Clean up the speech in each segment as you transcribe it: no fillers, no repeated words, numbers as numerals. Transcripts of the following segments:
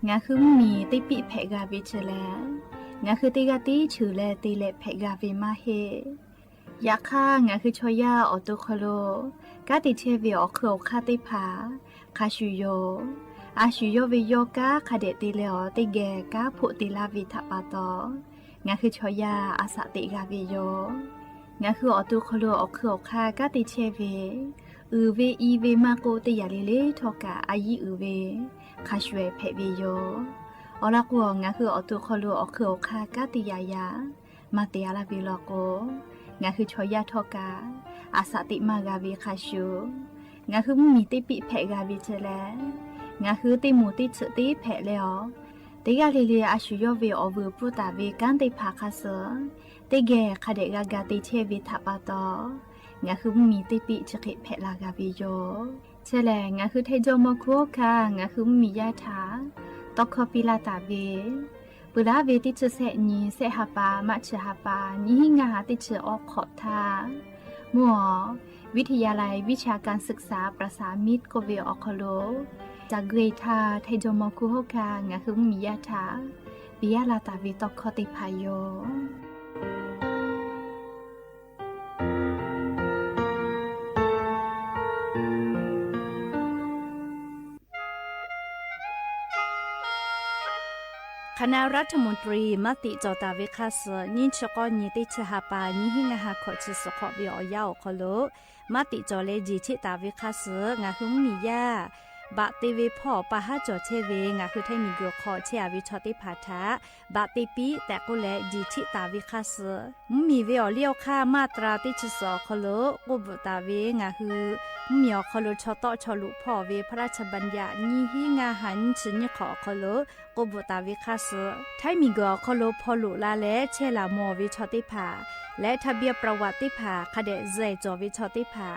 งาคือมีติปิเพกาวิเชแลงาคือติกาติฉือแลติเลเพกาวิมาเฮยาค่างาคือชอยาออตุคโลกาติเชวิออคือคาติผาคาชุโยอาชุโยวิโยกาคาเดติเลอติเกกาพุติลาวิทัปาโตงาคือชอยาอาสติกาวิโยงาคือออตุคโลออคือคากาติเชวิเวอีเวมาโกติยาลิเลทอกาอายีเวคาชเวเพวิโยอลากัวงาคือออตุคโลออคือคากาติยายามาเตียลาวิโลโกงาคือชอยาทอกาอาสติมากาวิคาชูงาคือมีติปิเพกาวิเจแลงาคือติมูติฉติเพเลอติกาลิเลอาชุยเวอเวปุตาเวกันติภาคาเสติเกคาเดกากาติเชวิทัปาตองาคือมีติปิฉกิเพลากาวิโยเชแลงาคือเทโจโมคุคางาคือมียาถาตอกคอปิลาตาเวปุลาเวติเชเสนีเสหปามัชหปานิหิงาติเชออกขอทามัววิทยาลัยวิชาการศึกษาประสานมิตรโกเวออคโลจากเกรทาไทโจโมคุโฮคางาคือมียาถาปิยาลาตาเวตอกคอติพายโยคณะรัฐมนตรีมติจอตาวิคาสนินชกอนิติชหปานิหิงาหาขอชิสขอวิอยาวคโลมติจอเลจิชิตาวิคาสงาหุมมียาบะติวิพ่อปะหะจอเชเวงาคือไทมีกขอเชอวิชอติภาทะบะติปีแต่กุเลจิชิตาวิคาสมีเวอเลียวค่ามาตราติชสอคโลกุบุตาเวงาคือมีอคโลชอตอชอลุพ่อเวพระราชบัญญัตินิหิงาหันชิญขอคโลกุบุตาวิคาสไทมีกคโลพอลุลาและเชลามอวิชอติภาและทะเบียประวัติภาคเดเจจอวิชอติภา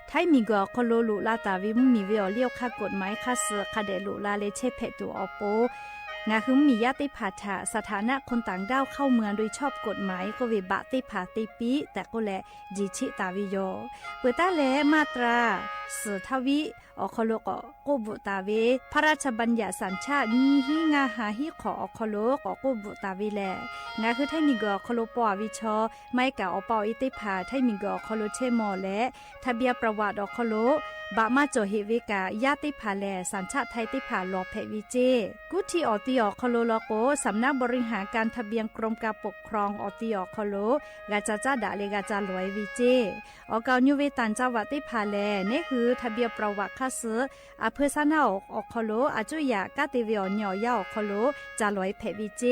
ไทยมีกอคโลลุลาตาวิมุมีเวอเลียวค่ากฎหมายค่าเสือคาเดลุลาเลเชเพตูออโปงาคือมีญาติภาษาสถานะคนต่างด้าวเข้าเมืองโดยชอบกฎหมายก็เวบะติภาติปีแต่ก็แลจิชิตาวิโยเปิดตาแลมาตราสือทวิอคโลกโกบุตาเวพระราชบัญญัติสัญชาตินีหิงาหาหิขออคโลกโกบุตาเวแลงาคือไทยมีกอคโลปอวิชอไม่กะอปออิติภาไทยมีกอคโลเชมอและทะเบียประวัติอคโลบะมาโจเฮวิกาญาติภาแลสัญชาติไทยติภาลอเพวิเจกุทีออติอคโลโลโกสำนักบริหารการทะเบียนกรมการปกครองออติอคโลกาจาจาดาเลกาจาลวยวิเจออกาญูเวตันจาวติภาแลนี่คือทะเบียนประวัติคาเสอเพซานาอคโลอาจุยากาติเวอญอยาอคโลจาลวยเพวิเจ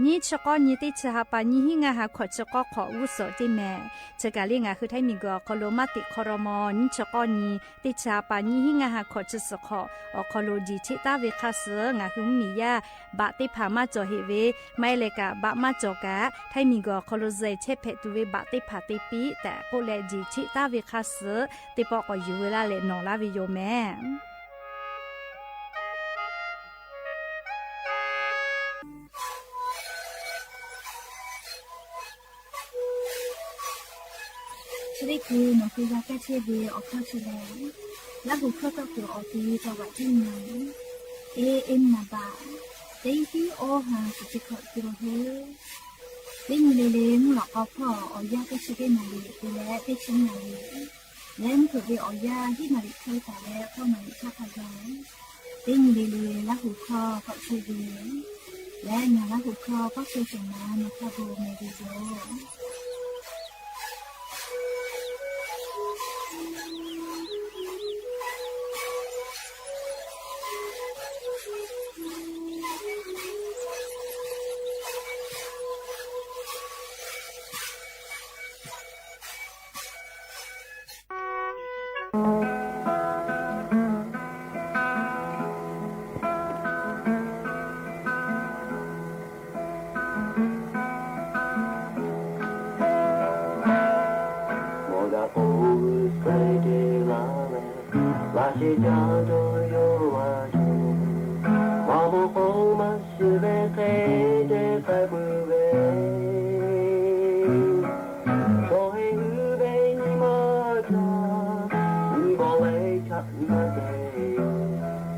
นี่ชกอนิติชหปานิหิงาหาขอชกอขออุโสจิแมเชกาลิงาคือไทมีกอคโลมาติคอรมอนิชกอนีติชาปานิหิงาหาขอชสขออคโลจิชิตาเวคาเสงาหุมมียาบะติภามาจอเฮเวไม่เลกะบะมาจอกะไทมีกอคโลเจเชเพตุเวบะติภาติปีแต่โกเลจิชิตาเวคาเสติปอกอยู่เวลาเลนอลาวิโยแม่ชริกูนกุยาแกเชเวอคอชเลและบุคตะกูอตีจังหวัดที่ไหนเอ็มนาบาเตทีโอหาสุจิขอตุโฮเล่นเลเลมหลอกพ่ออยาแกเชเกนาลีกูและเตชินาลีเล่นถูกเวอยาที่นาลีเคยแต่แล้วเข้ามาชาพายายเล่นเลเลและหูคอก็เชเวและงานและหูคอก็เชส่งมาในคาโบเมดิโย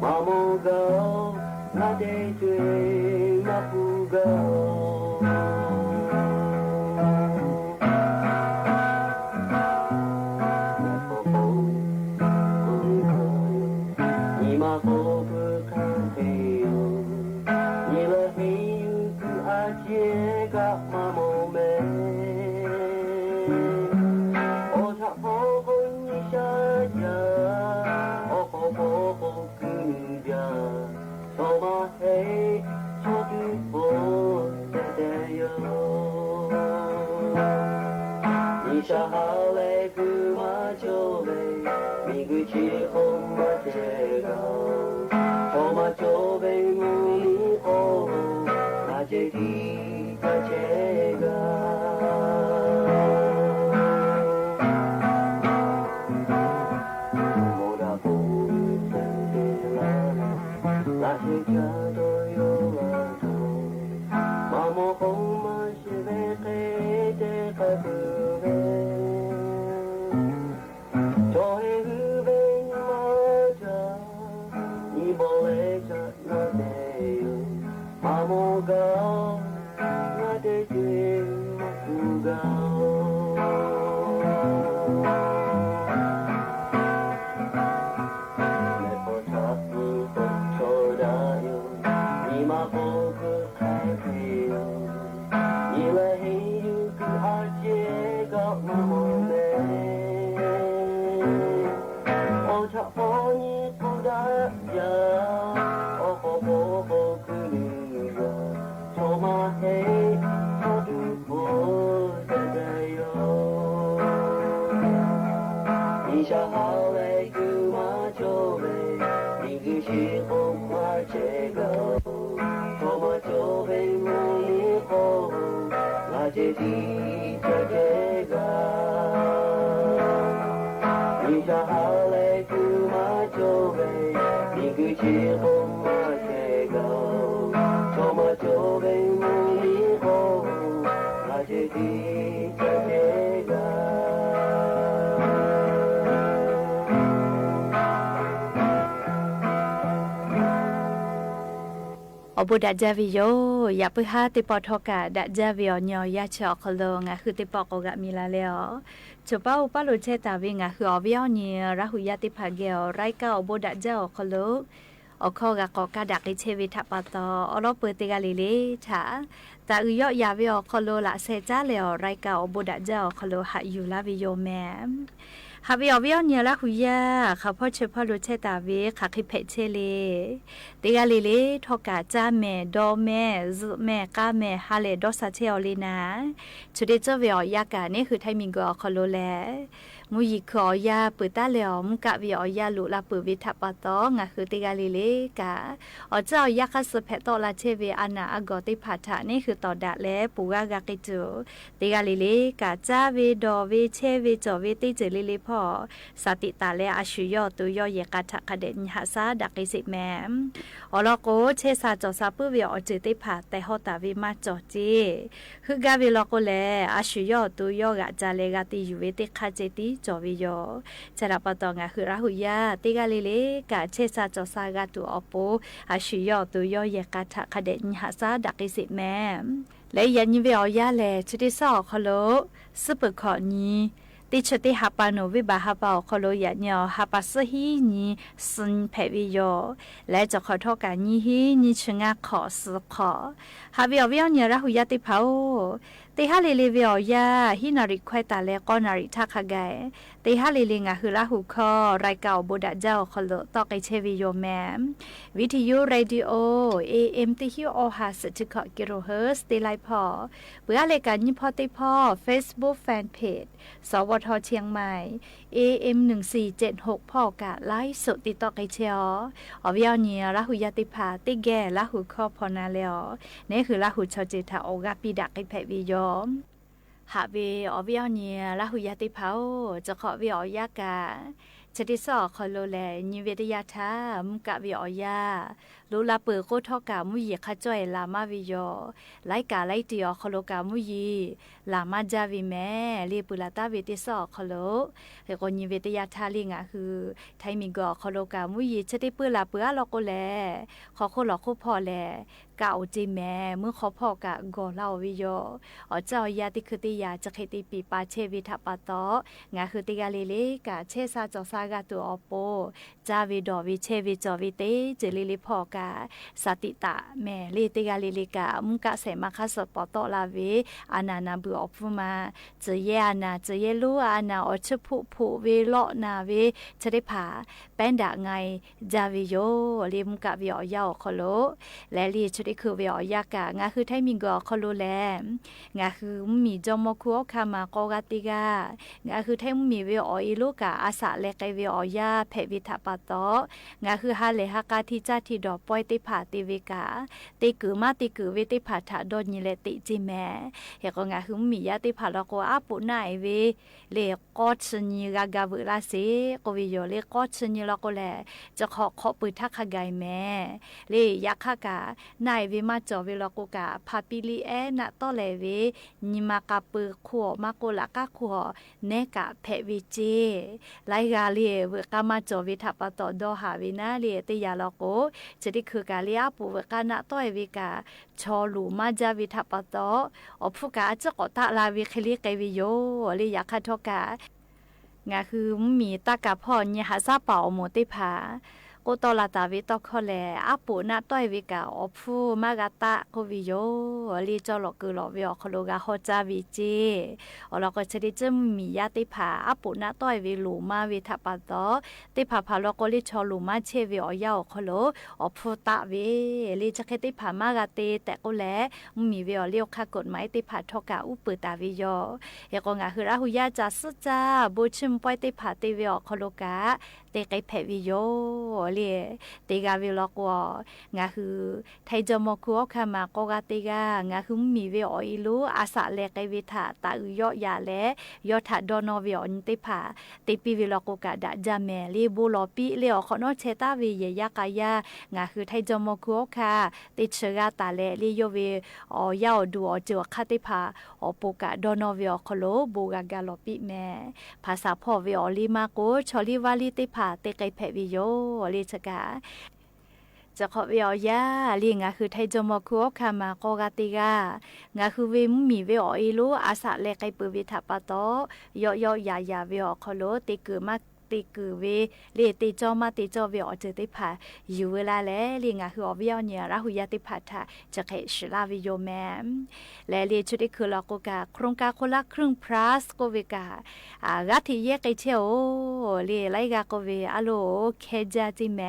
Mamo go, la day to บุดาจาวิโยอย่าเพิ่งหาติปอทอกะดาจาวิโอญอยาชอคลงะคือติปอกกะมีลาแล้วจบอุปาลุเชตาวิงะคืออวิโอญระหุยาติภาเกลไรกะบุดาจาคลอคอกะกอกะดักเชวิทัปตออลอเปติกาลิเลชาตาอุยอยาวิโอคลละเซจาเลอไรกะบุดาจาคลหะอยู่ลาวิโยแมฮาวิอวิอเนียละหุยาเขาพ่อเชพ่อรู้เชตาวิขาคิเพเชเลติกาลิเลทอกาจ้าแม่ดอแม่ซุแม่ก้าแม่ฮาเลดอสาเชอลีนาชุดเดเจวิอยากานี่คือไทมิงกอคอโลแลมูยิคอยาปืตาเลอมกะวิอยาลุลาปืวิทัปตองะคือติกาลิเลกาอเจ้ายาคัสเพตอลาเชเวอานาอากอติพัทะนี่คือต่อดะแลปูกากากิจูติกาลิเลกาจ้าเวดอเวเชเวจอเวติเจลิเลพอสติตาเลอาชุยอตุยอเยกาทะคเดนหาซาดักกิสิแมมอลโกเชซาจอซาปุเวอจิติผาแต่ฮอตาวิมาจอจีคือกาวิลโกเลอาชุยอตุยอกะจาเลกาติยูเวติคาเจติจอวิโยจะรับปตองะคือราหุยาติกาลิเลกะเชซาจอซากาตุอโปอาชุยอตุยอเยกาทะคเดนหาซาดักกิสิแมมและยันยิเวอยาเลชุดิซอคโลซุปขอนีติชติฮาปาโนวิบาฮาปาคโลยะเนียวฮาปาสฮีนีซุนเพวิโยและจะขอโทษกันนี้ฮีนีชงะขอสขอฮาวิอวิอเนียระหุยาติพาวติฮาลิลิวิอยาฮินาริควายตาเลกอนาริทักขะไกติฮาลิลิงะคือละหุคอไรเก่าบุดะเจ้าคโลตอกไอเชวิโยแมมวิทยุเรดิโอ AM ติฮิโอฮาสติกะกิโลเฮิรตซ์ติไลพอเพื่อรายการยิพอติพอ Facebook Fanpage สวทเชียงใหม่ AM 1476พ่อกะไลฟ์สดติตอกไอเชียวอวิอเนียละหุยาติภาติแก่ละหุคอพอนาเลอนี่คือละหุชอจิตาโอกาปิดักไอแพวิโยหาเวอวิอเนียละหุยาติภาจะขอวิอยากาชติสอคอโลแลนิเวตยาทามกะวิอยาลูลาเปิโกทอกามุยขจ่อยลามาวิโยไลกาไลติอคโลกามุยลามาจาวิแม่ลีปุลาตาเวติสอคโลเฮโกนิเวตยาทาลิงะคือไทมิกอคโลกามุยชติปืลาเปือลอโกแลขอโคลอโคพอแลกาอุจิแม่เมื่อขอพอกะกอเล่าวิโยอเจ้ายาติคือติยาจะเคติปีปาเชวิทัปตองะคือติกาลิเลกะเชซาจอซากาตัวอโปจาวิดอวิเชวิจอวิเตเจลิลิพอกาสติตะแม่ลิติกาลิลิกะมุกะเสมาคัสปอตอลาเวอานานาบุอพุมาเจเยอานาเจเยลูอานาอชพุพุเวโลนาเวชะได้ผาแป้นดะไงจาวิโยลิมุกะวิอยาคโลและลิชดิคือวิอยากะงะคือไทมิงกอคโลแลงะคือมีจอมคุอคามากอกาติกางะคือไทมีวิออิโลกะอาสะเลไก วิออยาเพวิทาปาโตงาคือฮาเลฮากาที่จ้าที่ดอกปอยติผาติวิกาติกือมาติกือวิติผาถาดอนยิเลติจิแม่เฮก็งาคือมียาติผาลก็อาปุนาเอวิเลกอชนีกากาเวลาเสก็วิโยเลกอชนีลก็แลจะขอปืนทักขกายแม่เลยักขกานายวิมาจอวิลกกาพาปิลีเอนะตอเลวินิมากาปือขัวมาโกลากาขัวเนกะเพวิจีไลกาเลีเวกามาจอวิทัปตอดอหาวินาเลีติยาลโกจะได้คือกาเลียปูเวกานะต้อยวิกาชอลูมาจาวิทัปตออพุกาจะกอตาลาวิคลิกวิโยลิยาคาทกางาคือมีตากาพ่อเนี่ยหาซาเป่าโมติผากูตอลาตาวิตอคอแลอาปูนาต้อยวิกาอพูมากาตะกูวิโยลีจอลกือลอวิอคโลกาโฮจาวิจีอลก็ชดิจมียาติผาอาปูนาต้อยวิลูมาวิทัปาตอติผาพาลก็ลิชอลูมาเชวิอยาคโลอพูตะวิลีจะเคติผามากาเตแต่กูแลมีวิอเลียวคากฎหมายติผาทกาอุปตาวิโยเฮก็งาคือราหุยาจาสุจาบุชิมปอยติผาติวิอคโลกาเตไกเพวิโยเตกาวิลกวงาคือไทจมคัวคามากกาเตกางาคือมีเวออิลูอาสาเลกวิทาตาอุยอยาเลยอถาดอนอวิอนิติผาติปิวิลกกาดาจาเมลีบูลอปิเลอขอนอเชตาวิเยยากายางาคือไทจมคัวคาติเชกาตาเลลิโยเวอยาดูอจวคาติผาอปุกาดอนอวิอคโลบูกากาลอปิแมภาษาพ่อวิอลิมาโกชอลิวาลิติผาเตไกเพวิโยลิชกาจะขอเวียวยาลีงาคือไทยจมคัวคามากกาติกางาคือเวมีเวออีลูอาสาเลไกปืวิทัปโตยอยายาเวอคโลติกือมาติกือเวเลติจอมาติจอเวอเจติผาอยู่เวลาแลลีงาคืออเวียเนี่ยราหุยาติผาทาจะเขชลาวิโยแมมและเลชุดคือลกกาโครงการคนละครึ่งพลัสโกเวกากาที่แยกไอเชโอเลไลกาโกเวอะโลเคจาติแม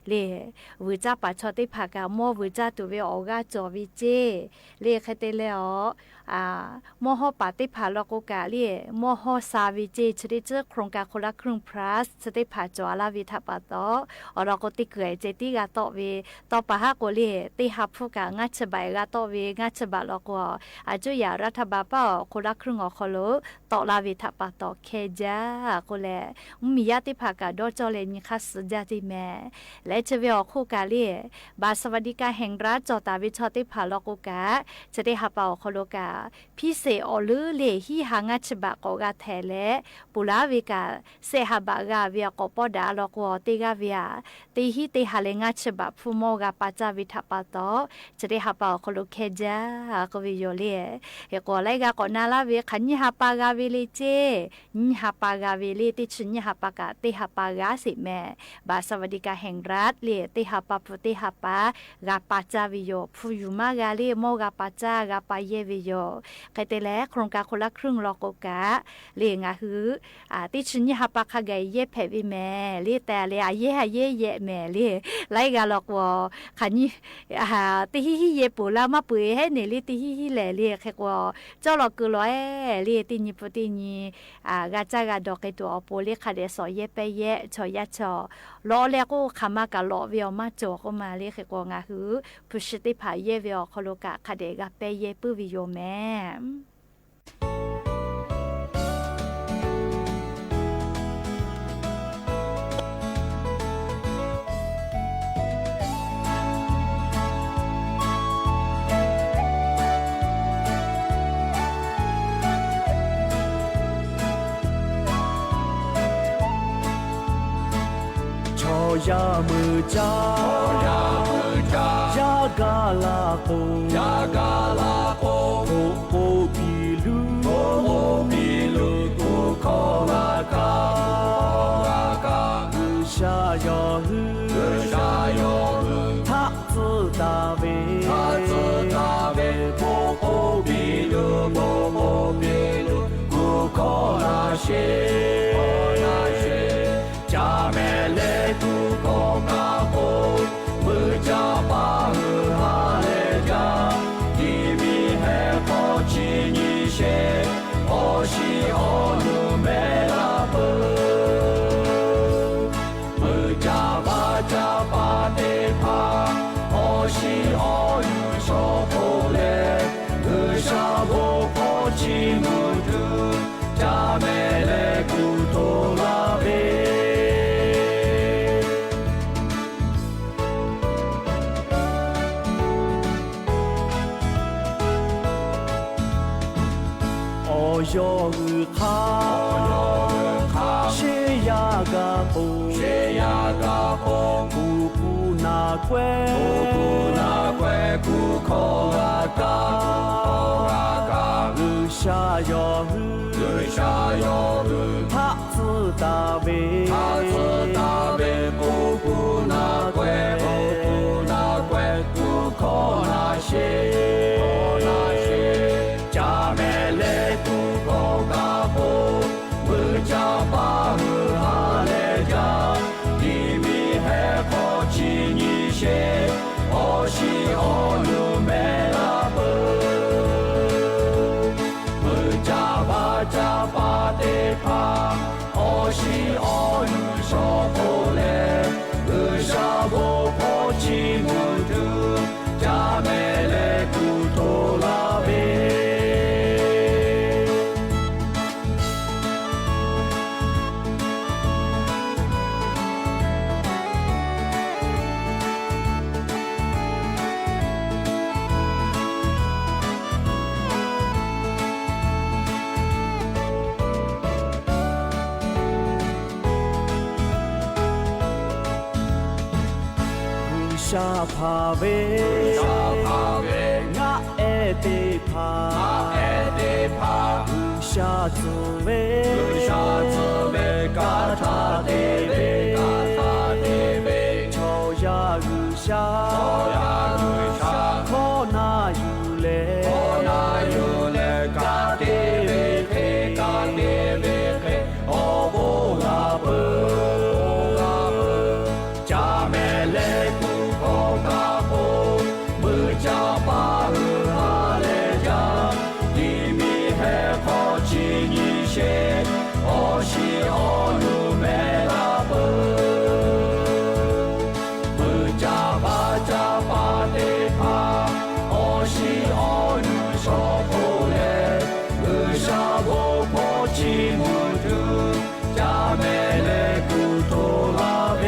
เลวิจาปะชอติผากาโมวิจาตุเวออกาจอวิเจเลคเตเลอโมโหปาติผาลกกาเลโมโหซาวิเจชริเจโครงการคนละครึ่งพลัสสติผาจอลาวิทัปโตอรก็ติเกยเจติกาโตเวตอปะฮะโกเลติฮับฟุกางัชบายกาโตเวงัชบะลกวอาจุยารัฐบาลป้าคนละครึ่งอคโลตอลาวิทัปโตเคจาโกเลมียาติผากาดอจอเลนิคัสจาติแมและเจเวอคู่กาเลบาสวัสดิการแห่งรัฐจอตาวิชอติผาลกกาจะได้ฮับเอาคโลกาพิเศษอลือเลฮีหางัชบะกอกาแทเลปุลาวิกาเซฮาบะกาเวียกปอดาลกวติกาเวียติฮิติฮาเลงัชบะฟุโมกาปาจาวิทัปโตจะได้ฮับเอาคโลเคจากวิโยเลเฮกอไลกากอนาลาเวขันยฮับปากาเวเลเจนิฮับปากาเวเลติชินยฮับปากาติฮับปากาสิแม่บาสวัสดิการแห่งรัฐเลติฮับปาพุติฮับปากาปาจาวิโยฟูยูมากาเลโมกาปาจากาปาเยวิโยไกเตแลโครงการคนละครึ่งลกกาเลงาฮือติชินยฮับปากาไกเยเพวิแม่เลแต่เลอาเยหาเยเยแม่เลไลกาลกวขันยติฮิฮิเยปูลามาปุยให้เนลิติฮิฮิแลเลแค่กว่าเจ้าลกคือร้อยเลติญิปติญิกาจากาดอกไอตัวอโปเลคาเดสอเยเปเยชอยาชอลอแล้วก็ขามากาลอเวียวมาจอก็มาเลแค่กว่างาฮือพุชติผาเยเวียวคโลกะคาเดกาเปเยปุวิโยแม่ยามือจ้ายากาลาโกโอโอปิลูกุโคลากากุชายอฮืทักซึตาเวโอโอปิลูกุโคลาเชจาเมเลกุโคกาโกมือจาปาฮือฮาเลจายิมิเฮโคชินิเชโอชิโอนุเมลาเป个红，雪呀个红，苦苦那归，苦苦那归，苦口啊嘎，苦口啊嘎，日下哟日，日下哟日，他自大为，他自大为，苦苦那归，苦苦那归，苦口那些，口那些，家妹嘞苦口嘎红。家把河哈来家，里面还靠近一些，我西我路没拉不，我家把的怕，我西我路上过来，我下我靠近我住，家没来骨头拉呗。下爬呗，下爬呗，我爱的爬，我爱的爬，下子呗，下子呗，嘎他的呗，嘎他的呗，朝呀日下，朝呀日下，可那有嘞，可那有嘞，嘎的呗嘿，嘎的呗嘿，哦不啊不，啊不，家妹嘞。家把河哈来家，里面还靠近一些，我西我路没拉不，我家把的怕，我西我路上过来，我下我靠近我住，家没来骨头拉呗。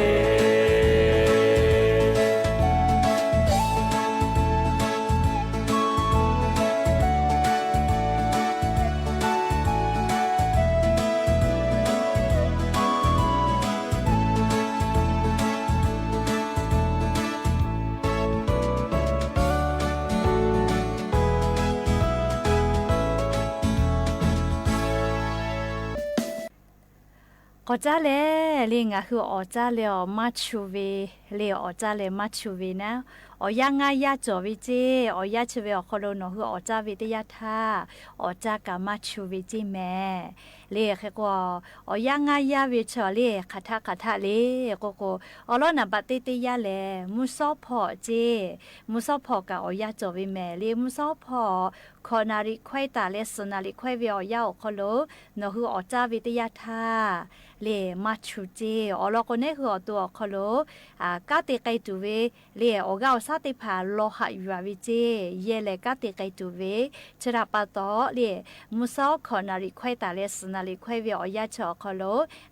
ก็จะเลยเลี้ยงคืออจ้าเลยมาชูวีเลี้ยอจ้าเลยมาชูวีนะยังไงยาจวิจิยาชูวีคนเราคืออจ้าวิทยาท่าอจ้ากับมาชูวิจิแม่เลี้ยแค่ก็ยังไงยาวิชเลี้ยขัดเลี้ยก็เราหน้าบัดติยาเลยมุสอพอจิมุสอพอกับยาจวิแม่เลี้ยมุสอพอคนนาริควายตาเลสนาริควายวิอยาคนเราเนาะคืออจ้าวิทยาท่าเลมาชูเจเราคนนี้คือตัวเขาโลกาติไกตูเวเลออกาซาติพาโลหะอยู่วิเจเยเลกาติไกตูเวชราปะตอเลมุสาวคอนาริควายตาเลสนาริควายเวอยาชอเขาโล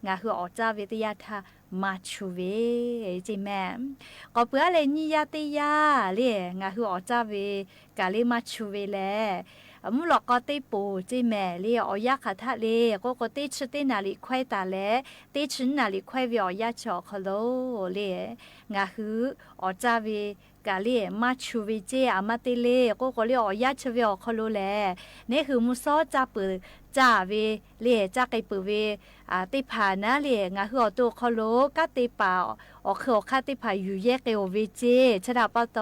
งาคืออจาวิทยาทามาชูเวจิแม่ก็เปื่อเลยนิยาติยาเลงาคืออจาเวกาเลมาชูเวแลมุหลอกก็ตีปูจีแม่เลี้ยอยากขัดเลี้ยก็ตีชุดตีนาลิควายตาเล่ตีชุดนาลิควายวิอยากชอคโลเลี้ยงาฮืออจาวีกาเลี้ยมาชูวิเจอามาติเล่ก็เลี้ยอยากชวิอคโลแลนี่คือมุซอจ่าปืจ่าวีเลี้ยจ่าไกปืวีตีผ่านนะเลี้ยงาฮือตัวคโลก็ตีป่าออกคือข้าตีผ่าอยู่แยกเอววิเจชดาปะต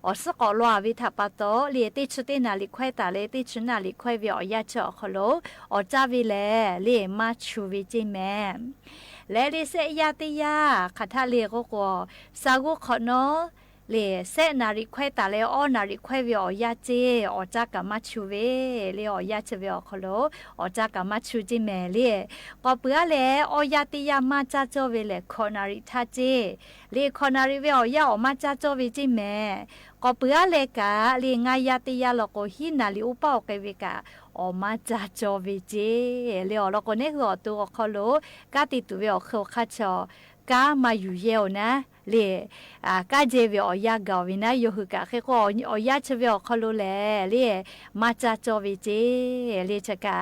อสกอลวาวิทัปะตอเลี้ยตีชุดตีนาลิควายตาเล่ตีชุดนาลิควายวิอยากชอคโลอจาวีแลเลี้ยมาชูวิเจแม่และเลี้ยเสียติยาขัดเลี้ยก็สากุขอเนาะเลเสนาริควายตาเลอนาริควายวิอยาเจอจากามาชูเวเลอยาเจเวอคโลอจากามาชูจิเมเลก็เปื่อเลอยาติยามาจาโจเวเลคอนาริทาเจเลคอนาริเวอยาอมาจาโจเวจิเมก็เปื่อเลกาเลงายาติยาลก็หินาลิอุปาอเกเวกาอมาจาโจเวเจเลอลก็เนหัวตัวคโลกาติตุเวอเข้าคาชอกามาอยู่เยวนะเลกาเจเวอยากาวินะยูฮึกะแค่ก็อยากเชเวอคโลแลเลมาจาโจเวเจเลชะกา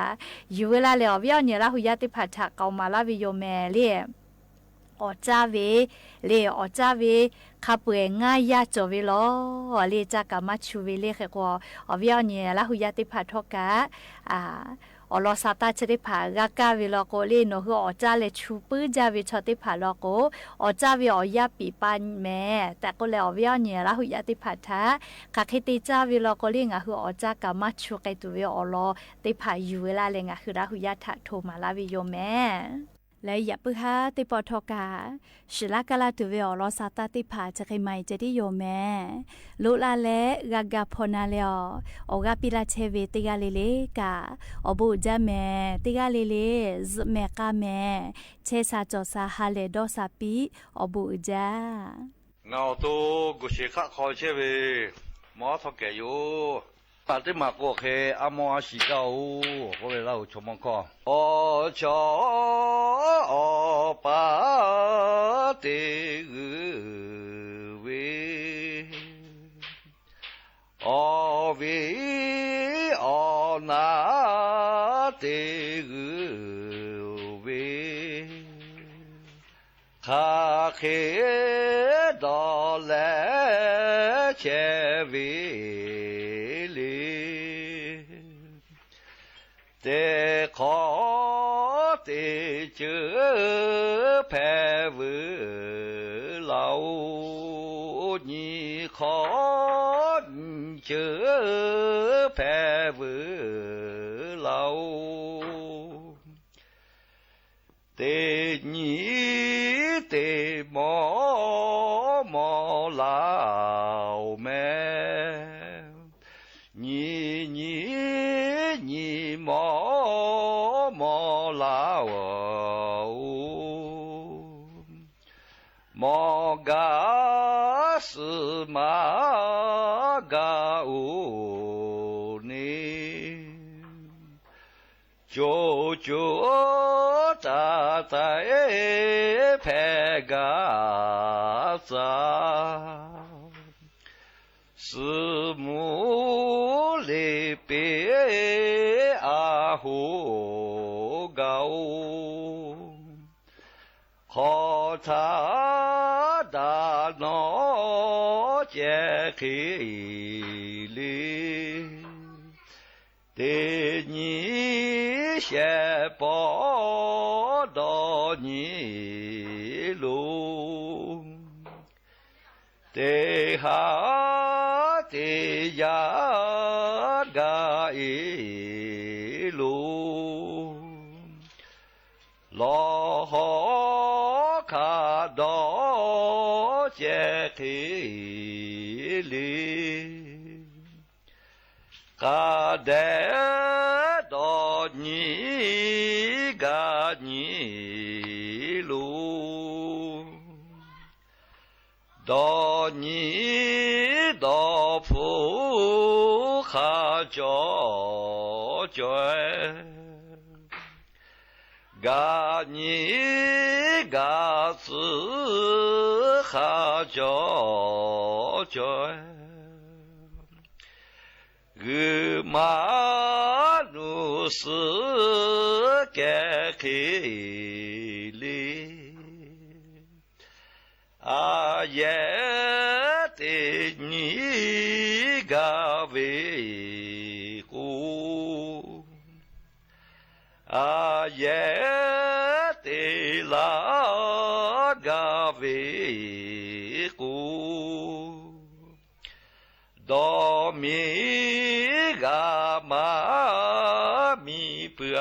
อยู่เวลาเลอวิอเนี่ยละหุยาติพัทธะเกามาลาวิโยแมเล อจาเวเลอจาเวคาเปง่ายยาจเวลอเลจากามาชูเวเลขกว่าอวิอเนี่ยละหุยาติพาทกะอลอซาตาชะได้ผากากาเวลโกเลโนคืออจาเลชูปื้อจาเวชอติผาลโกอจาเวอยาปีปันแม่แต่ก็แล้ววิอเนี่ยละหุยาติผาทะคาคิติจาเวลโกเลงะคืออจากามาชูไกตุเวอลอติผาอยู่เวลาเลงะคือละหุยาทะโทมาลาวิโยแม่และอย่าปื้อฮาติปอทกาชิลากาลาตุเวอลอซาตาติผาจะใครไม่จะได้โยแม่ลุลาเลกากาพนาเลออกาปิลาเชเวติกาเลเลกาอบูจาแม่ติกาเลเลซแม่กาแม่เชซาจอซาฮาเลดอซาปีอบูจาเงาตัวกุศิขะคอยเชเวหมอทอกแกอยู่ปาติมาโกเคอามอสิเกาก็เลยเล่าชมมังคอโอชอปาติเวอเวอนาติเวคาเคดอแลเชเวเตขอเตเจอแผ่เวเหล่านี่ขอเจอแผ่เวเหล่าเตนี้เตหมอลาวแม่นี่หมอลาวหมอกาสมากาอูนี่โจตาตาเพกาซาสมุเลเปอาหูเกาขอทาดานอเจขีลีเตนี้เชปอดอนี้ลุเตหาเตยากาอิลูลอหอคาดอเจทีลีกาเดดอนีกานีลูดอนี้ดอผู้ข้าจอจอยกานี้กาสือข้าจอจอยกุมานุสแก่ขีลีอาเยตินีกาเวกูอาเยติลากาเวกูดอมีกามามีเพื่อ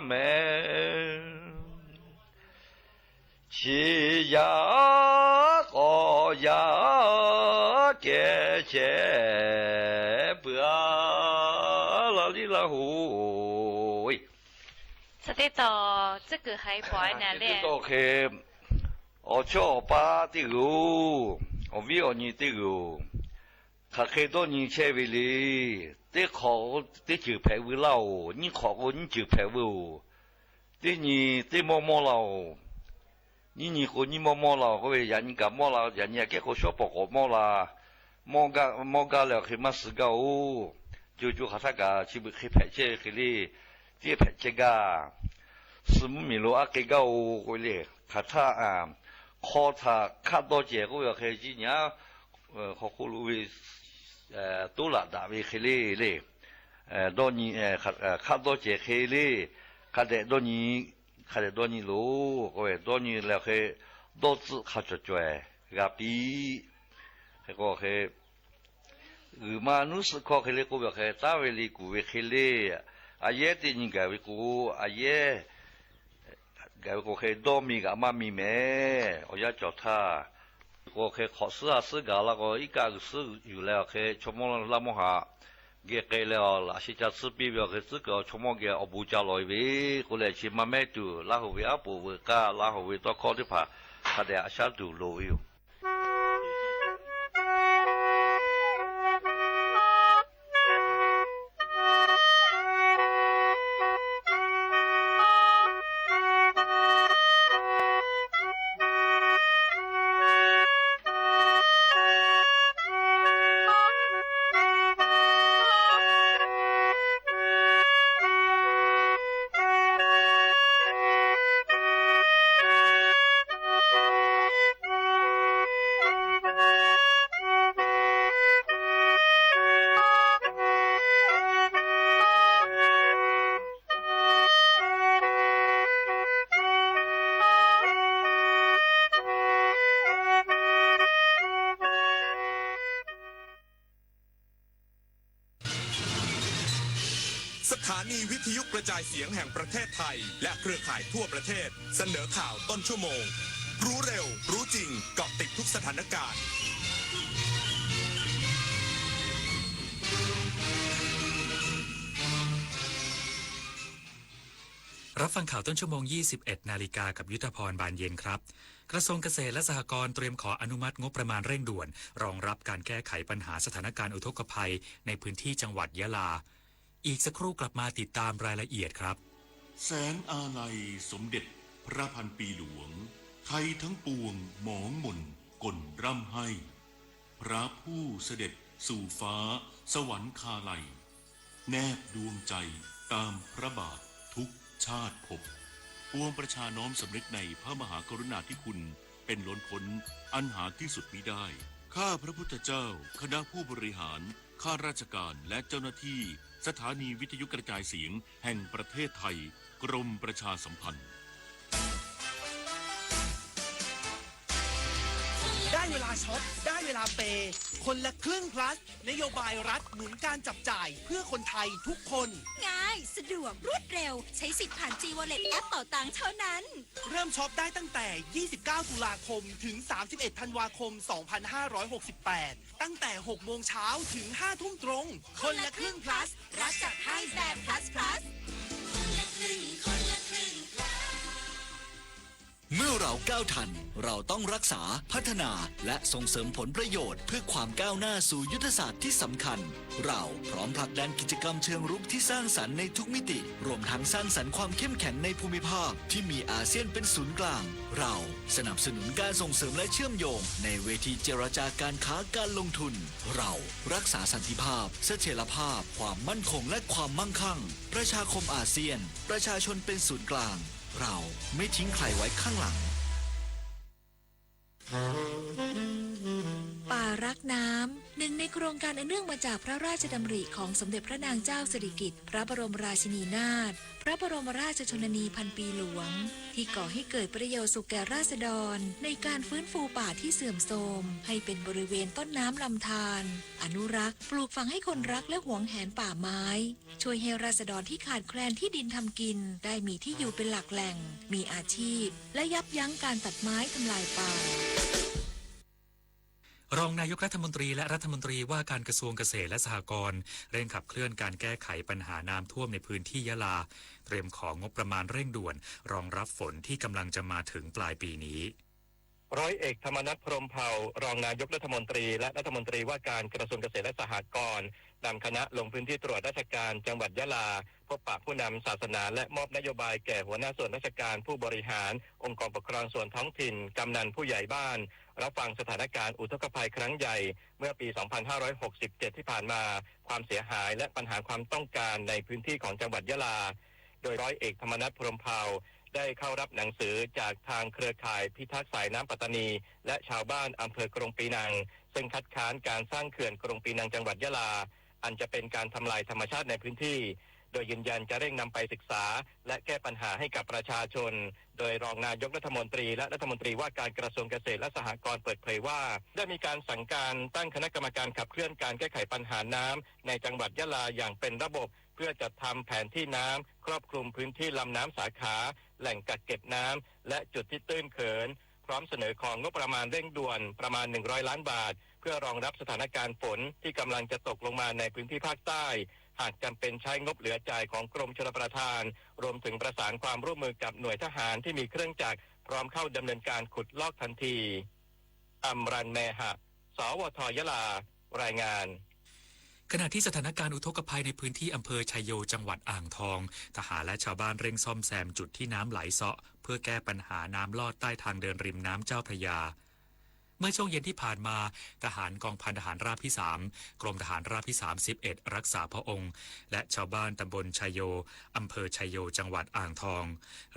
แม่ชียาก็ยาเจเจเบื่อเราดิละหูสเตต่อจะเกิดให้ปล่อยน่ะแหละโอเคอชอปาติกูอวิอนี่ติกูข้าเคยตัวนี้เชวิลีติขอติจือแผลวิเล่านี่ขอกูนี่จือแผลวิวตินี่ติมอเรา你和你摸摸了，各位人家摸了，人家给个小包裹摸了，摸个了去嘛时个哦，就和他个去不去拍这去哩，这拍这个，什么米罗啊给个我嘞，看他啊，考他看到结果要开几年，考考路为多了单位开嘞嘞，多年看到结开嘞，看得多年看得多年路，喂多年了开多子看着拽，个比那个开。嘛，侬是考开嘞，股票开单位里股位开嘞，阿爷的人改为股，阿爷改为股开多米个妈咪咩，我要叫他，我开考试啊，试个那个一个试有了开，全部那么下，给改了那些家吃比表开这个全部给阿布家来位，过来去慢慢读，然后为阿布为家，然后为多考的怕，他得阿下读路哟。สถานีวิทยุกระจายเสียงแห่งประเทศไทยและเครือข่ายทั่วประเทศเสนอข่าวต้นชั่วโมงรู้เร็วรู้จริงเกาะติดทุกสถานการณ์รับฟังข่าวต้นชั่วโมง 21 นาฬิกากับยุทธพรบานเย็นครับกระทรวงเกษตรและสหกรณ์เตรียมขออนุมัติงบประมาณเร่งด่วนรองรับการแก้ไขปัญหาสถานการณ์อุทกภัยในพื้นที่จังหวัดยะลาอีกสักครู่กลับมาติดตามรายละเอียดครับแสนอาลัยสมเด็จพระพันปีหลวงไทยทั้งปวงหมองหม่นก่นร่ำให้พระผู้เสด็จสู่ฟ้าสวรรคาลัยแนบดวงใจตามพระบาททุกชาติภพปวงประชาน้อมสำนึกในพระมหากรุณาธิคุณเป็นล้นพ้นอันหาที่สุดมิได้ข้าพระพุทธเจ้าคณะผู้บริหารข้าราชการและเจ้าหน้าที่สถานีวิทยุกระจายเสียงแห่งประเทศไทยกรมประชาสัมพันธ์ได้เวลาช็อปได้เวลาเปย์คนละครึ่ง plus นโยบายรัฐหนุนการจับจ่ายเพื่อคนไทยทุกคนง่ายสะดวกรวดเร็วใช้สิทธิ์ผ่าน G-Wallet แอปเป๋าตังค์เท่านั้นเริ่มช็อปได้ตั้งแต่ 29 ตุลาคมถึง 31 ธันวาคม 2568 ตั้งแต่ 6 โมงเช้าถึง 5 ทุ่มตรงคนละครึ่ง plus รัฐจัดให้แบบ plus plus คนละครึ่งคนละครึ่งเมื่อเราก้าวทันเราต้องรักษาพัฒนาและส่งเสริมผลประโยชน์เพื่อความก้าวหน้าสู่ยุทธศาสตร์ที่สำคัญเราพร้อมผลักดันกิจกรรมเชิงรุกที่สร้างสรรค์ในทุกมิติรวมทั้งสร้างสรรค์ความเข้มแข็งในภูมิภาคที่มีอาเซียนเป็นศูนย์กลางเราสนับสนุนการส่งเสริมและเชื่อมโยงในเวทีเจรจาการค้าการลงทุนเรารักษาสันติภาพเสถียรภาพความมั่นคงและความมั่งคั่งประชาคมอาเซียนประชาชนเป็นศูนย์กลางเราไม่ทิ้งใครไว้ข้างหลังป่ารักน้ำหนึ่งในโครงการอันเนื่องมาจากพระราชดำริของสมเด็จพระนางเจ้าสิริกิติ์พระบรมราชินีนาถพระบรมราชชนนีพันปีหลวงที่ก่อให้เกิดประโยชน์สุขแก่ราษฎรในการฟื้นฟูป่าที่เสื่อมโทรมให้เป็นบริเวณต้นน้ำลำธารอนุรักษ์ปลูกฝังให้คนรักและหวงแหนป่าไม้ช่วยให้ราษฎรที่ขาดแคลนที่ดินทำกินได้มีที่อยู่เป็นหลักแหล่งมีอาชีพและยับยั้งการตัดไม้ทำลายป่ารองนายกรัฐมนตรีและรัฐมนตรีว่าการกระทรวงเกษตรและสหกรณ์เร่งขับเคลื่อนการแก้ไขปัญหาน้ำท่วมในพื้นที่ยะลาเตรียมของงบประมาณเร่งด่วนรองรับฝนที่กำลังจะมาถึงปลายปีนี้ร้อยเอกธรรมนัส พรหมเผ่ารองนายกรัฐมนตรีและรัฐมนตรีว่าการกระทรวงเกษตรและสหกรณ์นำคณะลงพื้นที่ตรวจราชการจังหวัดยะลาพบปะผู้นำศาสนาและมอบนโยบายแก่หัวหน้าส่วนราชการผู้บริหารองค์กรปกครองส่วนท้องถิ่นกำนันผู้ใหญ่บ้านรับฟังสถานการณ์อุทกภัยครั้งใหญ่เมื่อปี 2567 ที่ผ่านมาความเสียหายและปัญหาความต้องการในพื้นที่ของจังหวัดยะลาโดยร้อยเอกธรรมนัส พรหมเผ่า ได้เข้ารับหนังสือจากทางเครือข่ายพิทักษ์สายน้ำปัตตานีและชาวบ้านอำเภอกรงปีนังซึ่งคัดค้านการสร้างเขื่อนกรงปีนังจังหวัดยะลาอันจะเป็นการทำลายธรรมชาติในพื้นที่โดยยืนยันจะเร่งนำไปศึกษาและแก้ปัญหาให้กับประชาชนโดยรองนายกรัฐมนตรีและรัฐมนตรีว่าการกระทรวงเกษตรและสหกรณ์เปิดเผยว่าได้มีการสั่งการตั้งคณะกรรมการขับเคลื่อนการแก้ไขปัญหาน้ำในจังหวัดยะลาอย่างเป็นระบบเพื่อจัดทำแผนที่น้ำครอบคลุมพื้นที่ลำน้ำสาขาแหล่งกักเก็บน้ำและจุดที่ตื้นเขินพร้อมเสนอของงบประมาณเร่งด่วนประมาณ100 ล้านบาทเพื่อรองรับสถานการณ์ฝนที่กำลังจะตกลงมาในพื้นที่ภาคใต้หากจำเป็นใช้งบเหลือจ่ายของกรมชลประทานรวมถึงประสานความร่วมมือกับหน่วยทหารที่มีเครื่องจักรพร้อมเข้าดำเนินการขุดลอกทันทีอัมรันแมหะสวทยะลารายงานขณะที่สถานการณ์อุทกภัยในพื้นที่อำเภอชัยโยจังหวัดอ่างทองทหารและชาวบ้านเร่งซ่อมแซมจุดที่น้ำไหลเซาะเพื่อแก้ปัญหาน้ำลอดใต้ทางเดินริมน้ำเจ้าพระยาเมื่อช่วงเย็นที่ผ่านมาทหารกองพันทหารราบที่3กรมทหารราบที่31รักษาพระองค์และชาวบ้านตำบลชัยโยอำเภอชัยโยจังหวัดอ่างทอง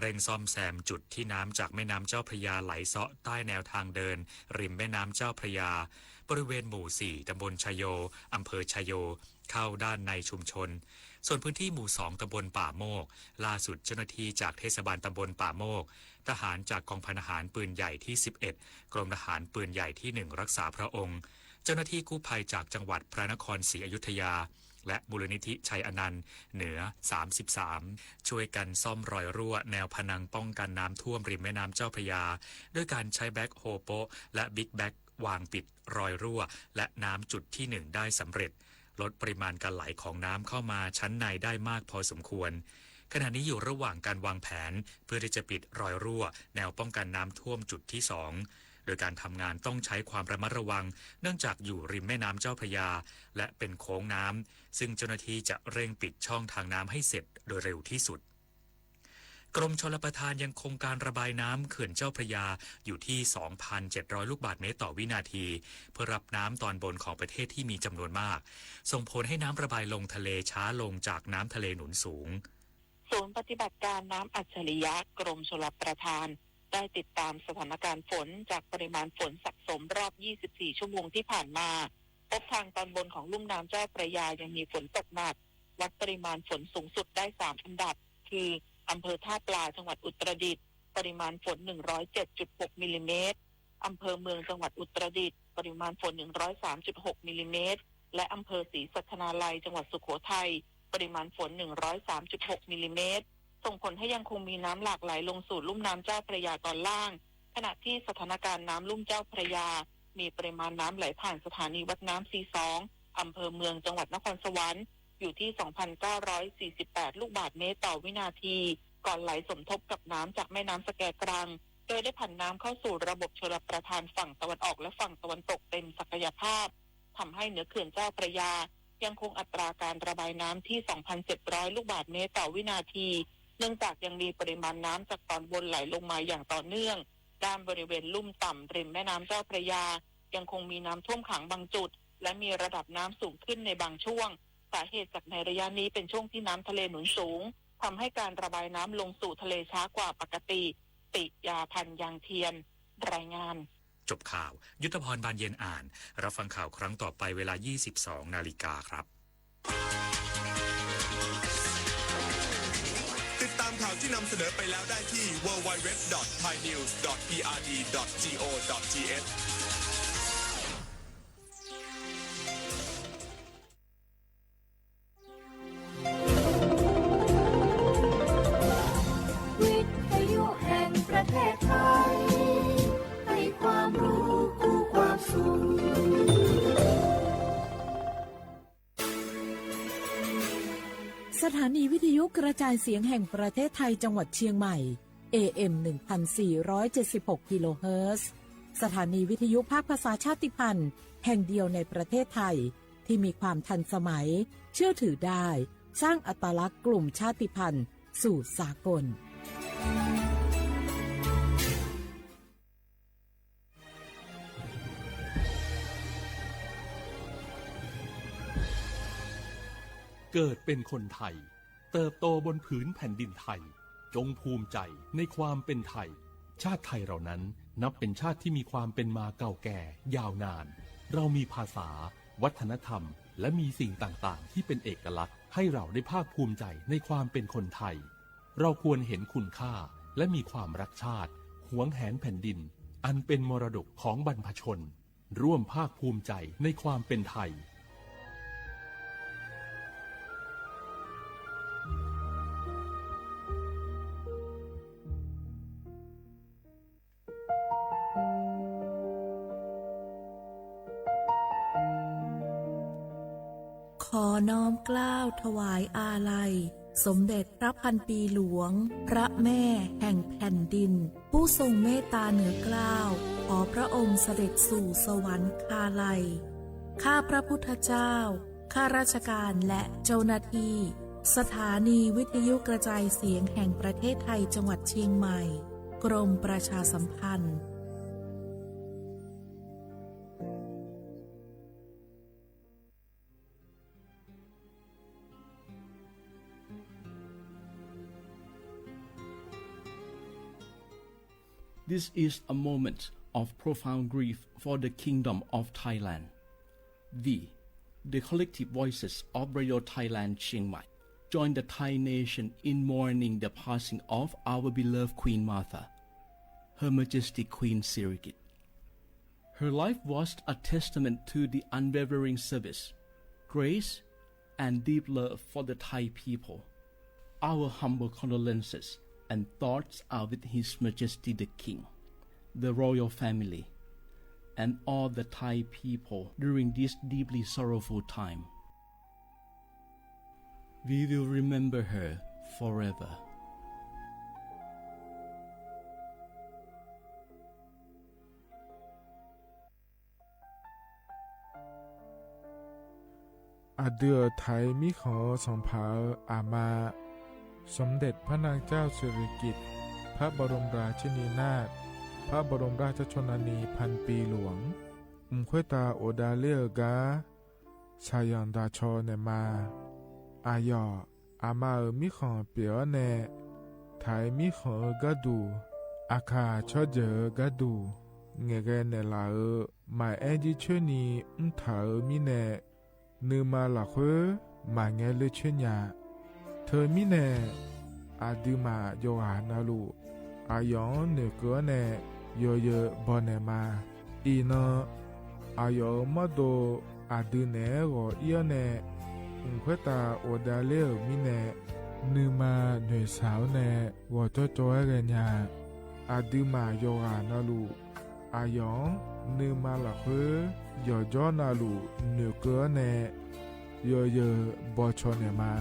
เร่งซ่อมแซมจุดที่น้ำจากแม่น้ำเจ้าพระยาไหลเซาะใต้แนวทางเดินริมแม่น้ำเจ้าพระยาบริเวณหมู่4ตำบลชัยโยอำเภอชัยโยเข้าด้านในชุมชนส่วนพื้นที่หมู่2ตำบลป่าโมกล่าสุดเจ้าหน้าที่จากเทศบาลตำบลป่าโมกทหารจากกองพันทหารปืนใหญ่ที่11กรมทหารปืนใหญ่ที่1รักษาพระองค์เจ้าหน้าที่กู้ภัยจากจังหวัดพระนครศรีอยุธยาและมูลนิธิชัยอนันต์เหนือ33ช่วยกันซ่อมรอยรั่วแนวพนังป้องกันน้ำท่วมริมแม่น้ำเจ้าพระยาด้วยการใช้แบ็คโฮโปและบิ๊กแบ็ควางปิดรอยรั่วและน้ำจุดที่1ได้สำเร็จลดปริมาณการไหลของน้ำเข้ามาชั้นในได้มากพอสมควรขณะนี้อยู่ระหว่างการวางแผนเพื่อที่จะปิดรอยรั่วแนวป้องกันน้ำท่วมจุดที่2โดยการทำงานต้องใช้ความระมัดระวังเนื่องจากอยู่ริมแม่น้ำเจ้าพระยาและเป็นโค้งน้ำซึ่งเจ้าหน้าที่จะเร่งปิดช่องทางน้ำให้เสร็จโดยเร็วที่สุดกรมชลประทานยังคงการระบายน้ำเขื่อนเจ้าพระยาอยู่ที่ 2,700 ลูกบาศก์เมตรต่อวินาทีเพื่อรับน้ำตอนบนของประเทศที่มีจำนวนมากส่งผลให้น้ำระบายลงทะเลช้าลงจากน้ำทะเลหนุนสูงศูนย์ปฏิบัติการน้ำอัจฉริยะกรมชลประทานได้ติดตามสถานการณ์ฝนจากปริมาณฝนสะสมรอบ 24 ชั่วโมงที่ผ่านมาพบทางตอนบนของลุ่มน้ำเจ้าพระยายังมีฝนตกหนักวัดปริมาณฝนสูงสุดได้3อันดับคืออำเภอท่าปลาจังหวัดอุตรดิตถ์ปริมาณฝน 107.6 มิลลิเมตรอำเภอเมืองจังหวัดอุตรดิตถ์ปริมาณฝน 103.6 มิลลิเมตรและอำเภอศรีสัชนาลัยจังหวัดสุโขทัยปริมาณฝน 103.6 มิลลิเมตรส่งผลให้ยังคงมีน้ำหลากไหลลงสู่ลุ่มน้ำเจ้าพระยาตอนล่างขณะที่สถานการณ์น้ำลุ่มเจ้าพระยามีปริมาณน้ำไหลผ่านสถานีวัดน้ำC2อำเภอเมืองจังหวัดนครสวรรค์อยู่ที่ 2,948 ลูกบาศก์เมตรต่อวินาทีก่อนไหลสมทบกับน้ำจากแม่น้ำสแกกรังโดยได้ผันน้ำเข้าสู่ระบบชลประทานฝั่งตะวันออกและฝั่งตะวันตกเต็มศักยภาพทำให้เหนือเขื่อนเจ้าพระยายังคงอัตราการระบายน้ำที่ 2,700 ลูกบาศก์เมตรต่อวินาทีเนื่องจากยังมีปริมาณน้ำจากตอนบนไหลลงมาอย่างต่อเนื่องด้านบริเวณลุ่มต่ำริมแม่น้ำเจ้าพระยายังคงมีน้ำท่วมขังบางจุดและมีระดับน้ำสูงขึ้นในบางช่วงสาเหตุจากในระยะนี้เป็นช่วงที่น้ำทะเลหนุนสูงทำให้การระบายน้ำลงสู่ทะเลช้ากว่าปกติปิยาพันธ์ยางเทียนรายงานจบข่าวยุทธพรบานเย็นอ่านรับฟังข่าวครั้งต่อไปเวลา 22 นาฬิกาครับติดตามข่าวที่นำเสนอไปแล้วได้ที่ www.thainews.prd.go.thวิทยุแห่งประเทศไทยให้ความรู้คู่ความสุขสถานีวิทยุกระจายเสียงแห่งประเทศไทยจังหวัดเชียงใหม่ AM 1476 กิโลเฮิรตซ์สถานีวิทยุภาคภาษาชาติพันธุ์แห่งเดียวในประเทศไทยที่มีความทันสมัยเชื่อถือได้สร้างอัตลักษณ์กลุ่มชาติพันธุ์สู่สากลเกิดเป็นคนไทยเติบโตบนผืนแผ่นดินไทย จงภูมิใจในความเป็นไทยชาติไทยเรานั้นนับเป็นชาติที่มีความเป็นมาเก่าแก่ยาวนานเรามีภาษาวัฒนธรรมและมีสิ่งต่างๆที่เป็นเอกลักษณ์ให้เราได้ภาคภูมิใจในความเป็นคนไทยเราควรเห็นคุณค่าและมีความรักชาติหวงแหนแผ่นดินอันเป็นมรดกของบรรพชนร่วมภาคภูมิใจในความเป็นไทยขอน้อมเกล้าถวายอาลัยสมเด็จพระพันปีหลวงพระแม่แห่งแผ่นดินผู้ทรงเมตตาเหนือเกล้าขอพระองค์เสด็จสู่สวรรคาลัยข้าพระพุทธเจ้าข้าราชการและเจ้าหน้าที่สถานีวิทยุกระจายเสียงแห่งประเทศไทยจังหวัดเชียงใหม่กรมประชาสัมพันธ์ This is a moment of profound grief for the Kingdom of Thailand. We, the collective voices of Radio Thailand Chiang Mai, join the Thai nation in mourning the passing of our beloved Queen Martha, Her Majesty Queen Sirikit. Her life was a testament to the unwavering service, grace, and deep love for the Thai people. Our humble condolences and thoughts are with His Majesty the King, the royal family, and all the Thai people during this deeply sorrowful time. We will remember her forever. Adeur Thai มิขอส่งเผาอามาสมเด็จพระนางเจ้าสิริกิติ์พระบรมราชินีนาถพระบรมราชชนนีพันปีหลวงควยตาโอดาเลียกาชายันดาชอเนมาอายออามามิขอเปียวเนไทยมิขอกะดูอาคาชอเจอกะดูเงเกเนลาหมายแอจิชนีถามิเนนือมาหลักหมายเงเลชญาเธอมิเนอาดิมาโยหานาลูอายองเนเกเนโยเยบอนเนมาอีนอายอมาโดอาดิเนโกเอียเนควยตาโอดาเลมิเนนือมาหน่วยสาวเนวอจโจเรญาอาดิมาโยหานาลูอายองนือมาหลักยอจอนาลูเนเกเนโยเยบอชเนมา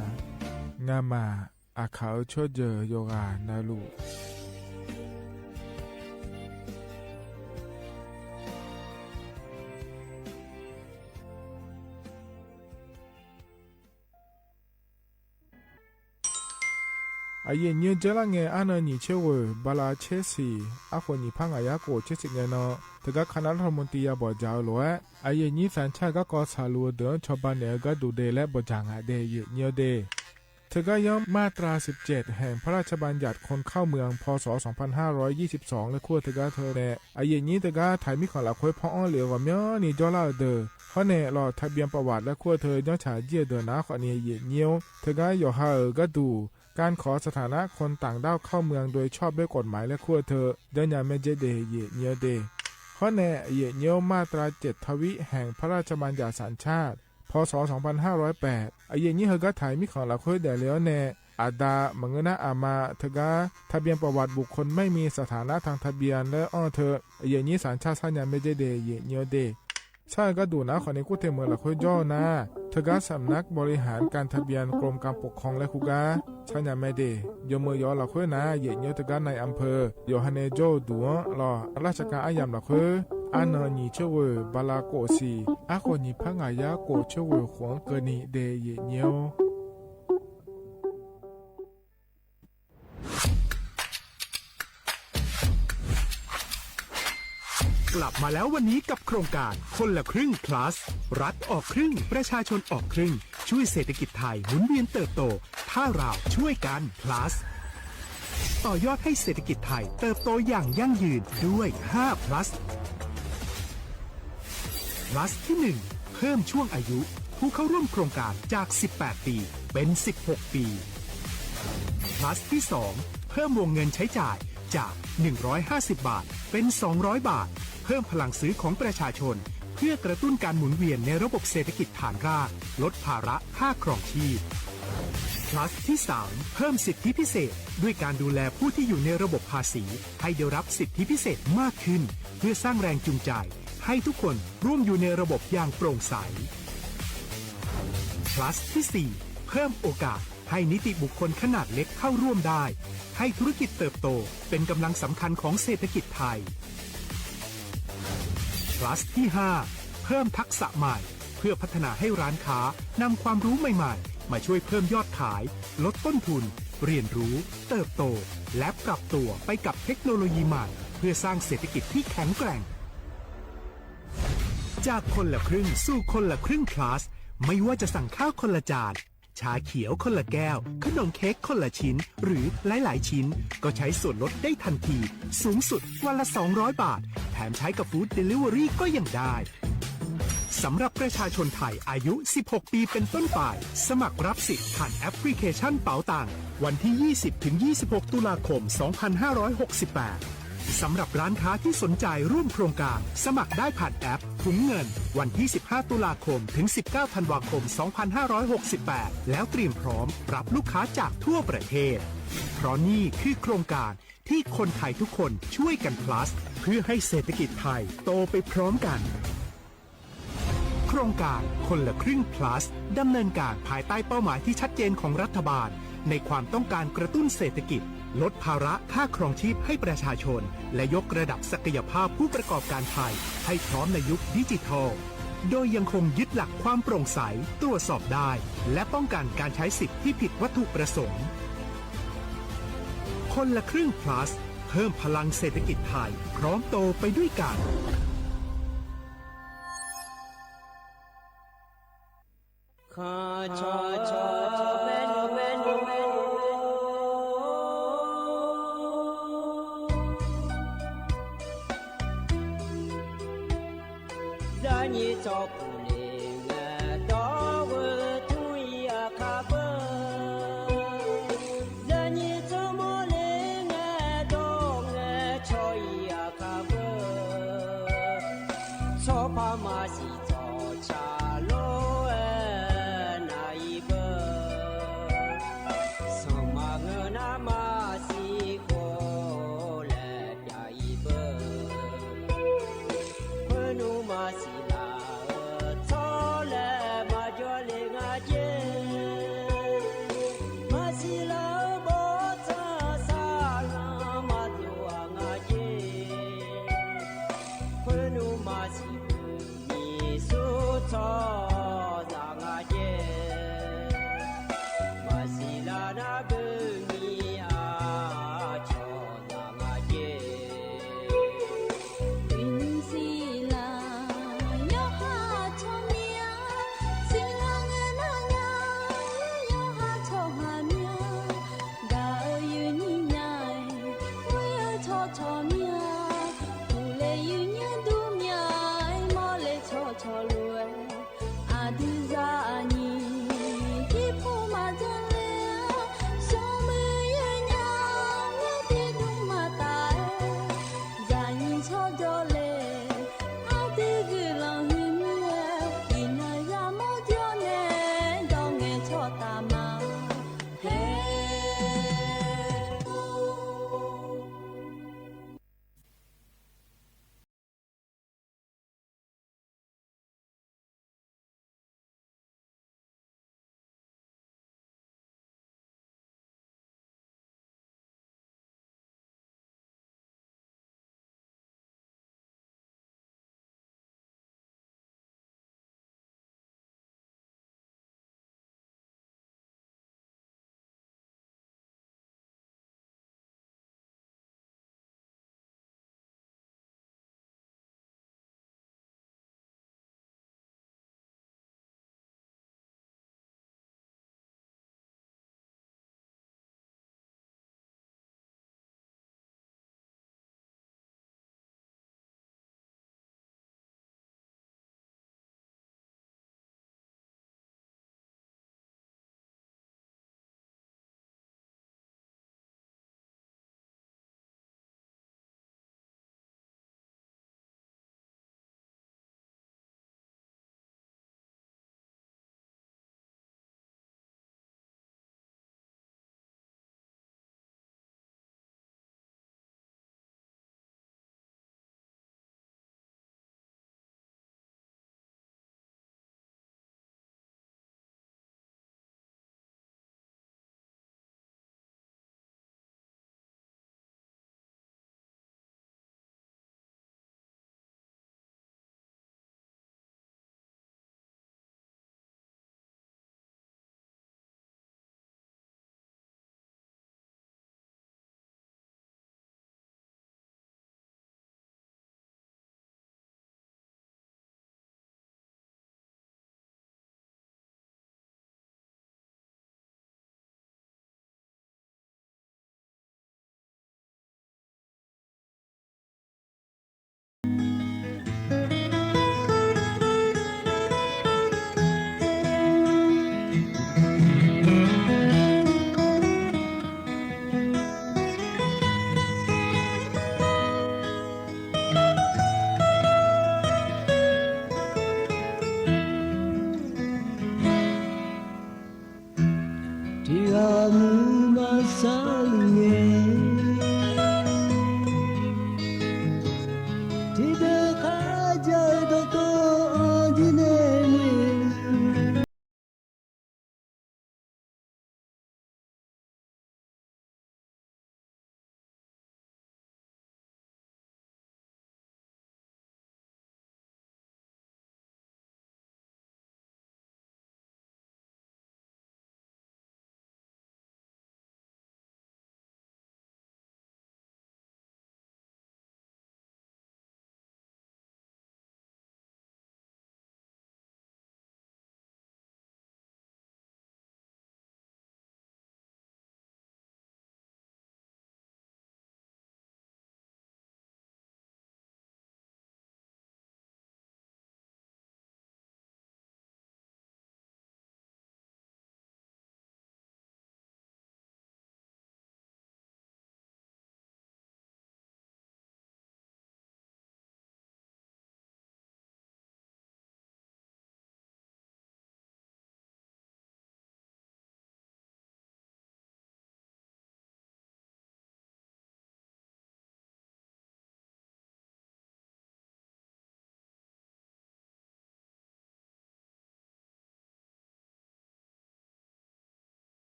งามาอาเขาชดเจอโยกานาลูอาเย็นเยอะเจลังเงอันนี้เชื่อว่าบาลาเชสีอาคนนี้พังอายาโกเชสิเงนอแต่ก็คณะรัฐมนตรีบอกเจ้าหลวงอาเย็นนี้สัญชาติก็ก่อสาลัวเดินชาวบ้านเนี่ยก็ดูเดและบจางอาเดยเยอะเดเธอก็ย้อมมาตรา17แห่งพระราชบัญญัติคนเข้าเมืองพศ2522และขั้วเธอก็เธอแน่อาเย็นนี้เธอก็ถ่ายมิของหลักคุยพ่ออ้อเหลือว่าเมื่อนี่จอลาเดอเพราะเนี่ยรอทะเบียนประวัติและขั้วเธอย้อนฉายเยี่ยเดินนะขอเนี่ยเยี่ยเงี้ยวเธอก็อยู่ห่างก็ดูการขอสถานะคนต่างด้าวเข้าเมืองโดยชอบด้วยกฎหมายและขั้วเธอเดินอย่างไม่เจเดเยี่ยเงี้ยวเดเพราะเนี่ยเยี่ยเงี้ยวมาตรา7ทวิแห่งพระราชบัญญัติสัญชาติพศ2508อาเยนี้เฮก็ถ่ายมิของหลักคุยแต่แล้วแน่อาดามังนะอามาเธอก็ทะเบียนประวัติบุคคลไม่มีสถานะทางทะเบียนและอ้อเธออาเยนี้สัญชาติสัญญาไม่ได้เดเยเนียวเดใช่ก็ดูนะขอในกู้เทเมืองหลักคุยย่อนะเธอก็สำนักบริหารการทะเบียนกรมการปกครองและคุกาสัญญาไม่ได้ยมมือยอหลักคุยนะเยเนียวเธอก็ในอำเภอโยฮันเนโจดัวรอราชการอายามหลักคุยอันนี้เชื่อว่าบาลาโกสีอาคนนี้พังอายาโกเชื่อว่าขวงเกินีเดยเนียวกลับมาแล้ววันนี้กับโครงการคนละครึ่ง plus รัฐออกครึ่งประชาชนออกครึ่งช่วยเศรษฐกิจไทยหมุนเวียนเติบโตถ้าเราช่วยกัน plus ต่อยอดให้เศรษฐกิจไทยเติบโตอย่างยั่งยืนด้วย5 plus plus ที่ 1 เพิ่มช่วงอายุผู้เข้าร่วมโครงการจาก 18 ปีเป็น16 ปี plus ที่ 2 เพิ่มวงเงินใช้จ่ายจาก150 บาทเป็น200 บาทเพิ่มพลังซื้อของประชาชนเพื่อกระตุ้นการหมุนเวียนในระบบเศรษฐกิจฐานรากลดภาระค่าครองชีพ plus ที่ 3 เพิ่มสิทธิพิเศษด้วยการดูแลผู้ที่อยู่ในระบบภาษีให้ได้รับสิทธิพิเศษมากขึ้นเพื่อสร้างแรงจูงใจให้ทุกคนร่วมอยู่ในระบบอย่างโปร่งใส plus ที่ 4 เพิ่มโอกาสให้นิติบุคคลขนาดเล็กเข้าร่วมได้ให้ธุรกิจเติบโตเป็นกำลังสำคัญของเศรษฐกิจไทย plus ที่ 5 เพิ่มทักษะใหม่เพื่อพัฒนาให้ร้านค้านำความรู้ใหม่ๆมาช่วยเพิ่มยอดขายลดต้นทุนเรียนรู้เติบโตและปรับตัวไปกับเทคโนโลยีใหม่เพื่อสร้างเศรษฐกิจที่แข็งแกร่งจากคนละครึ่งสู่คนละครึ่ง plus ไม่ว่าจะสั่งข้าวคนละจานชาเขียวคนละแก้วขนมเค้กคนละชิ้นหรือหลายๆชิ้นก็ใช้ส่วนลดได้ทันทีสูงสุดวันละ200 บาทแถมใช้กับฟู้ดเดลิเวอรี่ก็ยังได้สำหรับประชาชนไทยอายุ16 ปีเป็นต้นไปสมัครรับสิทธิ์ผ่านแอปพลิเคชันเป๋าตังวันที่ 20-26 ตุลาคม 2568 สำหรับร้านค้าที่สนใจร่วมโครงการสมัครได้ผ่านแอปถุงเงินวันที่ 15 ตุลาคมถึง 19 ธันวาคม 2568 แล้วเตรียมพร้อมรับลูกค้าจากทั่วประเทศเพราะนี่คือโครงการที่คนไทยทุกคนช่วยกัน plus เพื่อให้เศรษฐกิจไทยโตไปพร้อมกันโครงการคนละครึ่ง plus ดำเนินการภายใต้เป้าหมายที่ชัดเจนของรัฐบาลในความต้องการกระตุ้นเศรษฐกิจลดภาระค่าครองชีพให้ประชาชนและยกระดับศักยภาพผู้ประกอบการไทยให้พร้อมในยุคดิจิทัลโดยยังคงยึดหลักความโปร่งใสตรวจสอบได้และป้องกันการใช้สิทธิที่ผิดวัตถุประสงค์คนละครึ่ง plus เพิ่มพลังเศรษฐกิจไทยพร้อมโตไปด้วยกันข้าชอชอแม่นแม่นแม่นดานีจอปูเลงดอเวทุยาคาเบดานีจอโมเลงดองชอยาคาเบชอพามาสิจอชาโล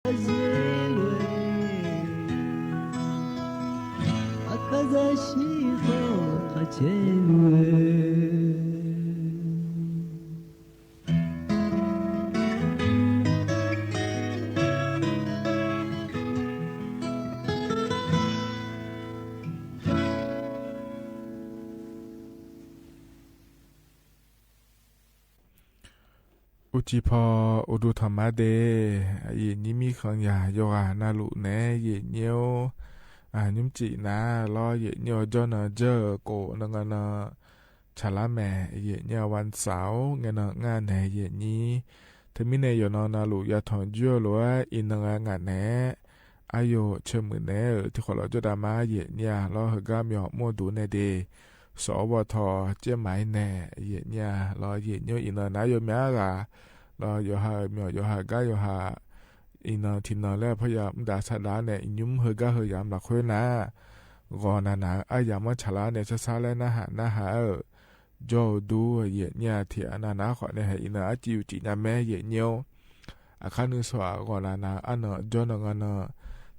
อุจิพออุดุธรรมะเดยีนี้มีขังยาโยกานาลุเนเยเนียวยุมจีนะรอเยเนียวจอนเจอโกนังนาชาลาแม่เยเนียววันเสาร์เงินงานแหนเยนี้ทมิเนยนนาลุยาทองจั่วลัวอินงานงานแหนอายุเชื่อมือเนที่ขอเราจะดามาเยเนียรอหกามยอมัวดูเนเดสวทเจ้าหมายแน่เยเนี่ยรอเยเนี่ยอินนายมยาการอโยหาเมียวโยหากาโยหาอินทินแล้วพยายามด่าชาลาเนี่ยยุ่มเฮกาเฮยามหลักคุยนะก่อนนาอายามว่าชาลาเนี่ยจะซาแล้วนะหาโจดูเยเนี่ยที่นาขอเนี่ยอินอาจิวจินาแม่เยเนี่ยอาคานุสวาก่อนนาอันโจนงาน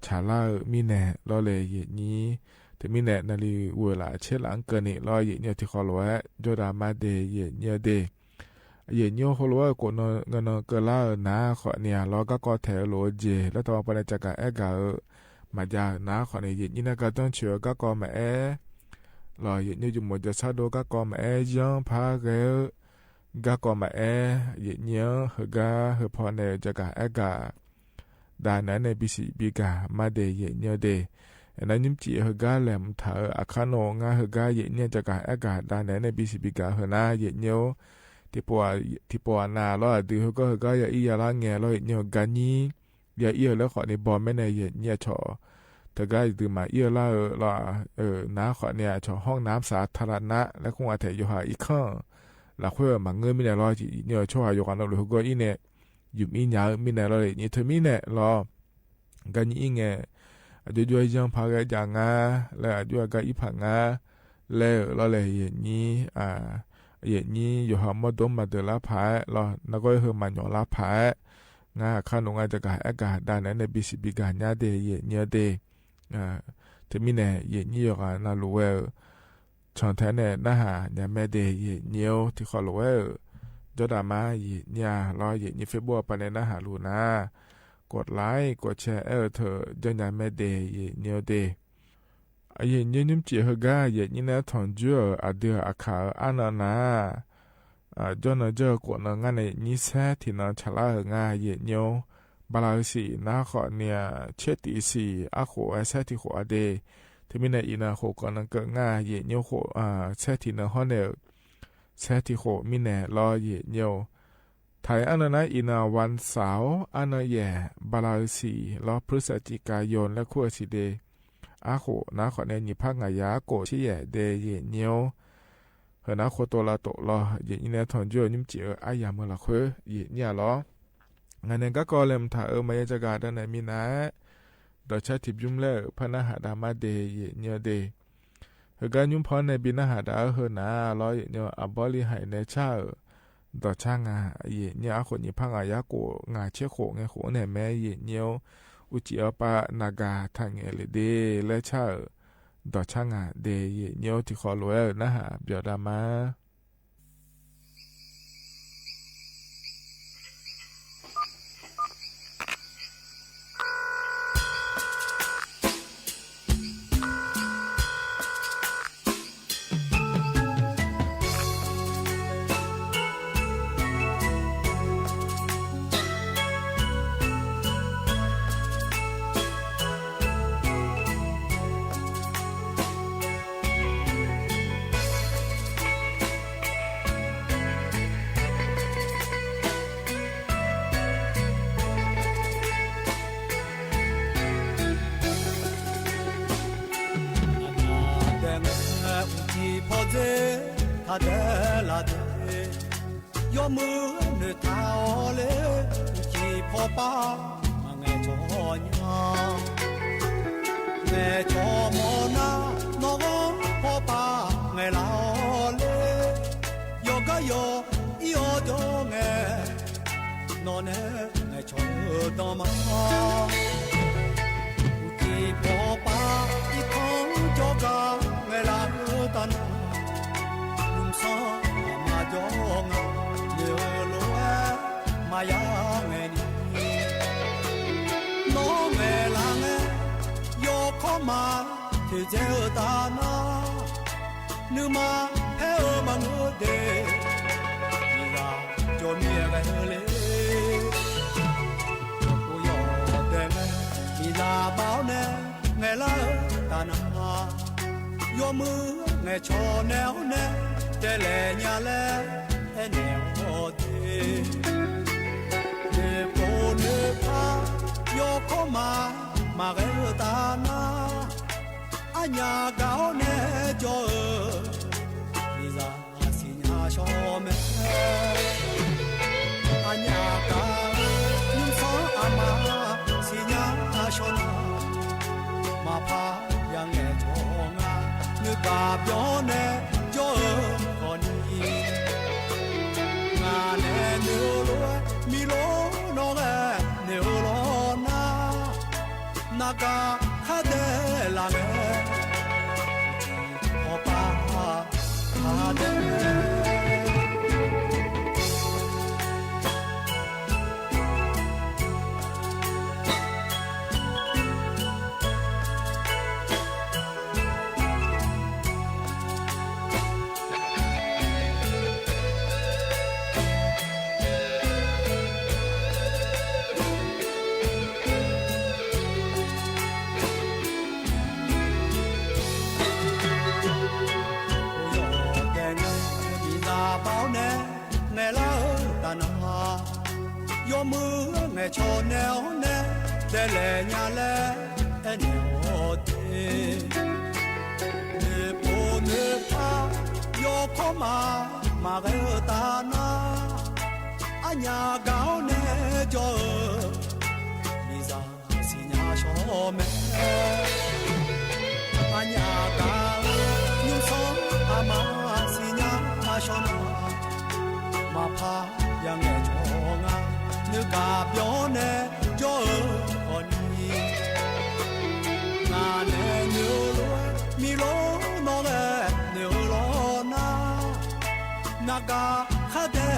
ชาลามีแน่รอเลยเยนี้แต่มีแน่นาลีเวลาเชลังเกินนี่รอเยเนี่ยที่ขอรู้ว่าโจดามาเดเยเนี่ยเดเยเนี่ยขอรู้ว่าคนเงินเกินละนะขอเนี่ยรอก็แถวโลเจแล้วต่อไปจากการกามาจากนะขอเนี่ยเยเนี่ยนะก็ต้องเชื่อก็มารอเยเนี่ยจุ่มจะซาโดก็มายังพาเกก็มาเยเนี่ยเฮพอเนี่ยจากการกาดานั้นในบิสิบิกามาเดเยเนี่ยเดนั้นยิ่งจีเฮกาแหลมเถออาคานงาเฮกาเยเนี่ยจากการอากาศด้านไหนในบิสิบิกาเฮนาเยเนี่ยที่ปัวนาล้อดื้อเฮกาอย่าอียาละแงล้อเนี่ยกานี้อย่าเอียแล้วขอในบอมไม่ในเยเนี่ยชอเธอก็ดื้อมาเอียละล้อน้าขอเนี่ยชอห้องน้ำสาธารณะและคงอาจจะอยู่หาอีกข้างแล้วค่อยมาเงินไม่ได้ล้อจีเนี่ยช่วยอยู่กันเราหรือก็อีเนี่ยอยู่มีหยาไม่ได้ล้อเนี่ยเธอมีเนี่ยล้อกานี้ไงด้วยยังพากันอย่างงาแล้วด้วยกันอีผังงาแล้วเราเลยอย่างนี้อย่างนี้อยู่หามาดมมาเดลาพายเรานักก็เฮมันยอลาพายงาข้าหนุ่งอาจจะกายอากาศด้านนั้นในบิสิบิการญาเดยเนี่ยเดถึงมีเนี่ยอย่างนี้อยู่กันน่ารู้ว่าช่องแท้เนี่ยน่าหาเนี่ยแม่เดยเนี่ยที่เขารู้ว่าจดามาเนี่ยเราอย่างนี้เฟซบุ๊กไปในน่าหารู้นะกดไลค์กดแชร์เธอจังยังไม่เดย์เนียวเดย์เย็นยิ่งจีเฮกาเย็นยิ่งน่าทอนจั่วเดืออาคาอันน่ะจนเจอกดงานในนิสัยที่น่าฉลาดง่ายเย็นเนียวบาลาสีน่าขอเนี่ยเช็ดตีสีอาโขเซที่หัวเดย์ที่มีในอินาโขก่อนนั่งเกิดง่ายเย็นเนียวโขเซที่น่าฮอนเนลเซที่โขมีแน่รอเย็นเนียวไทยอันนั้นอินาวันเสาร์อันนั้นแย่บาลาสีล้อพฤศจิกายนและขั้วสีเดอาโขนาขอในนิพักงายาโกที่แย่เดเยเนียวเฮนาโคโตลาโตล้อเย็นเนี่ยทอนจ่อนิ่มจีอายาเมื่อละคือเย็นเนี่ยล้องานนั้นก็เลมถ่ายมายจักรด้านในมีนะดอชาติบยุ่มเล่พนาหาดามาเดเยเนี่ยเดเฮการยุ่มพอในบินาหาดาเฮนาล้อเยเนี่ยอบอลิหายในชาต่อช่างเยเนี่ยคนญี่ปุ่นยาโกงาเชื่อโขงโขเนี่ยแม่เยเนี่ยอุจิอาปานากาทางเอเลเดและชาต่อช่างเดเยเนี่ยที่ขอรู้นะฮะเบียดามา他的拉的，要么你他嘞，一破八嘛爱做娘，爱做么那那个破八爱老嘞，有个有着爱，那呢爱做到嘛。ya nge ni no nge la nge yo ko ma te je ta na nu ma he o ma ngo de ni ga jo mi ga le o yo de nge ni la bao ne nge la ta na yo mu nge cho neo ne te le nya le e neo de ne po ne pa yo ko ma ge ta na a nya gao ne jo ni za si nya sho me a nya ga ni so a ma si nya sho na ma pa yang e jo nga nu ga byo ne jo ko ni nga ne nu lo mi lo no ga ne lo na na ga ha de la ne o pa ha de yo mưa ngày cho neo nè để lệ nhà lệ em neo thế nè po nè pa yo có mà cái ta na anh nhà gạo nè cho đi ra xin nhà cho mẹ anh nhà gạo nhưng sống mà xin nhà cho mà pa yang nghe cho nga nu ka byo ne jo on ni na ne nu lo mi lo no le nu lo na na ga kha de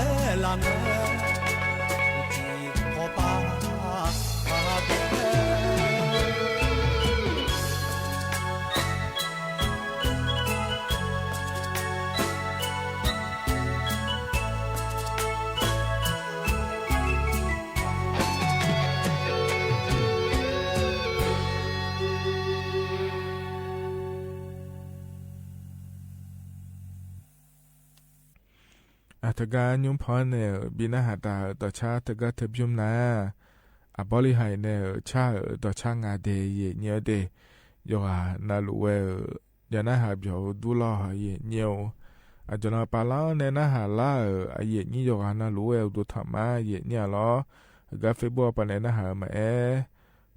la ne ti ho pa ha deตกายุมพรเนี่ยบินาหาตาต่อชาตกาเทบยุมนาบริหายเนี่ยชาต่อชางาเดยเนียเดยอนาลุเวยานาหาเบียวดูลอเยเนียวจนาปาลาเนี่ยนาหาลาเยนี่ยอนาลุเวดูธรรมะเยเนี่ยล้อกาเฟบัวปานนาหามา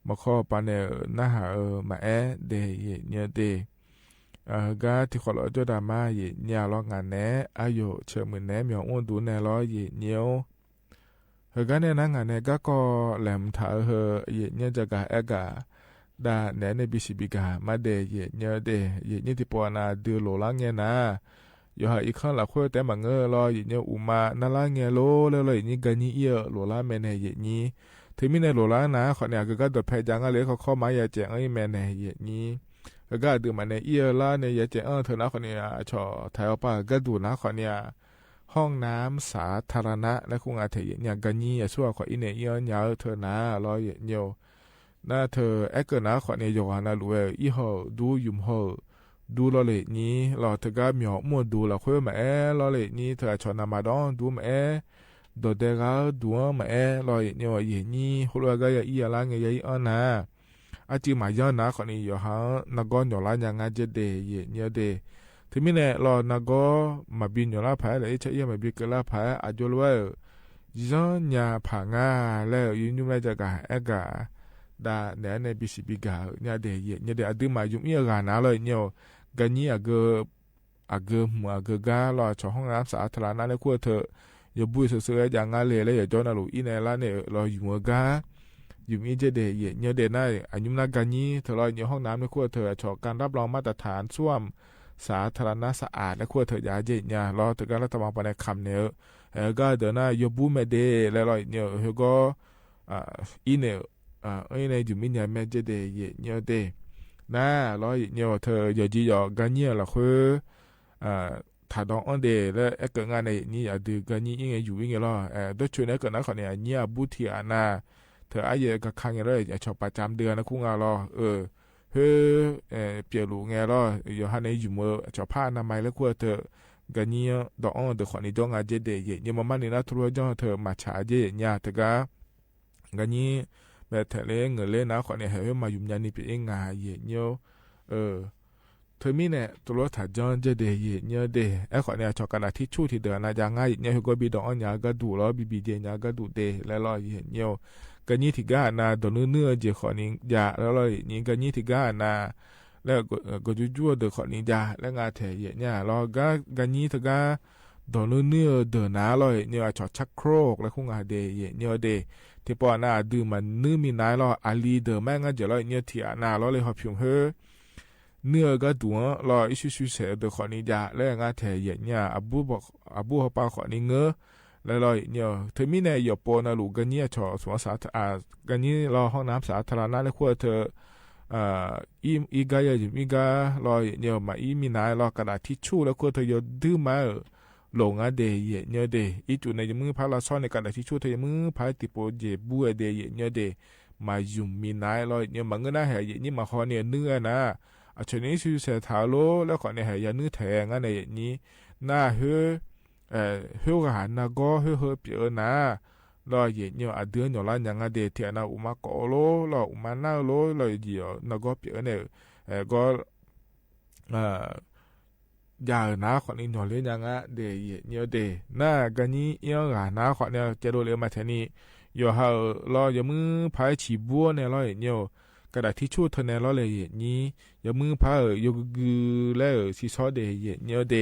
มาข้อปานเนี่ยนาหามาเดยเนียเดก็ที่ขอเราจะดราม่าอย่างเนียร้องงานแน่อายุเชื่อมือแน่มีอ้วนดูแน่ร้อยอย่างเนียวก็เนี่ยนั่งงานแน่ก็แหลมถ่ายอย่างเนียจะกะกะด่าแน่ในบิสิบิกามาเดอย่างเนียเดอย่างเนียที่ปวนาดูโลล่างเงี้ยนะอยู่หาอีกข้างหลังคุยแต่มังรออย่างเนียอุมาน่าล่างเงี้ยโลเลยอย่างนี้กันนี่เยอะโลล่าแม่เนี่ยอย่างนี้ถึงมีในโลล่านะขอเนี่ยก็โดดแพจังอะไรเขาเข้ามาอย่าแจ้งไอ้แม่เนี่ยอย่างนี้ก็ดูมันในเอียล่าในยาเจเธอนะคนนี้ชอไทยป้าก็ดูนะคนนี้ห้องน้ำสาธารณะและคงอาจจะอย่างกันนี้ช่วยขออินเนียยาวเธอนะรอเนียวน่าเธอเกินะคนนี้ยกนะรู้อีห่อดูยุ่มห่อดูรอเลยนี้รอเธอก็มีหัวมัวดูแล้วคุยมารอเลยนี้เธอชอนามาดอนดูมาโดดเดก้าดูมารอเนียวอย่างนี้หัวก็อย่าอีอะไรเงี้ยอีนะอาจีมาย้อนนะคนนี้อยู่หางนักก้อนอยู่ละยังไงจะเดย์เนี่ยเดย์ที่มีเนี่ยรอนักก้อนมาบินอยู่ละพายเลยใช่ยังมาบินกันละพายอาจุลว่าย้อนยาผางาแล้วยืนอยู่ไม่จะกะกะด่าเนี่ยในบิสิบิกาเนี่ยเดย์เนี่ยเดย์อดีมายุ่งเยอะกันนะเลยเนี่ยกันนี้มัวกะรอช่องห้องน้ำสาธารณะเลยขั้วเธออย่าบุยเสืออย่างงั้นเลยแล้วอย่าจอนาลูอีเนี่ยละเนี่ยรออยู่มัวกะอยู่มีเจเดย์เนี่ยเดย์น่าอายุนักกันนี้เธอรออยู่ห้องน้ำในขั้วเธอชอการรับรองมาตรฐานส้วมสาธารณะสะอาดและขั้วเธอยาเจเนี่ยรอถึงการรัฐบาลไปในคำเนื้อ ก็เดินหน้ายบูไม่ได้แล้วเราเนี่ยก็อีเนี่ยเนี่ยอยู่มินยาแม่จะได้เนี่ยเดน่าเราเนี่ยเธออย่าจีอย่ากันเนี่ยละคือถ้าดองอันเดแล้วเกิดงานในนี่อย่าดูกันนี่ยังไงอยู่ยังไงล่ะด้วยช่วยเนี่ยเกิดนักคนเนี่ยเนี่ยบุตรีอานาเธอไอ้เยกับครั้งเลยอย่าชอบประจำเดือนนะคุ้งอ่ะล่ะเปลี่ยนลูกไงล่ะอย่าให้ในอยู่มือชอบผ้านามัยแล้วกลัวเธอกันนี่ดองอันเดขอนี่ดองอาเจเดย์เนี่ยมันนี่นะทุเรศจ้องเธอมาชาเจเนี่ยเธอกันนี่แบบเธอเล่นเงินเล่นนะขอเนี่ยให้มายุ่งยันนี่เป็นงานเนี่ยเธอมีเนี่ยตัวถ้าจอนจะเดียเนี่ยเดไอ้ขอเนี่ยชอบกันที่ชูที่เดินนะยังไงเนี่ยก็บีดองเนี่ยก็ดูแล้วบีเดียเนี่ยก็ดูเดแล้วรอเนี่ยกันนี่ที่ก้านะตัวเนื้อเจขอนี่ยาแล้วรอนี่กันนี่ที่ก้านะแล้วก็จู่ๆเดขอนี่ยาแล้วงาเทเนี่ยรอกันนี่ที่ก้าตัวเนื้อเดินนะรอเนี่ยชอบชักโครกแล้วคงอาเดเนี่ยเดที่ปอน่าดื่มมันนื้อมีนายรออาลีเดอแม่งก็จะรอเนี่ยที่น่ารอเลยหอบผิวเนื้อก็ตัวรออิสุสุเสดขอนี้ยาแล้วงาเทเนี่ยอบูเขาปาขอนี้เงอแล้วรอเนี่ยเธอมีเนี่ยหยบปนลูกกันเนี่ยชอสวนสาธารณกันนี้รอห้องน้ำสาธารณะแล้วขั้วเธออีกายมีการอเนี่ยมามีนายรอกระดาษทิชชู่แล้วขั้วเธอหยดดื้อมาหลงอ่ะเดยเนี่ยเดอีจุในมือพาราซ่อนในกระดาษทิชชู่เธอมือพาติโปเจบัวเดยเนี่ยเดมายุ่มมีนายรอเนี่ยมันก็น่าแห่นี่มาขอเนี่ยเนื้อนะชนิดชื่อเสถาโลแล้วก่อนเนี่ยยานื้อแทงอันนี้น่ากันนะก็เปลี่ยนนะรอเย็นเนี่ยเดือนอยู่แล้วยังเดที่น่าอุมาโกโลรออุมาหน้าโลรอเดียวน่าก็เปลี่ยนเนี่ยก็ยาหน้าคนนี้หน่อยเลยยังเดเนี่ยเดน่ากันนี้ยังหน้าคนเนี่ยจะโดนเลยมาแทนนี้อยู่ห่างรออย่ามือพายฉีบัวเนี่ยรอเนี่ยกระดาษทิชชู่เธอในล้อเลยนี้อย่ามือพาโยกุแล้วซีซอเดย์เนี่ยเด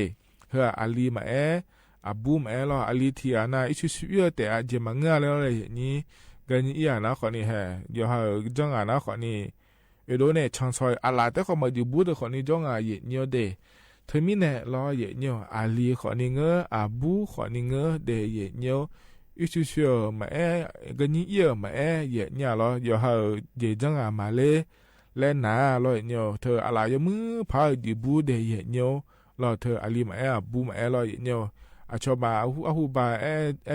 เฮออาลีมาอาบูมาล้ออาลีที่อานาอิชุชุยแต่อาเจมังงาแล้วเลยนี้กันนี้อานาคนนี้ฮะอย่าหาจังอานาคนนี้โดนเนี่ยช่างซอยอาลาแต่เขามาอยู่บูดคนนี้จังอาเนี่ยเดเธอมีเนี่ยล้อเนี่ยอาลีคนนี้เงออาบูคนนี้เงอเดเนี่ยอิสุเชียวมากันนี้เยอะมาเนี่ยล้ออย่าหาเจจังอามาเลยเล่นนาล้อเนี่ยเธออะไรยมือพาอยู่บูเดเนี่ยล้อเธออาลีมาบูมาล้อเนี่ยอาชอบาอาหูบา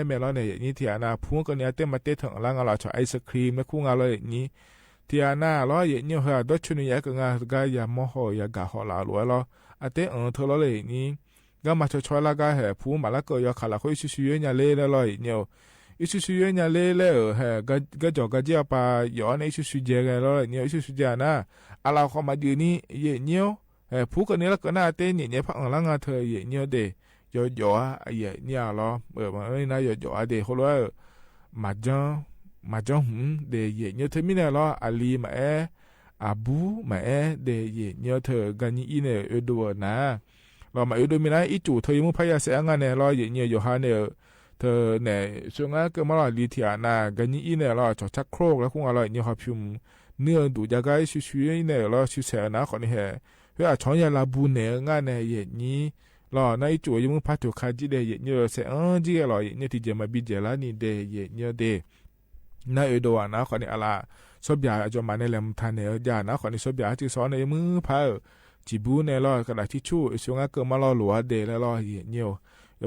เมล้อเนี่ยนี่ที่อานาพูงกันเนี่ยเต็มมาเตะถึงล่างเราชอบไอศครีมแล้วคู่งาล้อนี่ที่อานาล้อเนี่ยเฮาดชุนี่ยก็งากายามโหยากาหอลาล้อล้ออาเตเธอล้อเลยนี่ก็มาช่วยละก็เหพูมาละก็ยาขาละคุยชิวๆเนี่ยเล่แล้วเลยเนี่ยอิชิชิวเนี่ยเล่แล้วก็จอกก็จะไปย้อนอิชิชิเจกันแล้วเนี่ยอิชิชิเจนะอะไรเขามาดูนี่เนี่ยผู้คนนี้ละก็น่าเต้นเนี่ยพักหลังเธอเนี่ยเดย่อเนี่ยล้อมันไม่น่าย่อเดเขาเลยมาจังเดเนี่ยเธอมีเนี่ยล้ออาลีมาอาบูมาเดเนี่ยเธอกันนี่เนี่ยดูนะเรามาดูมีนะอีจู่เธอยังไม่พยายามเสียงานเนี่ยล้อเนี่ยอยู่หาเนี่ยเธอเนี่ยช่วงนั้นก็มาล้อลิเทียนากันนี่เนี่ยล้อจอดชักโครกแล้วคงอะไรเนี่ยเขาพิมพ์เนื้อดูจากไอ้ชิวๆเนี่ยล้อชิวเสียนะคนนี้เฮ้ยช่องยาลาบูเนี่ยงานเนี่ยนี่ล้อในจู่ยังไม่พัฒนาจีเดียเนี่ยเสียจีล้อเนี่ยที่จะมาบิดเจลานี่เดียเนี่ยเดน่าดูนะคนนี้อะไรสอบยาจะมาในแหลมทานเนี่ยยานะคนนี้สอบยาที่สอนในมือพายจีบูเนี่ยล้อกระดาษทิชชู่ช่วงนั้นก็มาล้อหลัวเดแล้วล้อเนี่ย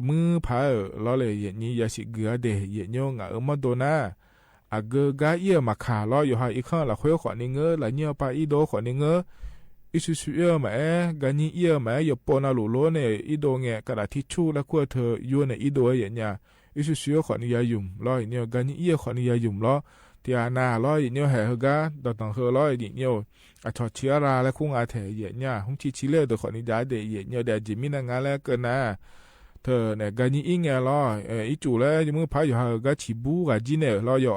มือพายล้อเลยนี่ยาสิเกลือเดเนี่ยงามาโดนาอาเกกาเยี่ยมาขาล้ออยู่หาอีกข้างละคุยขอนี่เงอละเนี่ยไปอีโดขอนี่เงออิสุสุเยี่ยมากันนี่เยี่ยมาอยู่ปนาลุโลเนี่ยอีโดเงกระดาษทิชชู่แล้วก็เธออยู่ในอีโดเนี่ยอิสุสุขอนี่ยายุ่มล้อเนี่ยกันนี่เยี่ยขอนี่ยายุ่มล้อที่อานาล้อเนี่ยแห่เฮกาตอนตั้งเฮล้อเนี่ยอาชอเชียราและคงอาเทเนี่ยหุ่นชิเล่ตัวขอนี่ได้เดเนี่ยเดจิมินังาแล้วเกินนะเธอเนี่ยกันนี่อิงเงล้ออีจู่แล้วยังมือพายอยู่หากาชิบูกาจีเนี่ยล้ออยู่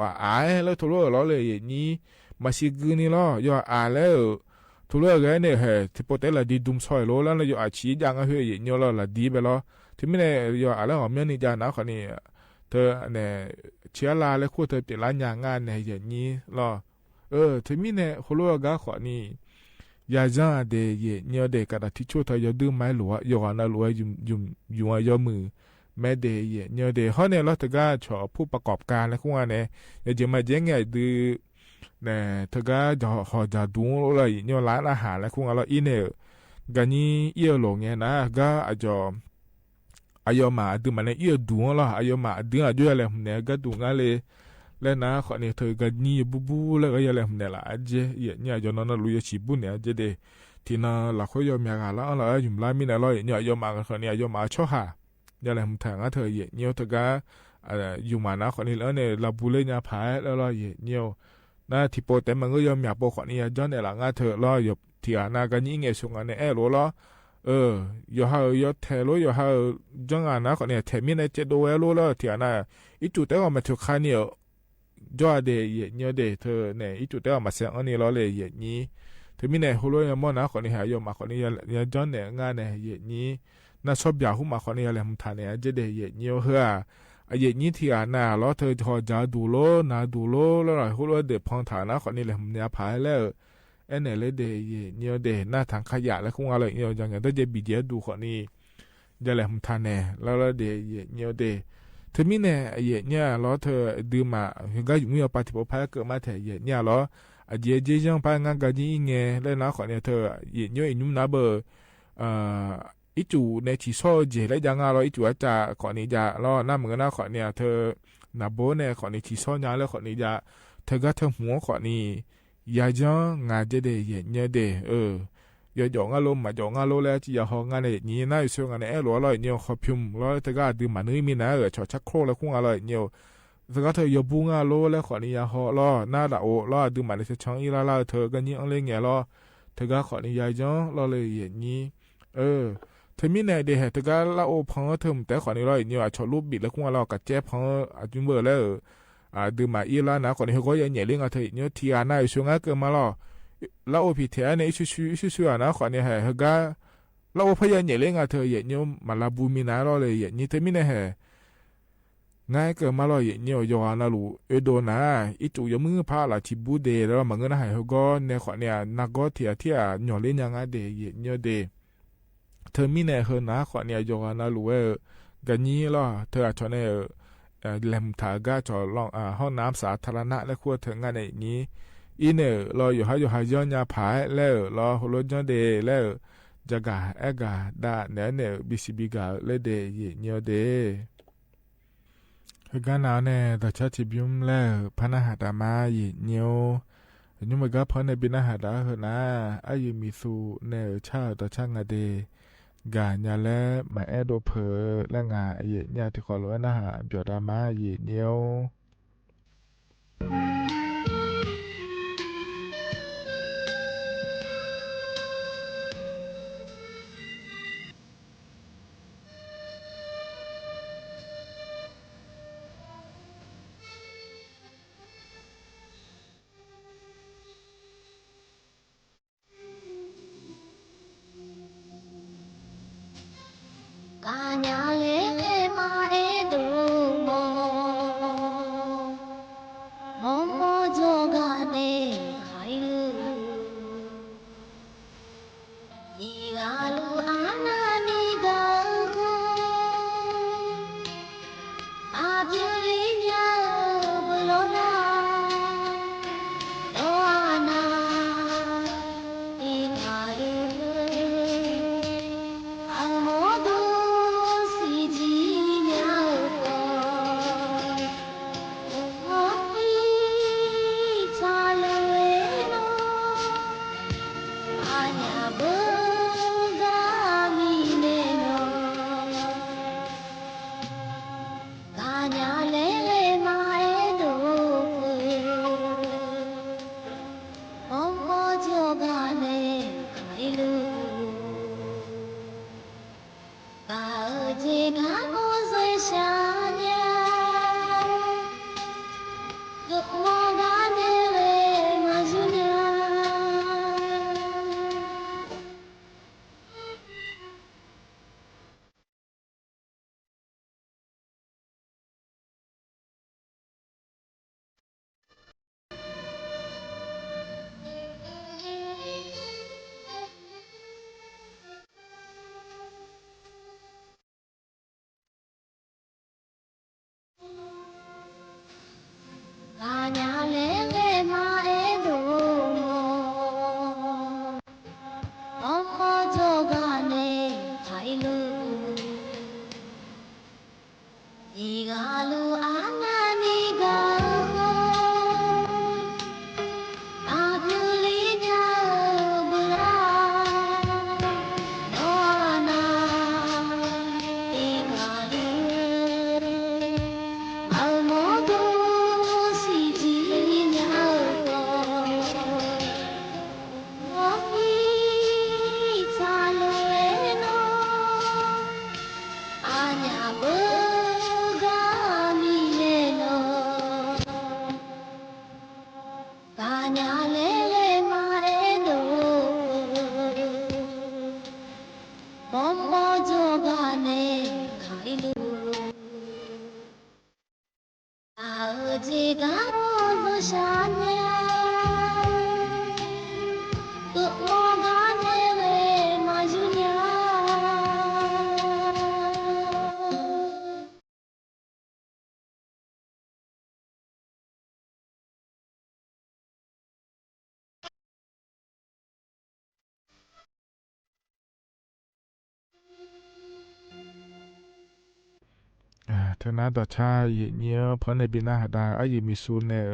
แล้วทุเรศล้อเลยนี่มาสิกนี่ล้ออยู่แล้วทุเรศกันเนี่ยที่ปกติละดีดุมซอยล้อแล้วอยู่ชียังเฮยเนี่ยล้อละดีไปล้อที่ไม่เนี่ยอยู่แล้วหอมเนี่ยนี่จานะคนนี้เธอเนี่ยเชียราและคู่เธอเป็นร้านยางงานเนี่ยอย่างนี้ล้อที่มีเนี่ยคนรู้ก็ขอนี่ยาจ้าเดย์เนี่ยเด็กกระดาษทิชชู่เธอจะดื้อไม้หลัวอยู่นะหลัวยุ่มมือ แม่เดย์เนเดย์เขาเนี่ยเราถึงก็ชอบผู้ประกอบการแล้วคุณว่าเนี่ยอย่าจะมาเจ๊งไงดูเนี่ยถึงก็จะหอจะดูเลยเนี่ยร้านอาหารแล้วคุณว่าเราอีเนี่ยกันนี้เอี่ยวหลงเนี่ยนะก็อาจจะอายุมาดูมันเนี่ยเอี่ยวดูแล้วอายุมาดูอายุอะไรเนี่ยก็ดูงั้นเลยแล้วนะคนนี้เธอก็นี่บูแล้วก็อะไรเนี่ยละเจ๊เนี่ยจะนอนลุยชิบุเนี่ยเจ๊เดที่น่าหลักเขายอมอย่างละเราอยู่ร้านมีอะไรเนี่ยอายุมาคนนี้อายุมาชอบหาอย่าเลยทางอ่ะเธอเนี่ยเธอก็อยู่มานะคนนี้แล้วเนี่ยเราบุเล่เนี่ยผายแล้วเราเนี่ยนะที่โปรแต่มันก็ยอมอยากบอกคนนี้ย้อนเนี่ยหลังอ่ะเธอเราอยู่ที่อ่ะนะก็ยิ่งเงี้ยส่งอันเนี่ยรู้ละอยู่หาอยู่เทโลอยู่หาจังอ่ะนะคนนี้เทมีในเจดูเอรู้ละที่อ่ะนะอีจุดแต่ว่ามันถูกขาเนี่ยจ่อเดย์เนี่ยเดย์เธอเนี่ยอีจุดแต่ว่ามาเสียงอันนี้เราเลยนี่เธอมีในหัวเลยมั่วนะคนนี้หายมาคนนี้ยังย้อนเนี่ยงานเนี่ยนี่น่าชอบอยากหุ่มมาคนนี้อะไรมันทานเนี่ยจะได้เนี่ยเหรอไอ้เนี่ยที่อ่ะนะแล้วเธอพอจะดูโลนะดูโลแล้วหน่อยหัวเดือดพองฐานนะคนนี้เลยมันเนี่ยพายแล้วเอ็นเลยเดย์เนี่ยเดย์หน้าทางขยะแล้วคงอะไรเนี่ยอย่างเงี้ยต้องจะบีเดียดูคนนี้จะอะไรมันทานเนี่ยแล้วเดย์เนี่ยเดย์เธอมีเนี่ยไอ้เนี่ยแล้วเธอดื่มมาเห็นก็อยู่มีปฏิบัติพายเกิดมาแต่เนี่ยแล้วไอ้เจ๊ยังพายงานกันยิ่งเงี้ยแล้วนะคนเนี่ยเธอเนี่ยนุ่มน้าเบอร์อีจูในที่โซ่เจแล้วยังไงเราอีจูอาจจะขอนี้จะแล้วน้าเหมือนนะขอเนี่ยเธอนับโบเนี่ยขอนี้ที่โซ่ยังแล้วขอนี้จะเธอก็เธอหัวขอนี้ยาจังงานจะได้เนี่ยเดอย่าหยองอารมณ์มาหยองอารมณ์แล้วที่อย่าหองานเนี่ยนี่น่าอยู่ช่วงงานเนี่ยรัวเลยเนี่ยขอพิมพ์แล้วเธอก็ดื่มมันนี่มีนะชอชักโครแล้วคุ้งอะไรเนี่ยเธอก็เธออย่าบุ้งอารมณ์แล้วขอนี้อย่าหอล้อหน้าด่าโอ้ล้อดื่มมันในช่องอีละเธอก็นี่อะไรเงี้ยล้อเธอก็ขอนี้ยาจังล้อเลยอย่างนี้เธอมีในเดห์เธอก็เล่าพังเธอแต่ขอนี้เราเนี่ยชอบรูปบิดแล้วคุ้งเรากับเจ๊พังจุนเบอร์แล้วดื่มมาอีละนะขอนี้เขาก็ยังเหนียวเลี้ยงเธอเนี่ยที่อ่านน่าอยู่ช่วงงานเกิดมาล้อแล้วพิธีเนี่ยชิวๆนะขอเนี่ยเฮก็แล้วพยานเนี่ยเล่นเธอเนี่ยมาลาบูมินาเราเลยเนี่ยเธอมีเนี่ยง่ายเกินมาเราเนี่ยยอนาลูโดนะอีจูยมือพาละทิบูเดแล้วมันก็น่าเฮก็เนี่ยขอเนี่ยนักก็ที่เนี่ยเล่นยังไงเดเนี่ยเดเธอมีเนี่ยเฮนะขอเนี่ยยอนาลูกันนี้ล่ะเธอชอบเนี่ยแหลมถากาจอลองห้องน้ำสาธารณะและครัวถึงงานอย่างนี้อีเนี่ยเราอยู่หาย้อนยาผายแล้วเราหัวรถย้อนเดแล้วจะกาเอกาดาเนี่ยบิสิบิกาเลเดยเนียวเดเหตุการณ์เนี่ยแต่ชาติบิมแล้วพนักหาดามาเนียวยุ่งมันก็พอในบินหาดาเหรอนะอายุมิสูเนี่ยชาต่อช่างเดกาญาและมาแอโดเพอและงาเนี่ยที่ขอรู้นะฮะเบียดามาเนียวกาญาเลมาเอดูโม ညာလေးပဲမာတဲ့လို့ဘောမောကြောကနေခိုင်လို့အာဒီကဘောလို့ရှာနေသူ့မောကနေပဲမာယူညာ เธอน่าต่อชาเยเนียวเพราะในปีหน้าหาดาไอ้ยมีซูนเนี่ย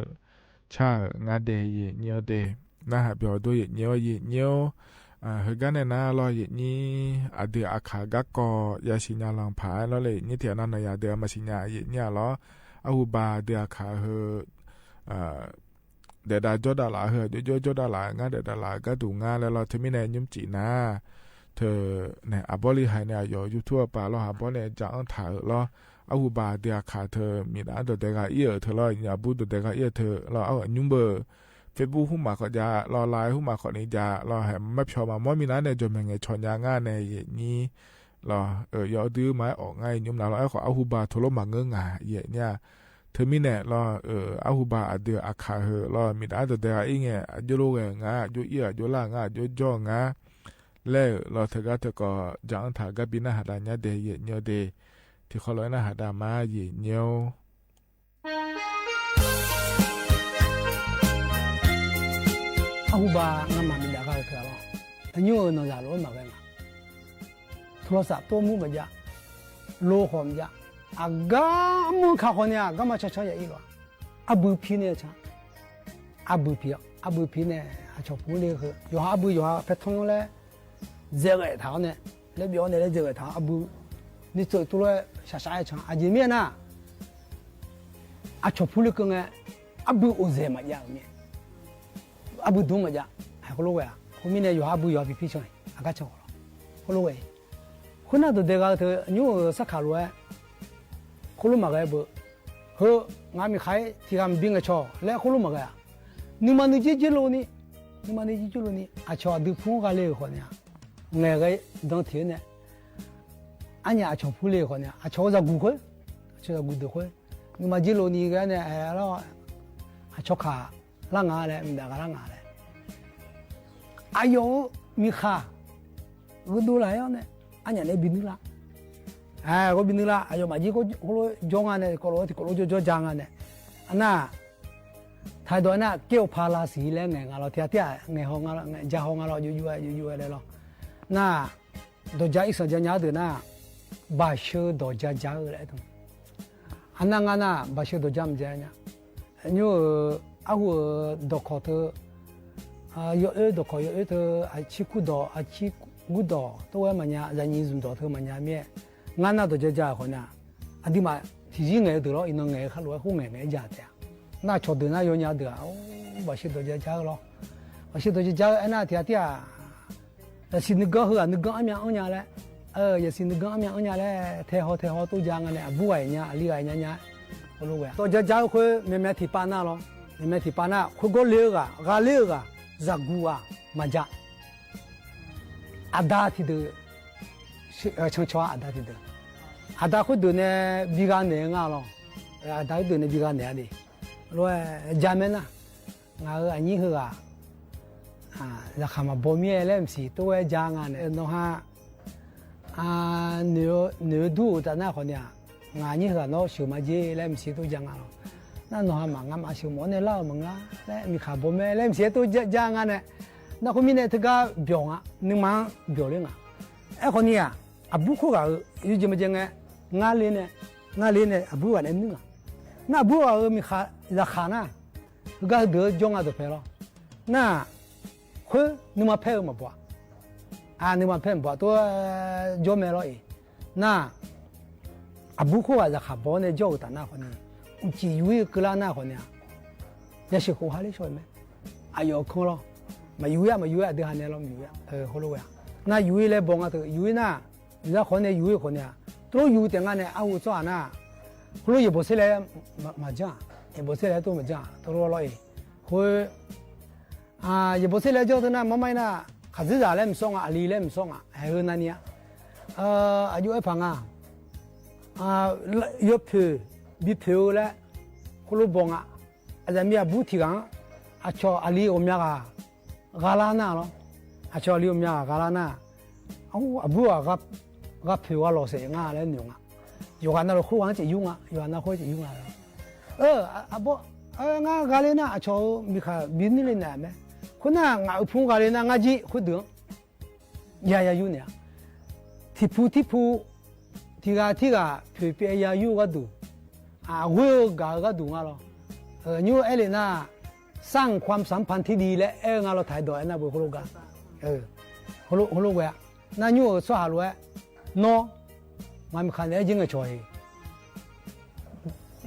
ชางาเดยเยเนียวเดน่าหาเบียวด้วยเยเนียวเฮกันเนี่ยนะรอเยนี้อเดียอาขากักกอยาชิญาลังผาแล้วเลยนี่เถียนั่นยาเดียมาชิญาเยเนี่ยล้ออาหูบาเดียขาเฮเดดาจดาลาเฮจดาลางาเดดาลาก็ดูงาแล้วเราเธอไม่แน่ยุ่มจีนะเธอเนี่ยอบริหารเนี่ยอยู่ทั่วป่าเราหาบอเนี่ยจะอังถ่ายเราอาหูบาเดียขาเธอมีร้านตัวเด็กเอี้ยเธอเราอย่าบูตัวเด็กเอี้ยเธอเราเอายุ่มเบอร์เฟซบุ๊กหุ่มมาขอจะเราไลน์หุ่มมาขอนี้จะเราแหมไม่พอมาไม่มีร้านเนี่ยจนเป็นไงชอนยางานในนี้เราอย่าดื้อไม้ออกง่ายยุ่มเราเอาขออาหูบาโทรมาเงื้องาเย่เนี่ยเธอมีเนี่ยเราอาหูบาเดียอาขาเฮเรามีร้านตัวเด็กเอี้ยยูโรเงงายูเอี้ยยูล่างายูจ่องาแล้วเราเธอก็จะอังถ่ายกับบินาหาดาเนี่ยเดยเนียวเดที่เขาเลยนะหาดามาเยเนียวอาหูบางามามิดาก็คืออะไรอันนี้เราจะรู้มาเป็นโทรศัพท์ตัวมูมันจะโลหะมันจะอากามุขคนเนี่ยก็มาช่วยๆอีกว่าอาบุพีเนี่ยช่างอาบุพีเนี่ยชอบพูดเลยคืออยู่อาบุอยู่เพชรทองเลยเจ้าไอ้ท้าวเนี่ยแล้วพี่เนี่ยเจ้าไอ้ท้าวอาบุ你走多了下一场，阿前面呢，阿吃铺了个呢，阿不我在嘛家面，阿不懂嘛家，还好了喂啊，后面呢有阿不要比比上，阿个吃好了，好了喂，后那都这个头牛啥卡路哎，好了嘛个不，和俺们还提俺们兵个吃，来好了嘛个呀，你们那几路呢？你们那几路呢？阿吃都铺个来个呢，那个当天呢。俺家吃铺来好呢，吃我在古会，吃在古的会。你妈几路你个呢？哎，了，吃卡啷个嘞？没得个啷个嘞？哎呦，米卡，我都来样呢，俺家那边的啦。哎，我边的啦，哎呦，妈几个我讲啊呢，我就讲啊呢，那太多呢，叫帕拉西嘞，俺老天天，俺好俺老家好俺老就来了，那都家一生家伢的呢。巴修到家来的，安那安那巴修到家么家呢？因为阿我到考头，有到考有头，去古道去古道，都我们家人人到头么家面，安那到家好呢，的嘛提前挨得了，一弄挨还落后挨家的，那瞧得那有伢的，巴修到家了，巴修到家安那天天，是那个和那个阿面阿伢嘞。也是那个俺们俺家嘞，太好都讲俺嘞，不爱伢，离爱伢，我รู้ว่าตัวจะ会แม่ที่ปานา咯แม่ที่ปานาคุก็เลือกกาเลือกจะกูมาจ้ะอาดาที่เดช่างชัวอาดาที่เดอาดาคุดูเนี่ยบิกาเนี่ยงา咯อาดาดูเนี่ยบิกาเนี่ยดิรู้ว่าจามันนะงาอันนี้คือราคามาบ่มีอะไรมั้งสิตัวจางานเนี่ยน้องฮะ牛肚在那好呢，俺你和那小马姐来不是都讲啊了，那那还嘛俺嘛小毛呢老么啦，来你看不没来不是都讲啊呢，那后面呢这个表啊，你忙表了啊，哎好呢啊，不可啊，有怎么讲呢？俺哩呢，不玩的弄啊，那不啊咪看在看呐，个得讲啊都拍了，那会你嘛拍嘛不？你们骗不多就没了诶，那不可啊，在下包呢叫的那会呢，只有个啦那会呢，也是好哈的说没，有空了，没有呀，得还那了没有呀，好了呀，那有来帮啊头，有那，人家可能有可能，都有点啊呢，我做那，后来也不是来嘛讲，也不是来都没讲，都了诶，会也不是来叫他那妈妈那卡子咋来唔送啊，阿里来唔送啊，还有那呢，有一旁有票比票嘞，葫芦棒啊，咱们不提纲，叫阿里我们个嘎拉那咯，叫阿里我们个嘎拉那，不个票啊老些啊来用啊，有看那好玩就用啊，有看那好就用啊，不，我嘎来那叫米卡米尼来那咩？คนน่ะงาพูกันเลยนะงาจีคุดงยาอยู่เนี่ยที่พูที่กาเปียยาอยู่ก็ดูเวก็ดูงา咯newเอเลน่าสร้างความสัมพันธ์ที่ดีและงาเราถ่ายดอยนะบุคโลกาโฮโลกะน่า new สวาลวยโนมันคันได้จริงก็ช่วย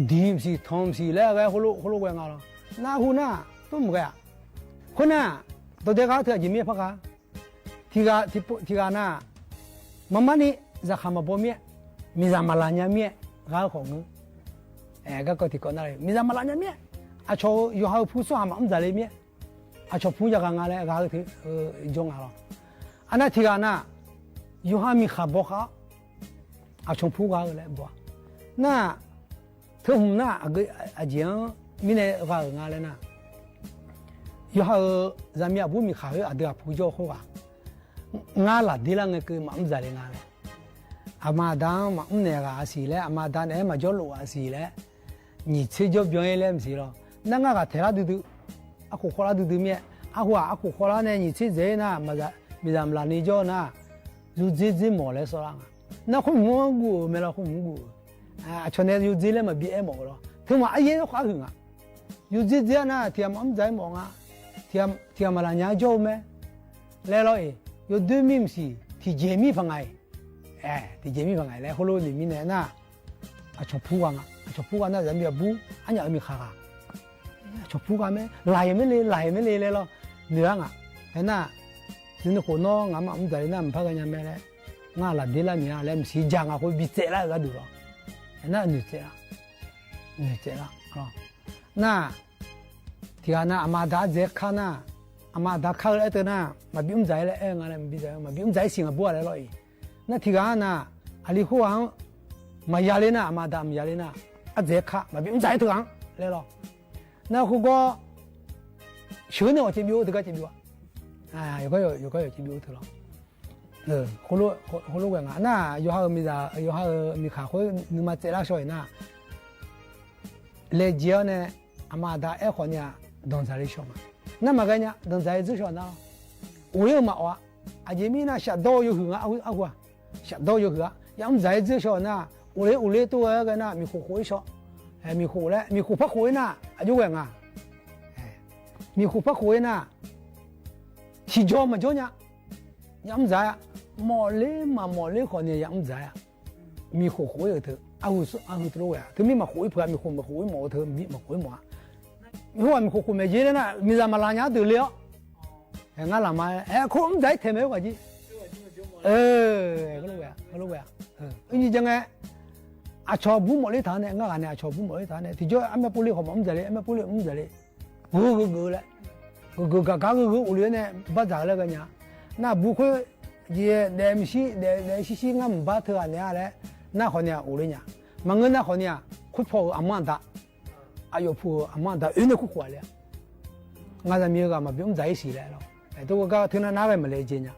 ดีมสิทอมสิแล้วก็โฮโลกะงาเราน่าหูน่าตุ้มกะคนน่ะตัวเด็กเขาเถอะยิ้มพักกันที่กาน่ะมันนี่จะขมาบ่มีมีจามาลาญามีเขาของก็ที่ก่อนอะไรมีจามาลาญามีชอบอยู่เขาผู้สาวมาใจเลยมีชอบผู้จักงานเลยเขาที่จงอะไรอันนั้นที่กาน่ะอยู่เขามีขับบ่เขาชอบผู้เขาเลยบ่น่ะเธอหุ่นน่ะเจียงมีเนี่ยเขางานเลยน่ะ有好咱们也不米开会啊，都要普教好啊。俺啦，地方个个嘛唔在哩俺嘞，阿妈当嘛唔那个事嘞，阿妈当哎嘛叫路啊事嘞，你吃就表演嘞唔是咯。那俺个提拉嘟嘟，阿苦花拉嘟嘟咩？阿苦花拉呢？你吃这那嘛在，咪咱们那里叫那，就这毛嘞说啦。那红蘑菇没了红蘑菇，像那有这嘞嘛别毛咯，他妈哎呀花红啊，有这那天嘛唔在毛啊。ที่มาลาญาโจมไหมแล้วเราอยู่ดูมิมสิที่เจมี่ฟังไงที่เจมี่ฟังไงแล้วเขารู้ลิมิเนี่ยนะชอบพูดกันนะจะมีบูอันนี้มีข้าชอบพูดกันไหมไหลไม่เลยเลยเราเนื้อเห็นน่ะทีนี้คนน้องงามันใจน่ะมันพักกันยังไงเลยงาหลัดดีละเนี่ยแล้วมันสีจางคนบิดเจละก็ดูหรอเห็นน่ะหนุ่เจละน่ะที่อันน่ะอามาดาเจ็กข้าน่ะอามาดาข้าวอะไรตัวน่ะมาบิ้มใจเลยงานมันบิ้มใจมาบิ้มใจสิ่งบัวเลยเลยน่ะที่อันน่ะอันนี้หัวมายาเลน่ะอามาดามายาเลน่ะอาเจ็กข้ามาบิ้มใจตัวเลยหรอน่ะหัวก็เชื่อเนี่ยว่าจะบิ้วตัวก็จะบิ้วอยู่ก็จะบิ้วตัวหรอคนรู้กันน่ะอยู่ห้องมีข้าวนึกมาเจริญช่วยน่ะเลเจียเนี่ยอามาดาคนเนี่ยดอนซาริชมานั่นมากันเนี่ยดอนซาริชชนะ我有嘛哇อาเจมีน่ะชาดอยู่หัวเอาหัวชาดอยู่หัวยังใจริชนะ我เลยตัวกันน่ะมีคู่ชอมีคู่แล้วมีคู่พักคู่น่ะอยู่กันมีคู่พักคู่น่ะที่จอมาจอเนี่ยยังใจหมอเลยคนเนี่ยยังใจมีคู่อยู่เถอะเอาตัวอ่ะถึงมีมาคู่เพื่อนมีคู่มาคู่หมอเถอะมีมาคู่หมอหัวมีคู่ไม่เจอนะมีจามาลาญาตัวเลี้ยวงั้นละมาคู่ไม่ได้เทไม่กว่าจีก็รู้อ่ะนี่จังไงชอบบุ้มเลยท่านเนี่ยงั้นชอบบุ้มเลยท่านเนี่ยที่จะไม่พูดเลยเขาไม่ใจเลยไม่พูดเลยไม่ใจเลยกูเลยกูอุลีเนี่ยบ้าจ่าเลยกันเนี่ยน่าบุคคลเดี๋ยวซีงั้นบ้าเธอเนี่ยแหละน่าคนเนี่ยอุลีเนี่ยมันเงินน่าคนเนี่ยคุยพออามันตาอายุพูอามันตาเนี่ยคุยกว่าเลยงั้นจะมีก็มาบิ้มใจสิเลยแล้วตัวก็ถึงนั้นน่าไปมาเลยจริงเนี่ย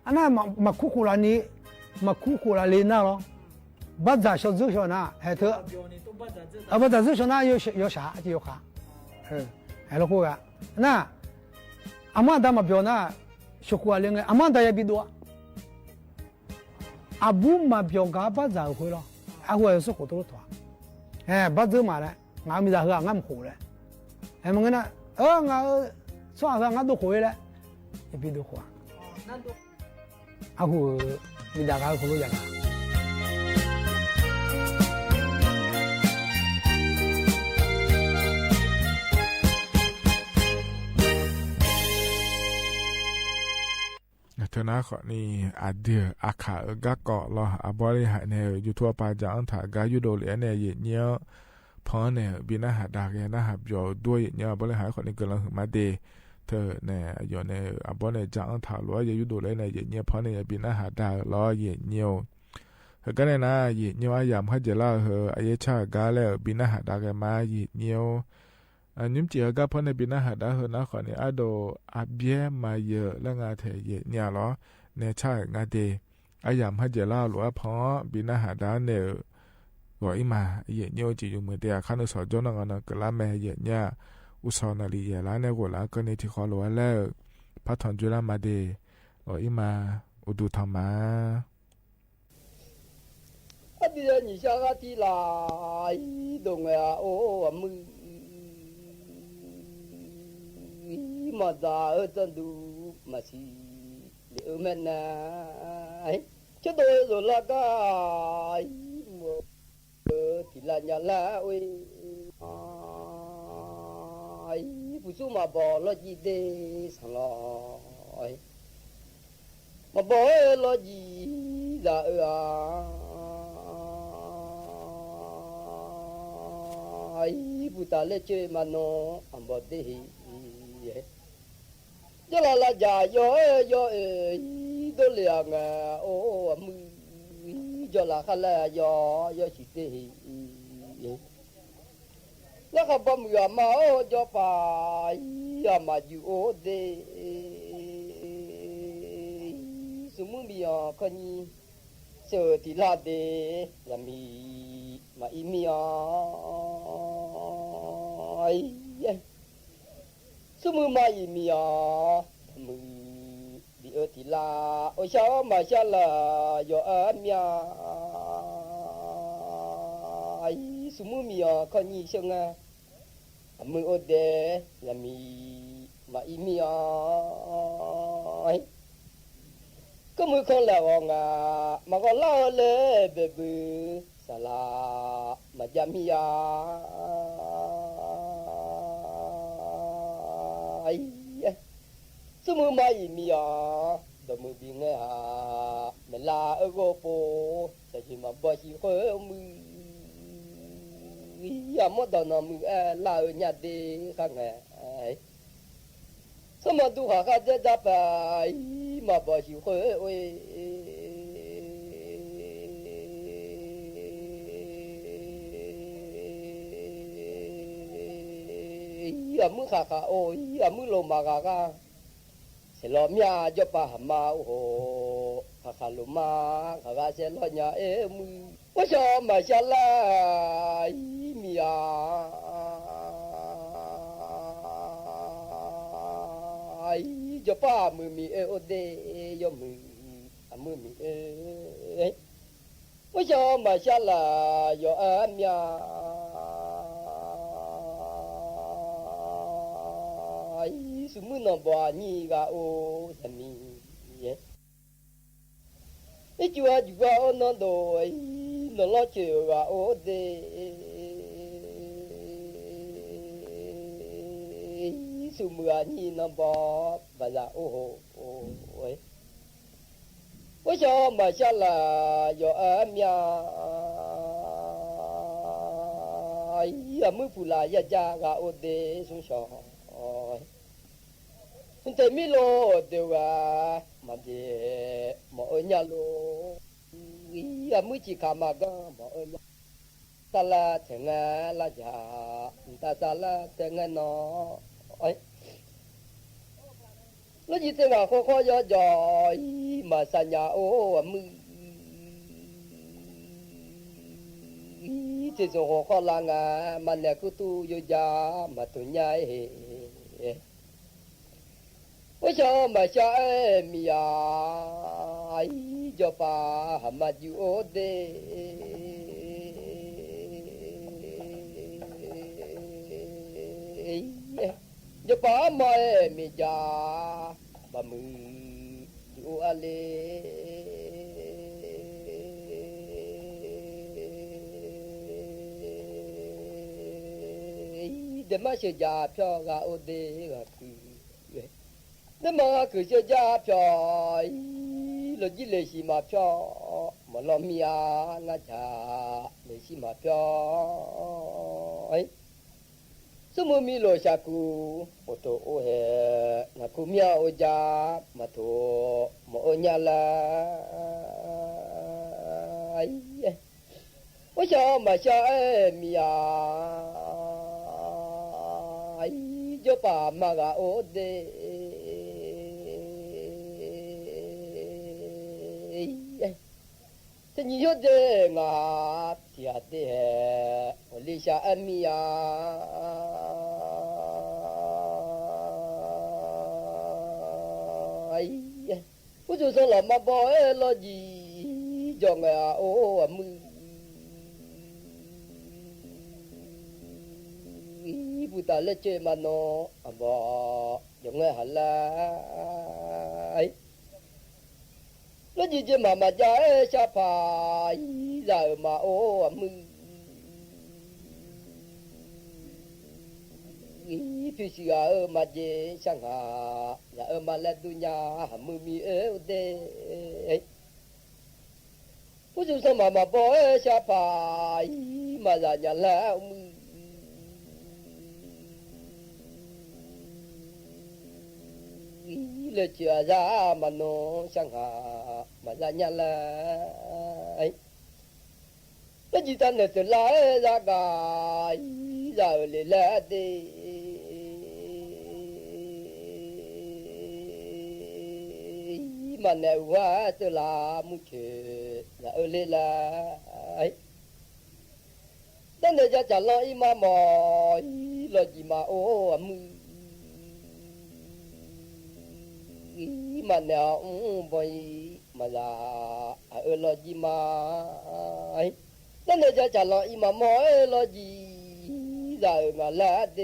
อันนั้นมาคุยแล้วนี่มาคุยแล้วเลยน่าหรอบ้าจ่าชอบจุดชอบนะเธอบ้าจ่าจุดชอบนะ有啥就有啥แล้วคุยกันน่ะอามันตามาบิ้มน่ะชกว่าเรื่องอามันตาอย่าบิดว่าอาบุมาบิ้มกับบ้าจ่าคุยแล้วอาหัวสุขตัวตัวบ้าจ่ามาแล้วงามีจ่าเหรองามขู่เลยมันก็น่ะงาส่วนงาตัวคุยแล้วอย่าบิดหัวอาหัวมีจ่าคุยอย่างนั้นเธอหน้าขอนี่อาเดียอาขาก็เกาะรออาบริหารเนี่ยอยู่ทั่วไปจางถากายุโดเลียเนี่ยเยอะพอเนี่ยบินอาหารดากเนี่ยนะฮับอยู่ด้วยเนี่ยบริหารขอนี่เกินเราถึงมาเดท ธอเนี่ยอยู่ในอันบนเนี่ยจังถาวรอย่าอยู่ดูเลยเนี่ยเงี้ยพอเนี่ยบินอาหารดาวล้อเงี้ยวเฮก็เนี่ยนะเงี้ยวอายามเขาจะเล่าเฮออายชากาแล้วบินอาหารดาวกันมาเงี้ยวนิ่มจีก็พอในบินอาหารดาวเฮนะขอเนี่ยอโดอาเบียมาเยอะแล้วงาเทเนี่ยล้อเนี่ยชางาเดอายามเขาจะเล่าหรือว่าพอบินอาหารดาวเนี่ยก็อีมาเงี้ยวจีอยู่เมื่อเดียข้านุสอจนงอนกละแม่เนี่ยอุศนาลียาลาเนี่ยกูละก็ในที่ขอรู้แล้วพัฒนจุลามาเดออีมาอุดุธรรมาอันนี้นี่ชาติลายดงโอ้มือมาดาจันดูมาสิเดือแม่นาจะโดยโดนละก็ที่ลานยาลาเว้ยผู้สู้มาบอกเราจีเดสังลอยมาบอกเราจีด่าผู้ตาเล่เจมันโนอันบดดีจะละจ่ายย่อตัวเลี้ยงโอ้มือจะละขันละย่อชิเตแล้วก็บ่มือมาโอจอปายามาอยู่โอเดสมุมีอ่ะคนนี้เสือที่ลาเดยามีมาอีมีอ่ะสมุมาอีมีอ่ะมือดีที่ลาโอชามาชาลาโยอามีอ่ะสมุมีอ่ะคนนี้เชื่องมือโอเดยามีมาอีมีอ่ะก็มือคนละวงมาก็เล่าเลยเบบสลามาจามีอ่ะสมุมาอีมีอ่ะดมือบิงเมลาเอโกโปจะจิมาบ่ชิเฮมือยามดอนมือลาญาติข้างสมดุหาก็จะจับมาบ่ชิเฮโอ้ยยามมือขาโอ้ยยามมือลมากาเสลอมีอาจะปะมาโอ้โหขาลุมาขาเสลอญามือว่าชอมาชาลามีอาจะปะมือมีโอเดยมือมือมีว่าชอมาชาลายอมีอาสมุนบ่านี่ก็โอ้สามีจัวจัวนอนโดยนอนละเชื่อว่าโอ้เดสมุนนี่นบ่บาลาโอ้โอ้ยว่าชอมาชาลายอมีอามือผู้ลายจากาโอเดสุชอแต่ไม่โลเดียวมาเดหมอเนาโลมือจีขามาก็หมอเนาตาลาเถงลาจาตาตาลาเถงนอแล้วจีเถงข้อยอมาสัญญาโอ้มือที่ส่งข้อลางมันเนี่ยกูตูอยู่ยามาตุนยายว่าชอมาชามีอาจะปามาอยู่โอเดจะปามามีจาบะมืออยู่อะไรเดี๋ยวมาเสียจาเพื่อกาโอเดก็คือนั่นมาคือเจ้าจ้าพอยเราจิเลสิมาพอมาลอมีอาณาจาเลสิมาพอย สมุมีโลชากูโอโตโอเฮนาคุเมียโอจามาโตโมโอญาลาโอชามาชาเอมียาโยปามากาโอเดฉันยอดเดงาที่อาเดโอลิชาเอมียาผู้จู่สลบมาบ่เอลอจีจงอาโอมือผู้ตาเลเจมาโนบ่จงหันลายลอจีเจมาจาเอชาพายจามาโอมือพิสิกามาเจช่างหาอย่ามาละดุญญามือมีเดผู้จู่สมามาบ่ชาพายมาละญาแล้วมือเลเจียจามโนช่างหามาละญาแล้วจิตันเนตลาจากายจาเลละเดมันเนว่าตลามุเชละเลลายตั้งแต่จะลอยมาหมอยลอยมาโอมือมันเนบ่อยมาลาลอยมาตั้งแต่จะลอยมาหมอยลอยได้มาละเด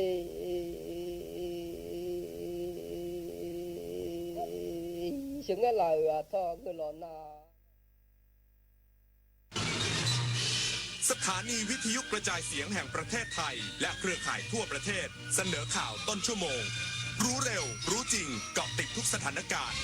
เชื่อเราทอเงินหลอนาสถานีวิทยุกระจายเสียงแห่งประเทศไทยและเครือข่ายทั่วประเทศเสนอข่าวต้นชั่วโมงรู้เร็วรู้จริงเกาะติดทุกสถานการณ์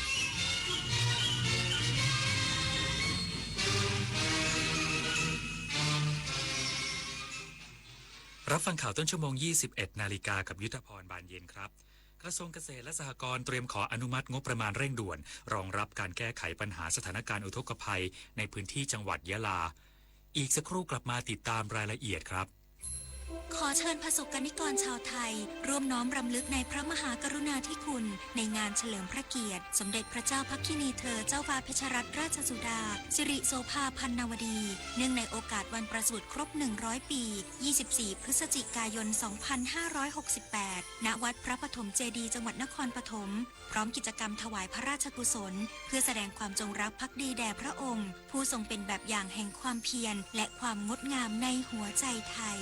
รับฟังข่าวต้นชั่วโมง 21 นาฬิกากับยุทธพรบานเย็นครับกระทรวงเกษตรและสหกรณ์เตรียมขออนุมัติงบประมาณเร่งด่วนรองรับการแก้ไขปัญหาสถานการณ์อุทกภัยในพื้นที่จังหวัดยะลาอีกสักครู่กลับมาติดตามรายละเอียดครับ ขอเชิญประสบกนิกรชาวไทยร่วมน้อมรำลึกในพระมหากรุณาธิคุณในงานเฉลิมพระเกียรติสมเด็จพระเจ้าพักคินีเธอเจ้าฟ้าเพชรรัตนราชสุดาสิริโสภาพันนวดีเนื่องในโอกาสวันประสูติครบ100ปี24พฤศจิกายน2568ณวัดพระปฐมเจดีย์จังหวัดนครปฐมพร้อมกิจกรรมถวายพระราชกุศลเพื่อแสดงความจงรักภักดีแด่พระองค์ผู้ทรงเป็นแบบอย่างแห่งความเพียรและความงดงามในหัวใจไทย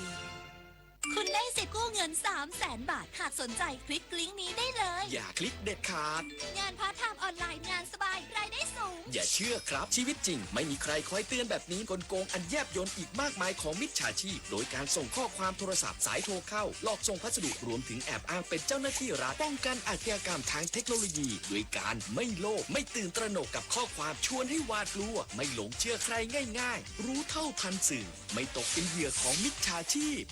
คุณได้สิทธิ์กู้เงิน 300,000 บาทหากสนใจคลิกลิงก์นี้ได้เลยอย่าคลิกเด็ดขาดงานพาร์ทไทม์ออนไลน์งานสบายรายได้สูงอย่าเชื่อครับชีวิตจริงไม่มีใครคอยเตือนแบบนี้กลโกงอันแยบยลอีกมากมายของมิจฉาชีพโดยการส่งข้อความโทรศัพท์สายโทรเข้าหลอกส่งพัสดุรวมถึงแอบอ้างเป็นเจ้าหน้าที่รัฐป้องกันอาชญากรรมทางเทคโนโลยีด้วยการไม่โลภไม่ตื่นตระหนกกับข้อความชวนให้หวาดกลัวไม่หลงเชื่อใครง่ายๆรู้เท่าทันสื่อไม่ตกเป็นเหยื่อของมิจฉาชีพ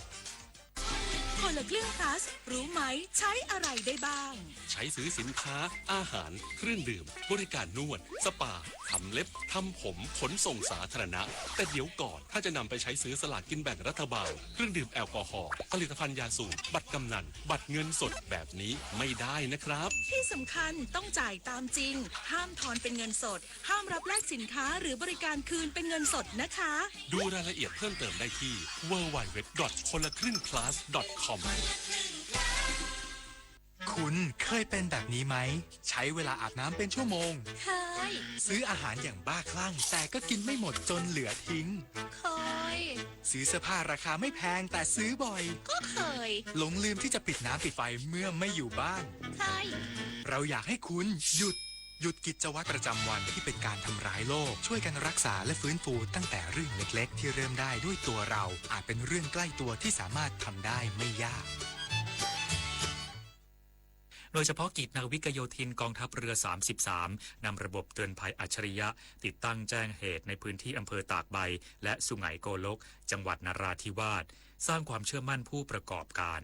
คนละครึ่งพลัสรู้ไหมใช้อะไรได้บ้างใช้ซื้อสินค้าอาหารเครื่องดื่มบริการนวดสปาทำเล็บทำผมขนส่งสาธารณะแต่เดี๋ยวก่อนถ้าจะนำไปใช้ซื้อสลากกินแบ่งรัฐบาลเครื่องดื่มแอลกอฮอล์ผลิตภัณฑ์ยาสูบบัตรกำนันบัตรเงินสดแบบนี้ไม่ได้นะครับที่สำคัญต้องจ่ายตามจริงห้ามทอนเป็นเงินสดห้ามรับแลกสินค้าหรือบริการคืนเป็นเงินสดนะคะดูรายละเอียดเพิ่มเติมได้ที่ www.konlakringplus.com คุณเคยเป็นแบบนี้ไหมใช้เวลาอาบน้ำเป็นชั่วโมงเคยซื้ออาหารอย่างบ้าคลั่งแต่ก็กินไม่หมดจนเหลือทิ้งเคยซื้อเสื้อผ้าราคาไม่แพงแต่ซื้อบ่อยก็เคยหลงลืมที่จะปิดน้ำปิดไฟเมื่อไม่อยู่บ้านเคยเราอยากให้คุณหยุดกิจวัตรประจำวันที่เป็นการทำร้ายโลกช่วยกันรักษาและฟื้นฟูตั้งแต่เรื่องเล็กๆที่เริ่มได้ด้วยตัวเราอาจเป็นเรื่องใกล้ตัวที่สามารถทำได้ไม่ยากโดยเฉพาะกิจนาวิกโยธินกองทัพเรือ33นำระบบเตือนภัยอัจฉริยะติดตั้งแจ้งเหตุในพื้นที่อำเภอตากใบและสุไหงโกลกจังหวัดนราธิวาสสร้างความเชื่อมั่นผู้ประกอบการ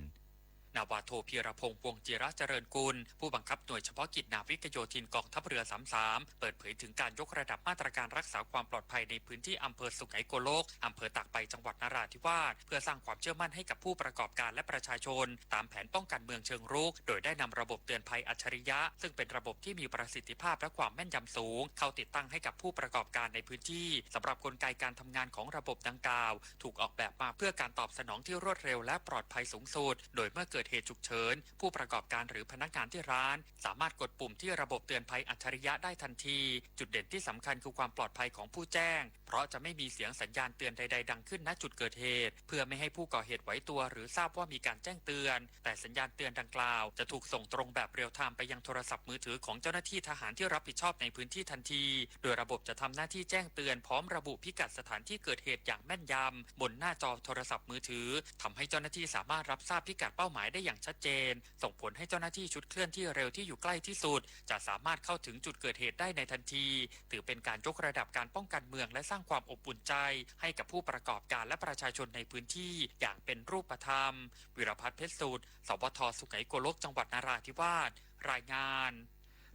นาวาโทพีรพงษ์วงศ์จิระเจริญกุลผู้บังคับหน่วยเฉพาะกิจนาวิกโยธินกองทัพเรือ33เปิดเผยถึงการยกระดับมาตรการรักษาความปลอดภัยในพื้นที่อำเภอสุไหงโกลกอำเภอตากใบจังหวัดนราธิวาสเพื่อสร้างความเชื่อมั่นให้กับผู้ประกอบการและประชาชนตามแผนป้องกันเมืองเชิงรุกโดยได้นำระบบเตือนภัยอัจฉริยะซึ่งเป็นระบบที่มีประสิทธิภาพและความแม่นยำสูงเข้าติดตั้งให้กับผู้ประกอบการในพื้นที่สำหรับกลไกการทำงานของระบบดังกล่าวถูกออกแบบมาเพื่อการตอบสนองที่รวดเร็วและปลอดภัยสูงสุดโดยเมื่อเกิดเหตุฉุกเฉินผู้ประกอบการหรือพนักงานที่ร้านสามารถกดปุ่มที่ระบบเตือนภัยอัจฉริยะได้ทันทีจุดเด่นที่สำคัญคือความปลอดภัยของผู้แจ้งเพราะจะไม่มีเสียงสัญญาณเตือนใดๆดังขึ้นณจุดเกิดเหตุเพื่อไม่ให้ผู้ก่อเหตุไหวตัวหรือทราบว่ามีการแจ้งเตือนแต่สัญญาณเตือนดังกล่าวจะถูกส่งตรงแบบเรียลไทม์ไปยังโทรศัพท์มือถือของเจ้าหน้าที่ทหารที่รับผิดชอบในพื้นที่ทันทีโดยระบบจะทำหน้าที่แจ้งเตือนพร้อมระบุพิกัดสถานที่เกิดเหตุอย่างแม่นยำบนหน้าจอโทรศัพท์มือถือทำให้เจ้าหน้าที่สามารถรับทราบพิกัดเป้าหมายได้อย่างชัดเจนส่งผลให้เจ้าหน้าที่ชุดเคลื่อนที่เร็วที่อยู่ใกล้ที่สุดจะสามารถเข้าถึงจุดเกิดเหตุได้ในทันทีถือเป็นการยกระดับการป้องกันเมืองและสร้างความอบอุ่นใจให้กับผู้ประกอบการและประชาชนในพื้นที่อย่างเป็นรูปธรรมวิรพัฒน์เพชรสุดสวท.สุไหงโกลกจังหวัดนราธิวาสรายงาน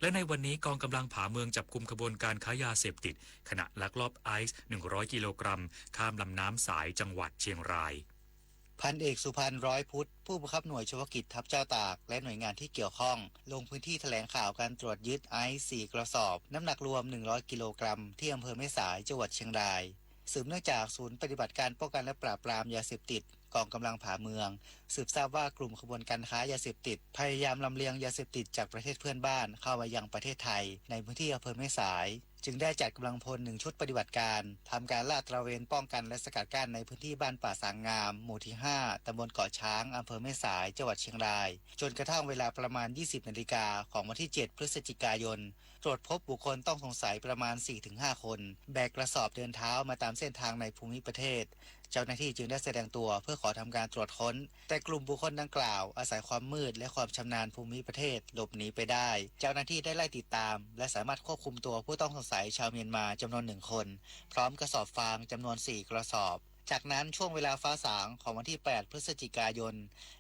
และในวันนี้กองกำลังผาเมืองจับกุมขบวนการค้ายาเสพติดขณะลักลอบไอซ์100กิโลกรัมข้ามลำน้ำสายจังหวัดเชียงรายพันเอกสุพันธ์ร้อยพุทธผู้บังคับหน่วยเฉพาะกิจทัพเจ้าตากและหน่วยงานที่เกี่ยวข้องลงพื้นที่แถลงข่าวการตรวจยึดไอซ์4กระสอบน้ำหนักรวม100กิโลกรัมที่อำเภอแม่สายจังหวัดเชียงรายสืบเนื่องจากศูนย์ปฏิบัติการป้องกันและปราบปรามยาเสพติดกองกำลังผาเมืองสืบทราบว่ากลุ่มขบวนการค้ายาเสพติดพยายามลำเลียงยาเสพติดจากประเทศเพื่อนบ้านเข้ามายังประเทศไทยในพื้นที่อำเภอแม่สายจึงได้จัดกำลังพล1ชุดปฏิบัติการทำการลาดตระเวนป้องกันและสกัดกั้นในพื้นที่บ้านป่าสางงามหมู่ที่5ตำบลเกาะช้างอำเภอแม่สายจังหวัดเชียงรายจนกระทั่งเวลาประมาณ 20 นาฬิกาของวันที่7พฤศจิกายนตรวจพบบุคคลต้องสงสัยประมาณ 4-5 คนแบกกระสอบเดินเท้ามาตามเส้นทางในภูมิประเทศเจ้าหน้าที่จึงได้แสดงตัวเพื่อขอทำการตรวจค้นแต่กลุ่มบุคคลดังกล่าวอาศัยความมืดและความชำนาญภูมิประเทศหลบหนีไปได้เจ้าหน้าที่ได้ไล่ติดตามและสามารถควบคุมตัวผู้ต้องสงสัยชาวเมียนมาจำนวน1คนพร้อมกระสอบฟางจำนวน4กระสอบจากนั้นช่วงเวลาฟ้าสางของวันที่8พฤศจิกายน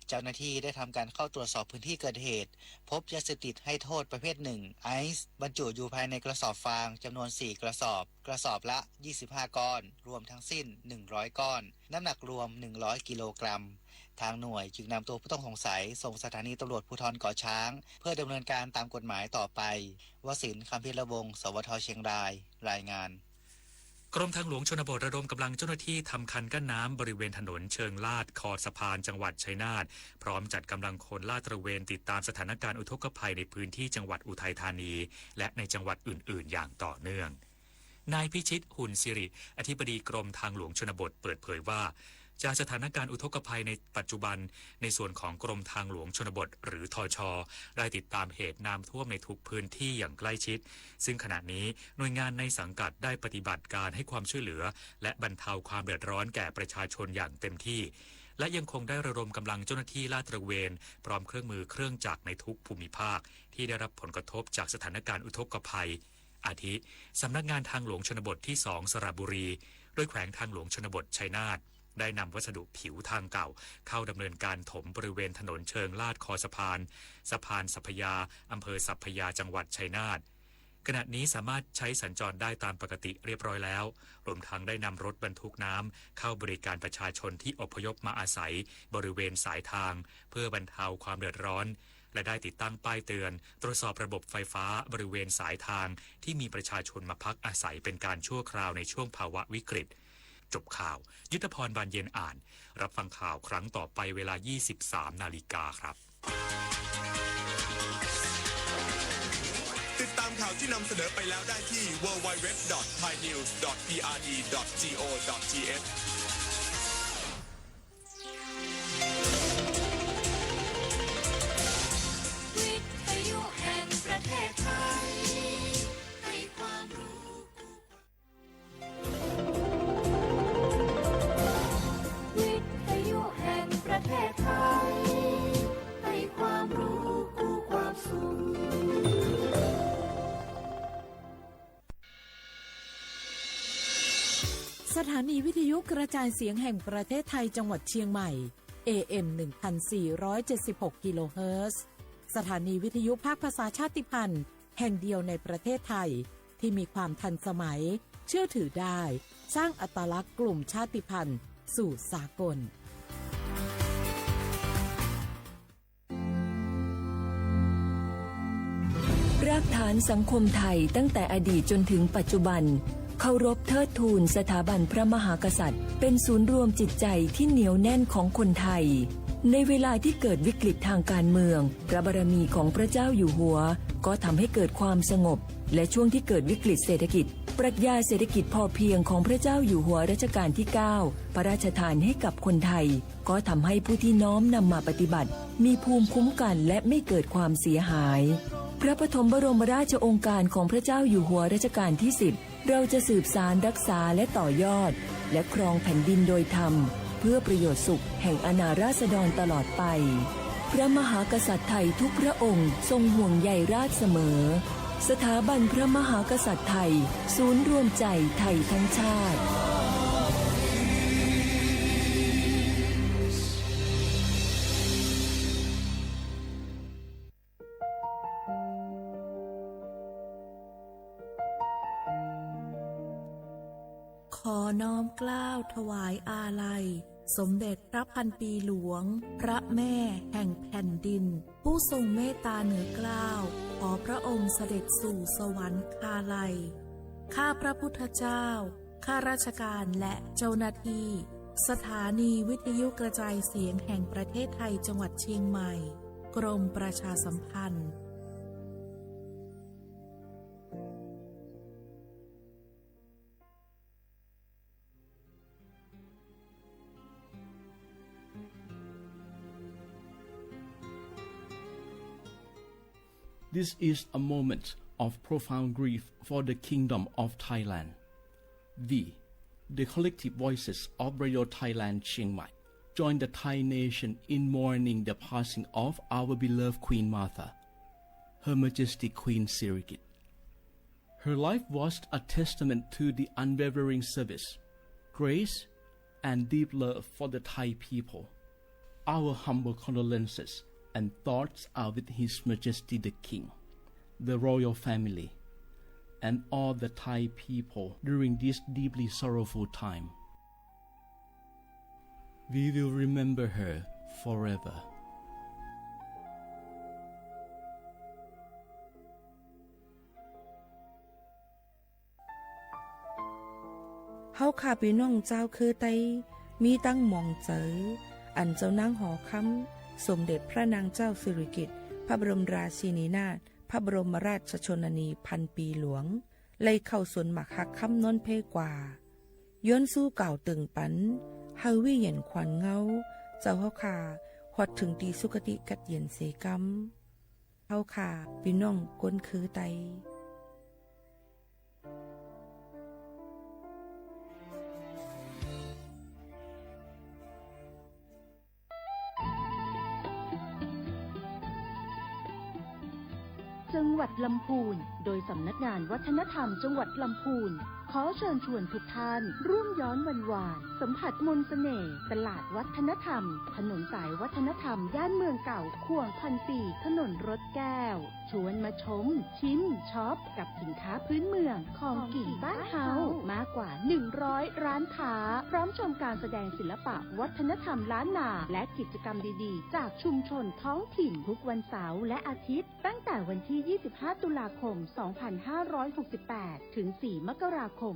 เจ้าหน้าที่ได้ทำการเข้าตรวจสอบพื้นที่เกิดเหตุพบยาเสพติดให้โทษประเภท1ไอซ์บรรจุอยู่ภายในกระสอบฟางจำนวน4กระสอบละ25ก้อนรวมทั้งสิ้น100ก้อนน้ำหนักรวม100กิโลกรัมทางหน่วยจึงนำตัวผู้ต้องสงสัยส่งสถานีตำรวจภูธรเกาะช้างเพื่อดำเนินการตามกฎหมายต่อไปวสินทร์ คำพิรวงศ์ สวท.เชียงรายรายงานกรมทางหลวงชนบทระดมกำลังเจ้าหน้าที่ทำคันกั้นน้ำบริเวณถนนเชิงลาดคอสะพานจังหวัดชัยนาทพร้อมจัดกำลังคนลาดตระเวนติดตามสถานการณ์อุทกภัยในพื้นที่จังหวัดอุทัยธานีและในจังหวัดอื่นๆอย่างต่อเนื่องนายพิชิตหุ่นสิริอธิบดีกรมทางหลวงชนบทเปิดเผยว่าจากสถานการณ์อุทกภัยในปัจจุบันในส่วนของกรมทางหลวงชนบทหรือทช.ได้ติดตามเหตุน้ำท่วมในทุกพื้นที่อย่างใกล้ชิดซึ่งขณะนี้หน่วยงานในสังกัดได้ปฏิบัติการให้ความช่วยเหลือและบรรเทาความเดือดร้อนแก่ประชาชนอย่างเต็มที่และยังคงได้ระดมกำลังเจ้าหน้าที่ลาดตระเวนพร้อมเครื่องมือเครื่องจักรในทุกภูมิภาคที่ได้รับผลกระทบจากสถานการณ์อุทกภัยอาทิสำนักงานทางหลวงชนบทที่2สระบุรีโดยแขวงทางหลวงชนบทชัยนาทได้นำวัสดุผิวทางเก่าเข้าดำเนินการถมบริเวณถนนเชิงลาดคอสะพานสัพพยาอำเภอสัพพยาจังหวัดชัยนาทขณะนี้สามารถใช้สัญจรได้ตามปกติเรียบร้อยแล้วรวมทั้งได้นำรถบรรทุกน้ำเข้าบริการประชาชนที่อพยพมาอาศัยบริเวณสายทางเพื่อบรรเทาความเดือดร้อนและได้ติดตั้งป้ายเตือนตรวจสอบระบบไฟฟ้าบริเวณสายทางที่มีประชาชนมาพักอาศัยเป็นการชั่วคราวในช่วงภาวะวิกฤตจบข่าวยุทธพรบานเย็นอ่านรับฟังข่าวครั้งต่อไปเวลา 23 นาฬิกาครับติดตามข่าวที่นำเสนอไปแล้วได้ที่ www.thainews.prd.go.thวิทยุแห่งประเทศไทยให้ความรู้วิทยุแห่งประเทศไทยให้ความรู้คู่ความสุขสถานีวิทยุกระจายเสียงแห่งประเทศไทยจังหวัดเชียงใหม่ AM 1476 กิโลเฮิรตซ์สถานีวิทยุภาคภาษาชาติพันธุ์แห่งเดียวในประเทศไทยที่มีความทันสมัยเชื่อถือได้สร้างอัตลักษณ์กลุ่มชาติพันธุ์สู่สากลรากฐานสังคมไทยตั้งแต่อดีตจนถึงปัจจุบันเคารพเทิดทูนสถาบันพระมหากษัตริย์เป็นศูนย์รวมจิตใจที่เหนียวแน่นของคนไทยในเวลาที่เกิดวิกฤตทางการเมืองพระบารมีของพระเจ้าอยู่หัวก็ทำให้เกิดความสงบและช่วงที่เกิดวิกฤตเศรษฐกิจปรัชญาเศรษฐกิจพอเพียงของพระเจ้าอยู่หัวรัชกาลที่ 9 พระราชทานให้กับคนไทยก็ทำให้ผู้ที่น้อมนำมาปฏิบัติมีภูมิคุ้มกันและไม่เกิดความเสียหายพระปฐมบรมราชโองการของพระเจ้าอยู่หัวรัชกาลที่ 10เราจะสืบสานรักษาและต่อยอดและครองแผ่นดินโดยธรรมเพื่อประโยชน์สุขแห่งอาณาราษฎรตลอดไปพระมหากษัตริย์ไทยทุกพระองค์ทรงห่วงใยราชเสมอสถาบันพระมหากษัตริย์ไทยศูนย์รวมใจไทยทั้งชาติขอน้อมเกล้าถวายอาลัยสมเด็จพระพันปีหลวงพระแม่แห่งแผ่นดินผู้ทรงเมตตาเหนือเกล้าขอพระองค์เสด็จสู่สวรรคาลัยข้าพระพุทธเจ้าข้าราชการและเจ้าหน้าที่สถานีวิทยุกระจายเสียงแห่งประเทศไทยจังหวัดเชียงใหม่กรมประชาสัมพันธ์ This is a moment of profound grief for the Kingdom of Thailand. We, the collective voices of Radio Thailand Chiang Mai, join the Thai nation in mourning the passing of our beloved Queen Martha, Her Majesty Queen Sirikit. Her life was a testament to the unwavering service, grace, and deep love for the Thai people. Our humble condolences and thoughts are with His Majesty the King, the royal family, and all the Thai people during this deeply sorrowful time. We will remember her forever. เฮาข้าพี่น้องเจ้าคือไตมีตั้งหม่องเจออันเจ้านางหอคำสมเด็จพระนางเจ้าสิริกิติ์พระบรมราชินีนาถพระบรมราชชนนีพันปีหลวงเลยเข้าสวนหมักฮักคำนนเพกว่าย้อนสู้เก่าตึงปันเฮาวิเย็นขวัญเงาเจ้าเฮาข้าฮอดถึงตีสุคติกัดเย็นเสกำเฮาข้าพี่น้องก้นคือไตจังหวัดลำพูนโดยสำนักงานวัฒนธรรมจังหวัดลำพูนขอเชิญชวนทุกท่านร่วมย้อนวันวานสัมผัสมนต์เสน่ห์ตลาดวัฒนธรรมถนนสายวัฒนธรรมย่านเมืองเก่าข่วงพันปีถนนรถแก้วชวนมาชมชิมช็อปกับสินค้าพื้นเมืองของกินบ้านเฮามากกว่า100ร้านค้าพร้อมชมการแสดงศิลปะวัฒนธรรมล้านนาและกิจกรรมดีๆจากชุมชนท้องถิ่นทุกวันเสาร์และอาทิตย์ตั้งแต่วันที่25ตุลาคม2568ถึง4มกราคม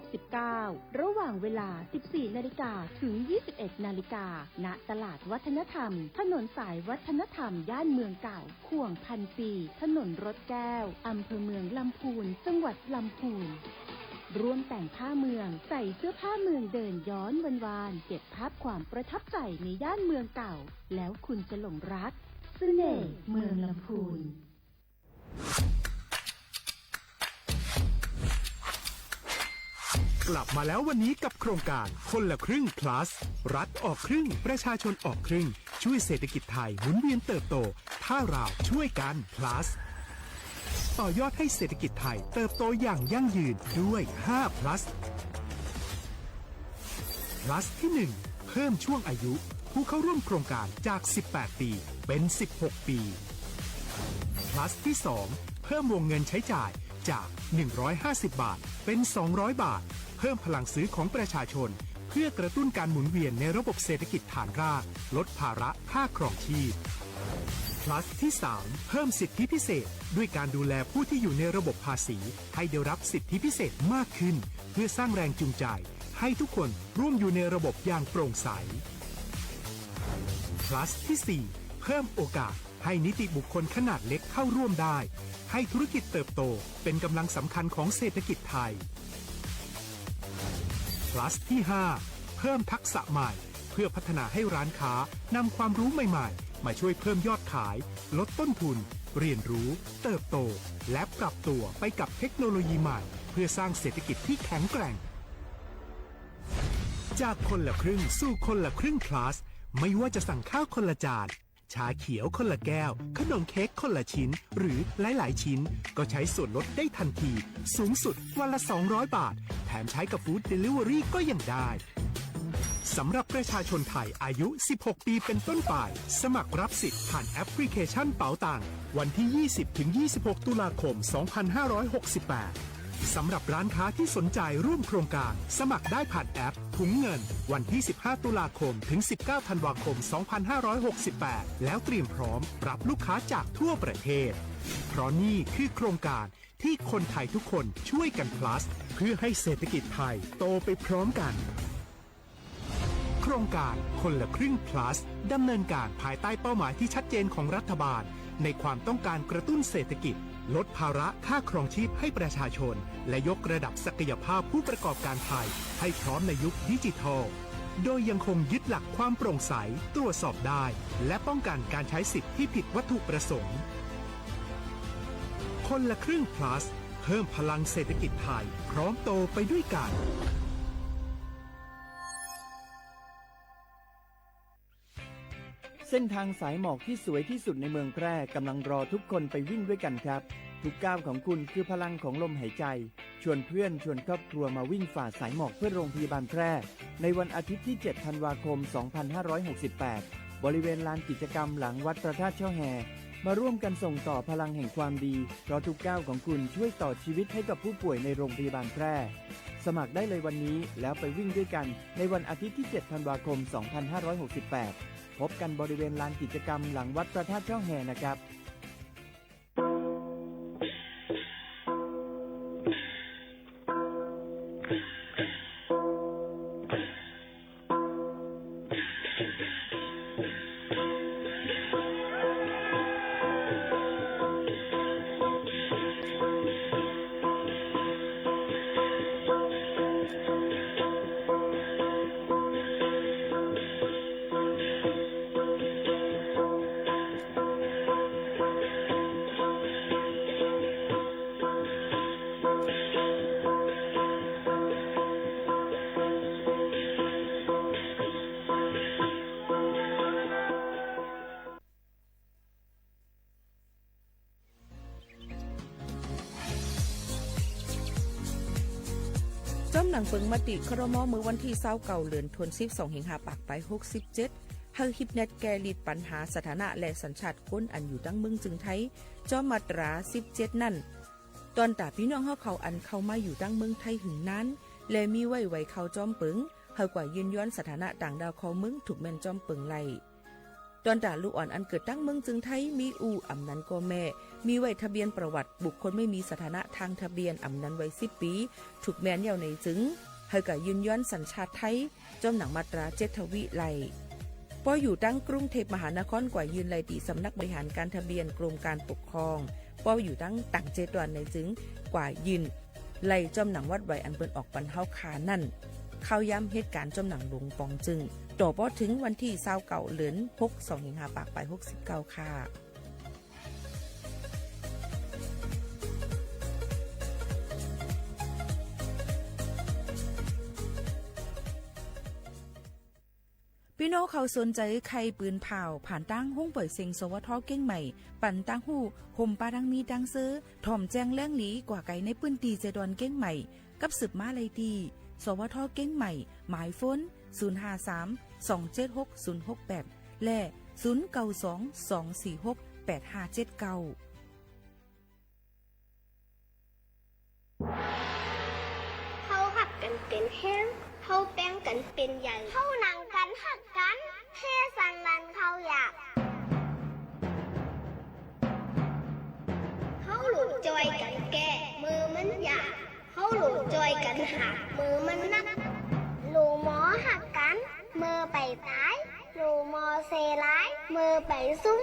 2569ระหว่างเวลา 14 นาฬิกาถึง 21 นาฬิกาณตลาดวัฒนธรรมถนนสายวัฒนธรรมย่านเมืองเก่าข่วงพันปีถนนรถแก้วอำเภอเมืองลำพูนจังหวัดลำพูนร่วมแต่งผ้าเมืองใส่เสื้อผ้าเมืองเดินย้อนวานๆเก็บภาพความประทับใจในย่านเมืองเก่าแล้วคุณจะหลงรักเสน่ห์เมืองลำพูนกลับมาแล้ววันนี้กับโครงการคนละครึ่ง plus รัฐออกครึ่งประชาชนออกครึ่งช่วยเศรษฐกิจไทยหมุนเวียนเติบโตถ้าเราช่วยกัน plus ต่อยอดให้เศรษฐกิจไทยเติบโตอย่างยั่งยืนด้วย5 plus plus ที่1เพิ่ พิ่มช่วงอายุผู้เข้าร่วมโครงการจาก 18 ปีเป็น 16 ปี plus ที่ 2 เพิ่มวงเงินใช้จ่ายจาก 150 บาทเป็น 200 บาทเพิ่มพลังซื้อของประชาชนเพื่อกระตุ้นการหมุนเวียนในระบบเศรษฐกิจฐานรากลดภาระค่าครองชีพ plus ที่ 3 เพิ่มสิทธิพิเศษด้วยการดูแลผู้ที่อยู่ในระบบภาษีให้ได้รับสิทธิพิเศษมากขึ้นเพื่อสร้างแรงจูงใจให้ทุกคนร่วมอยู่ในระบบอย่างโปร่งใส plus ที่ 4 เพิ่มโอกาสให้นิติบุคคลขนาดเล็กเข้าร่วมได้ให้ธุรกิจเติบโตเป็นกำลังสำคัญของเศรษฐกิจไทย plus ที่ 5 เพิ่มทักษะใหม่เพื่อพัฒนาให้ร้านค้านำความรู้ใหม่ๆมาช่วยเพิ่มยอดขายลดต้นทุนเรียนรู้เติบโตและปรับตัวไปกับเทคโนโลยีใหม่เพื่อสร้างเศรษฐกิจที่แข็งแกร่งจากคนละครึ่งสู่คนละครึ่ง plus ไม่ว่าจะสั่งข้าวคนละจานชาเขียวคนละแก้วขนมเค้กคนละชิ้นหรือหลายๆชิ้นก็ใช้ส่วนลดได้ทันทีสูงสุดวันละ200 บาทแถมใช้กับฟู้ดเดลิเวอรี่ก็ยังได้สำหรับประชาชนไทยอายุ 16 ปีเป็นต้นไปสมัครรับสิทธิ์ผ่านแอปพลิเคชันเป๋าตังวันที่ 20-26 ตุลาคม 2568 สำหรับร้านค้าที่สนใจร่วมโครงการสมัครได้ผ่านแอปถุงเงินวันที่ 15 ตุลาคมถึง 19 ธันวาคม 2568 แล้วเตรียมพร้อมรับลูกค้าจากทั่วประเทศเพราะนี่คือโครงการที่คนไทยทุกคนช่วยกัน plus เพื่อให้เศรษฐกิจไทยโตไปพร้อมกันโครงการคนละครึ่ง plus ดำเนินการภายใต้เป้าหมายที่ชัดเจนของรัฐบาลในความต้องการกระตุ้นเศรษฐกิจลดภาระค่าครองชีพให้ประชาชนและยกระดับศักยภาพผู้ประกอบการไทยให้พร้อมในยุคดิจิทัลโดยยังคงยึดหลักความโปร่งใสตรวจสอบได้และป้องกันการใช้สิทธิ์ที่ผิดวัตถุประสงค์คนละครึ่ง plus เพิ่มพลังเศรษฐกิจไทยพร้อมโตไปด้วยกันเส้นทางสายหมอกที่สวยที่สุดในเมืองแพร่กำลังรอทุกคนไปวิ่งด้วยกันครับทุกก้าวของคุณคือพลังของลมหายใจชวนเพื่อนชวนครอบครัวมาวิ่งฝ่าสายหมอกเพื่อโรงพยาบาลแพร่ในวันอาทิตย์ที่ 7 ธันวาคม 2568 บริเวณลานกิจกรรมหลังวัดพระธาตุช่อแฮมาร่วมกันส่งต่อพลังแห่งความดีเพราะทุกก้าวของคุณช่วยต่อชีวิตให้กับผู้ป่วยในโรงพยาบาลแพร่สมัครได้เลยวันนี้แล้วไปวิ่งด้วยกันในวันอาทิตย์ที่ 7 ธันวาคม 2568 พบกันบริเวณลานกิจกรรมหลังวัดพระธาตุช่อแฮนะครับ จ้อมหนังเปิงมติครม.มือวันที่29เดือนธันวาคม25ปากไป67ให้ฮิปเน็ตแกลิดปัญหาสถานะและสัญชาติคนอันอยู่ตั้งเมืองจึงไทยจ้อมมาตรา17นั่นตอนตาพี่น้องเฮาเขาอันเข้ามาอยู่ตั้งเมืองไทยหึงนั้นและมีไว้เข้าจ้อมเปิงเฮากว่ายืนย้อนสถานะต่างดาวของเมืองถูกแม่นจ้อมเปิงไล่ตอนตาลูกอ่อนอันเกิดตั้งเมืองจึงไทยมีอู่อำนั้นก็แม่มีไว้ทะเบียนประวัติบุคคลไม่มีสถานะทางทะเบียนอำนั้นไว้10ปีถูกแม่นยาวในจึงเฮากะยืนย้อนสัญชาติไทยจอมหนังมาตรา7ทวีไลพออยู่ตั้งกรุงเทพมหานครกว่ายืนไลตีสำนักบริหารการทะเบียนกรมการปกครองพออยู่ตั้งต่าง7วันในจึงกว่ายืนไลจอมหนังวัดไว้อันเปิ้นออกปันเฮาขานั่นเข้าย้ำเหตุการณ์จอมหนังหลวงปองจึงต่อพอถึงวันที่29เดือน6 25ปากไป69ค่ะพี่น้องเขาสนใจใครปืนเผาผ่านตั้งห้องปล่อยเซ็งสวทเก้งใหม่ปั่นตั้งหูห่มปลาดังมีดังซื้อถ่อมแจ้งแล้งหลีกว่าไก่ในปืนตีเจดอนเก้งใหม่กับสืบมาเลยดีสวทเก้งใหม่หมายฝน053 276-068 และ 0922468579เฮาหักกันเป็นแห้งเฮาแป้งกันเป็นใหญ่เฮานั่งกันหักกันเทสันลันเขาอยากเฮาหลุดจอยกันแก่มือมันอยากเฮาหลุดจอยกันหักมือมันนักลูหมอหักกันมือไปตายลูหมอเซร้ายมือไปซุ้ม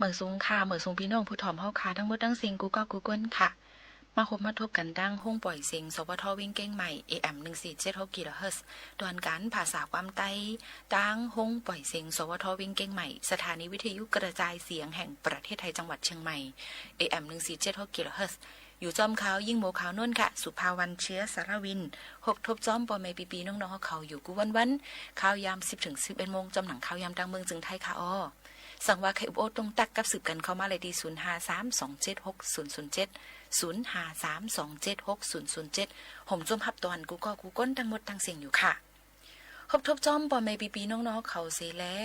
เหมือสูงค่ะเหมือสูงพี่น้องผู้ถ่อมเฮาค่ะทั้งหมดทั้งสิ่งกูก็กูก้นค่ะมาคบมาทบกันดังห้องปล่อยเสียงสวทวิ่งเก้งใหม่ AM 1476 GHz ดวนการภาษาความใต้ดังห้องปล่อยเสียงสวทวิ่งเก้งใหม่สถานีวิทยุกระจายเสียงแห่งประเทศไทยจังหวัดเชียงใหม่ AM 1476 GHz อยู่จอมขาวยิ่งโมขาวนุ่นค่ะสุภาวันเชื้อสารวินหกทบจอมปอเมปีปีน้องๆเขาอยู่กูวันข่าวยาม 10-11 โมงจำหนังข่าวยามดังเมืองจึงไทยค่ะอ้อสั่งว่าใครอุบโอตรงตักกับสืบกันเข้ามาเลยดี0532760070 ผมจมหับตอนกูก็กูก้นทั้งหมดทั้งเสียงอยู่ค่ะครบทบจอมปอไม่ปีน้องๆเขาเสและ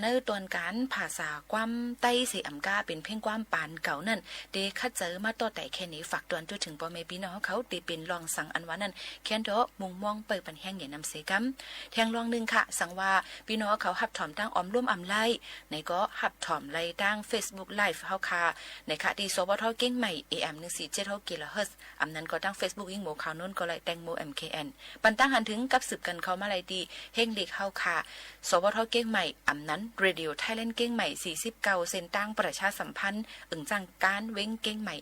ในตอนการภาษาความใต้เสียอำกาเป็นเพ่งความปานเก่านั่นเดคัดเจอมาต่อแต่แค่นี้ฝากตอนจนถึงปอไม่ปีน้องเขาเดเป็นลองสั่งอันว่านั่นแค่นเดาะมุงมองเปิดปันแห้งเหนียนำเสกัมแทงลองนึงค่ะสั่งว่าปีน้องเขาหับถอมตั้งออมร่วมอำไล่ในก็หับถอมไล่ตั้ง Facebook Live เฮาค่ะในค่ะดีสวทเก้งใหม่ AM 1476 GHz อำนั้นก็ตั้ง Facebook ยิ่งโมข่าวนุ่นก็ไล่แตงโม MKN ปันตั้งหันถึงกับสืบกันเข้ามาดีเฮงเด็กเฮาค่ะสวทเก้งใหม่อำนั้นเรดิโอไทยแลนด์เก้งใหม่49เส้นตั้งประชาสัมพันธ์จังการเว้งเก้งใหม่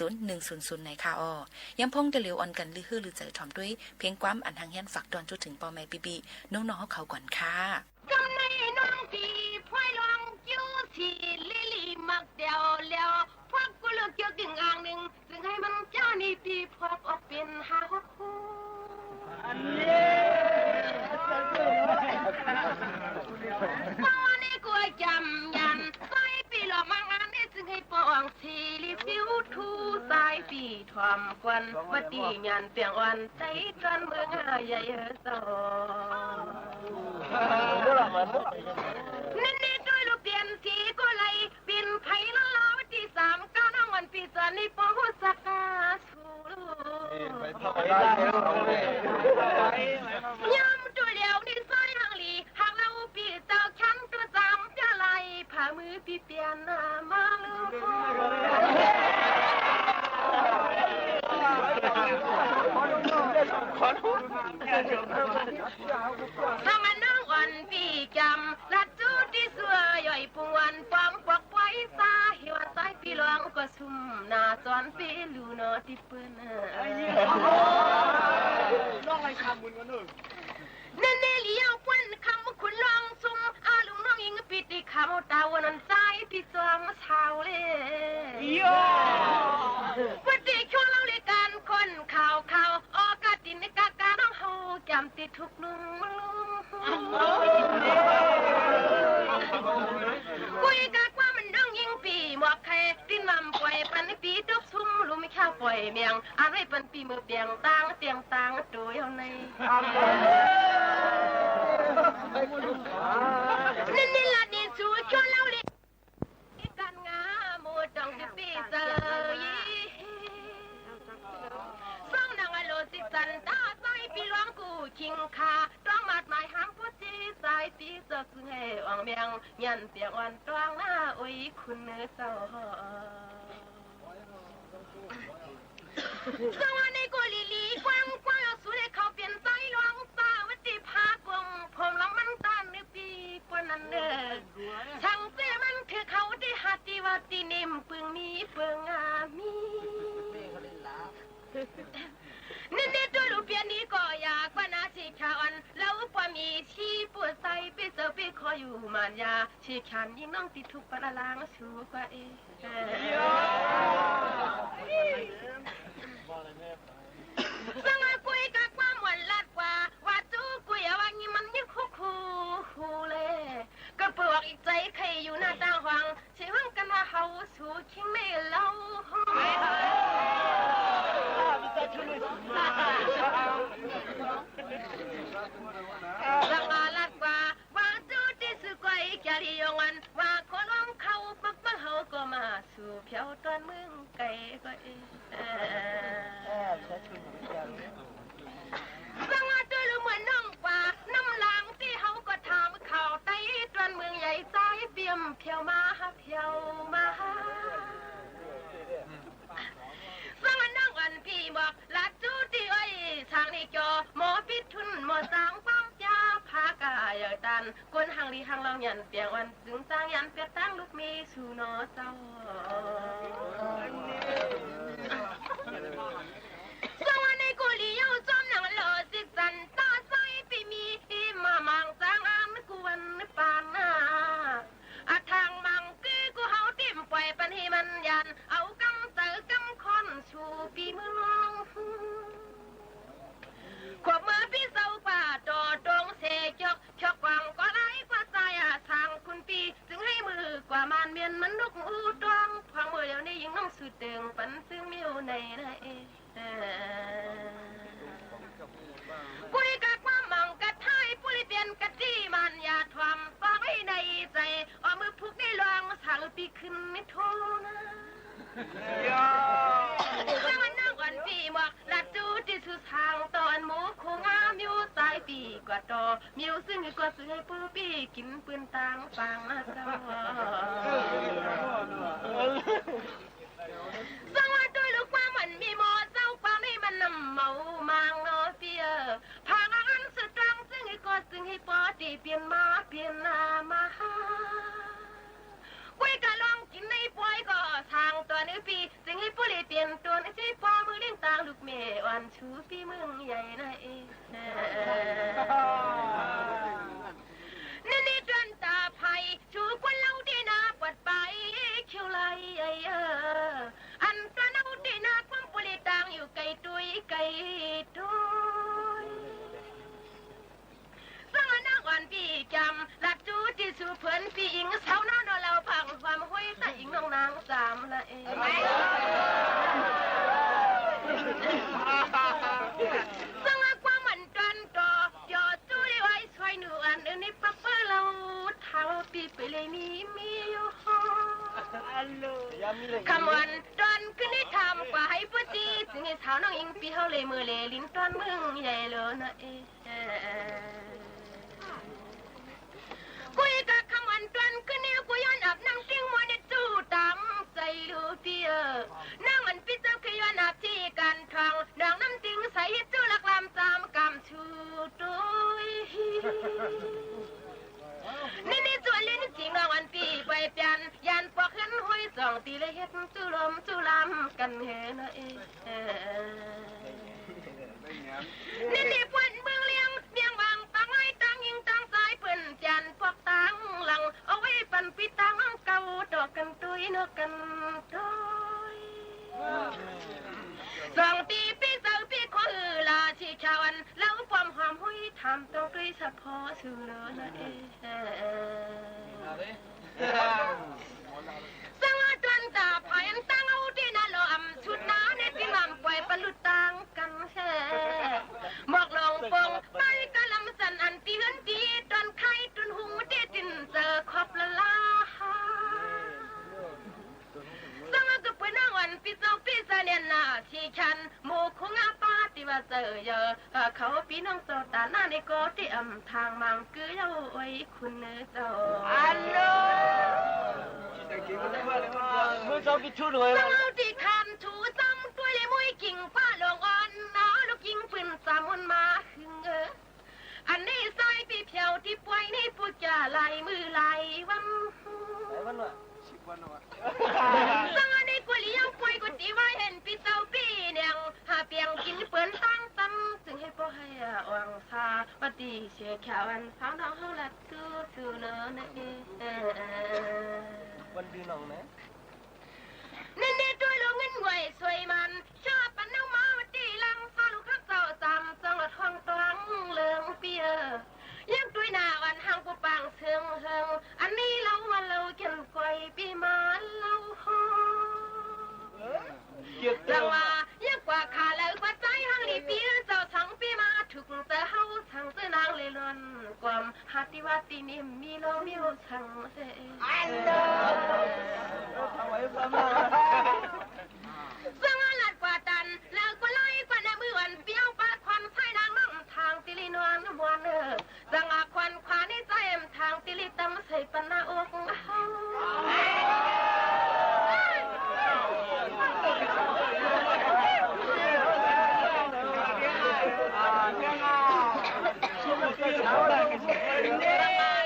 50100ในค่ะอ้อยังพงจะเหลียวอ่อนกันลือฮือหรือใจถ่อมด้วยเพียงความอันทางเฮียนฝากตอนจุดถึงปอแม่ปีน้องๆเขาก่อนค่ะกำในน้องปีพวยลองจิ้วสีลิลี่มักเดียวแล้วพวกกูเลือกเกี่ยวกิ่งอ่างหนึ่งจึงให้มันเจ้านี่ปีพวกออกเป็น5 6คู่อันนี้ตอนนี้กูจำยันใส่ปีหลอกมางานนี้จึงให้ปองสีลิฟิวทูสายปีทอมควันวัดดียันเปียงวันใจกันเมืองใหญ่สอนี่ด้วยลูกเตียนสีก็เลยบินไผ่ละลาวันที่3 9 น้องวันปีจันนี่ปอสักกาสูยำตัวเดียวนี่ซอยหังลีหากเราปีเจ้าฉันกระจำจะไล่ผ่ามือปีเปลี่ยนหน้ามาลืมถ้ามันน้องวันปีจำลัดจูที่สวยย่อยปวนปอมปอกไว้ซาหิวสายปีหลวงก็ซุ่มหน้าจอนปีลูนอที่เปิ้นน้องไรคำมุนกันหนึ่งเน่เลี้ยววันคำคุณลองซุ่มอาลุงน้องยิงปิดที่คำตาวันนั้นใจที่จวงเช้าเลยวันที่ชวนเราเลยการคนข่าวออกาตินในกากาน้องเฮาจำติดทุกลุงคุยกากว่ามันน้องยิงปีหมวกใครดิ้นลำปล่อยปันปีตุกซุ่มลุไม่ข้าวปล่อยเมียงอะไรปันปีมือเปียงตังเตียงตังตัวอยู่ในนี่ละนี่สู้ชวนเราเลยการงาโมจังสิปีเซยส่องดังอโลสิสันตาใส่ปีหลวงกูชิงคาต้องมาดหมายหางพุทธิสายปีเสกซึ่งให้อ่องเมียงยันเปียงอ่อนตวงหน้าอุ้ยคุณเนื้อเศร้าสวัสดีกูลีลีกว้างสุดให้เขาเปลี่ยนใจหลวงตาวัดที่พากงผมลองมันตานในปีกว่านั้นเด้อช่างเสียมันคือเขาได้หัดที่ว่าตีนิ่มปึงนี้เปิงอามีนี่ตัวลูกเปียนี้ก็อยากว่านาชีขาวอันแล้วพอมีชีปวดใส่ไปเจอไปคอยอยู่มานยาชีขันยิ่งน้องติดทุกปะลางสูกว่าสังกุยกับความหวานลัดกว่าจู้กุยว่างี้มันยิ่งคูเลยก็ปลวกอีกใจใครอยู่หน้าต่างหวังใช่ว่ากันว่าเขาสู้คิงไม่เล่าสังลัดกว่าจู้ที่สุกวยแกลียงันว่าคนร้องเขาปักปักเขาก็มาสู่เพียวตอนมึงไก่ก็สังตัวluเหมือนน้องกว่าน้ำลางที่เขาก็ทำข่าวไต้ตอนเมืองใหญ่ใจเปี่ยมเพียวมาสังน้องอันพี่บอกลัดจู้ที่อ้อยทางนี้จอหมอพิษทุนหมอสางป้อมยาพากายตัน กันกวนหังลีหังเราหยันเปียงวันจึงจ้างยันเปียตั้งลูกมีสู่นอเจ้าสวัสดีกุลีเอาจอมหนังหล่อสิสันตาใสปีมีมามังจางอามกวนปานนาอาทางมังกี้กูเฮาติ่มปล่อยปันให้มันยันเอากำเตอกำคอนชูปีมือขวบมือพี่เศร้าป่าจอตรงเสจกชกวังก็ไล่กว่าสายทางคุณปีจึงให้มือกว่ามันเมียนมันลุกอูตองพังมือเดี๋ยวนี้ยิงน้องสุดเติงปันซึ่งมิวในนะกุยกะความมังกะไทยปุริเปลี่ยนกะจี้มันอย่าทวมฟังให้ในใจเอามือพุกได้ลองสั่งปีขึ้นไม่โทนะแล้วมันนั่งอ่อนปีหมอกลัดจูที่สุดทางตอนหมูคงอามิวสายปีกว่าต่อมิวซึ่งก็ซื้อให้ปูปีกินปืนต่างฟังเจ้าสวัสดีลูกว่ามันมีหมอเจ้าความให้มันนำเมามังเนาะเปียพางอันสุดรังซึ่งก็ซึ่งให้ปอดีเปลี่ยนมาเปลี่ยนนามากุยกะลองกินในปอยก็ทางตัวนี้ปีซึ่งให้ผู้เปลี่ยนตัวนี้ที่ปอมือเลี้ยงต่างลูกเมย์อ่อนชูปีมึงใหญ่นะนี่จนตาไผ่ชูควันเล่าดีนาปวดไปคิวไหลอันตัวเล่าดีนาความผู้เลี้ยงต่างอยู่ไกลตุยไกลตุยสร้างนักวันปีจำหลักจูที่สู่เพื่อนปีอิงเสาหน้าเราพังความห้อยแต่อิงน้องนางจำละสร้างความมันจันต่อยอดจูได้ไว้ช่วยหนูอันนี้ปักเปเราเท้าปีไปเลยมีอยู่คำวันตอนขึ้นได้ทำกว่าให้ปจีถึงให้เท้าน้องอิงปีเขาเลยมือเลยลิ้นตอนมึงใหญ่เลยนะกุยกะคำวันตอนขึ้นเนี่ยกูย้อนอับนั่งติ้งมัวเนี่ยจู้ตามใจลูเปียนั่งมันปิดเจ้าคือย้อนอับที่กันทางดังน้ำติ้งใส่จู้ลักลำจำกำชูตุยนี่ส่วนเล่นจริงรางวันปีไปเปลี่ยนยันปอกขึ้นห้อยส่องตีเลยเฮ็ดจู้ลมจู้ลำกันเฮนะนี่ปวนเมืองเลี้ยงเบียงวางปังไว้ตั้งยิงตั้งสายเปิ่นจันพวกตั้งหลังเอาไว้ปั่นปีตั้งเก่าดอกกันตุยนกกันตุยสองตีปีเสาปีขอลาชีชาวันแล้วความหอมหุ้ยทำต้องด้วยเฉพาะสื่อนะสังจวนตาพายันตั้งเอาที่น่าหล่อมชุดน้าในที่มั่มปล่อยปลุดตังกันแค่หมอกลงปงไปกะลำสันอันตีเฮือนตีตอนไข่ตอนหูเดจินเจอขอบละลาสังก็เป็นน้องวันปีเจ้าปีเสนียนนาชีชันหมู่คงอาปาติว่าเจอเยอะเขาปีน้องโซตาหน้าในโกที่อำทางมังคือเย้าไว้คุณเนื้อเจ้าอัลโหลมือเจ้ากิชูเลยสังเอาที่คำชูซ้ำตัวเลยมวยกิ่งป้าลงอ่อนน้อลูกยิงปืนสามุนมาหึงอันนี้ซอยปีเพียวที่ป่วยนี่ปูจ่าลายมือลายวันสังอันนี้กุลียังป่วยกุฏิไว้เห็นปีเจ้าปีเนี่ยหาเปียงกินเปื้อนตั้งตั้มจึงให้พ่อให้วังซาปฏิเสียแขวันสาวน้องเขาลัดตู้สู่เนื้อวันดีน้องนะนี่ด้วยลูกเงินไหวสวยมันชอบปันน้องมาวันดีลังฟ้าลูกข้าเจ้าจำจังหวัดห้องตังเลืองเปียยังด้วยหน้าวันห้างปูปังเชิงเฮงอันนี้เรามาเราเกินกวยปีมาเราห้องจังว่ายังกว่าขาแล้วกว่าใจห้างลีปีเจ้าทั้งปีมาถูกแต่เฮาทั้งเจ้านางเลยล้นความหาติวัตินิมมีโลมิวทั้งเสียสังหลัดกว่าตันแล้วก็ไล่กว่าในมือวันเปี้ยวปาดควันไส้นางน้องทางติลินวนมวนสังอาควันควาในใจทางติลิตำใส่ปนาอกเฮาช่วยกันเอาอะไรกัน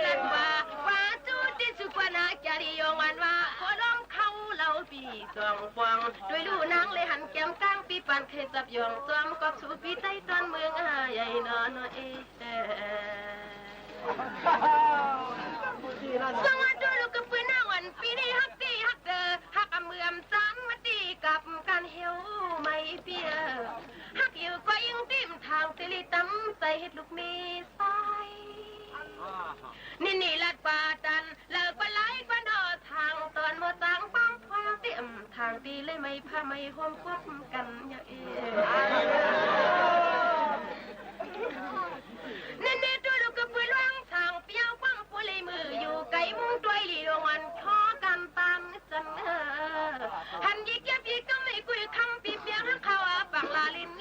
การเคยจับยองซ้อมก็สูปีใจตอนเมืองใหญ่นอนเอสวัสดีลูกกับปืนหน้าวันปีนี้ฮักตีฮักเดอฮักเมือมจันมาตีกับการเหี่ยวไม่เปียฮักอยู่ก็ยังติมทางสิริตั้มใจเฮ็ดลูกมีสายนี่ลัดป่าดันเลิกไปไล่กว่าดอทางตอนมาจังป้องพอเตรียมทางตีเลยไม่พาไม่ห่วงควบกันอย่านี่ตัวลูกกับปืนล่วงทางเปียวป้องผู้เลยมืออยู่ไกลมุ่งตัวหลีดวันขอกันตามจันหันยิกยับยิกก็ไม่คุยคำปีเปียงเขาปักลาลิน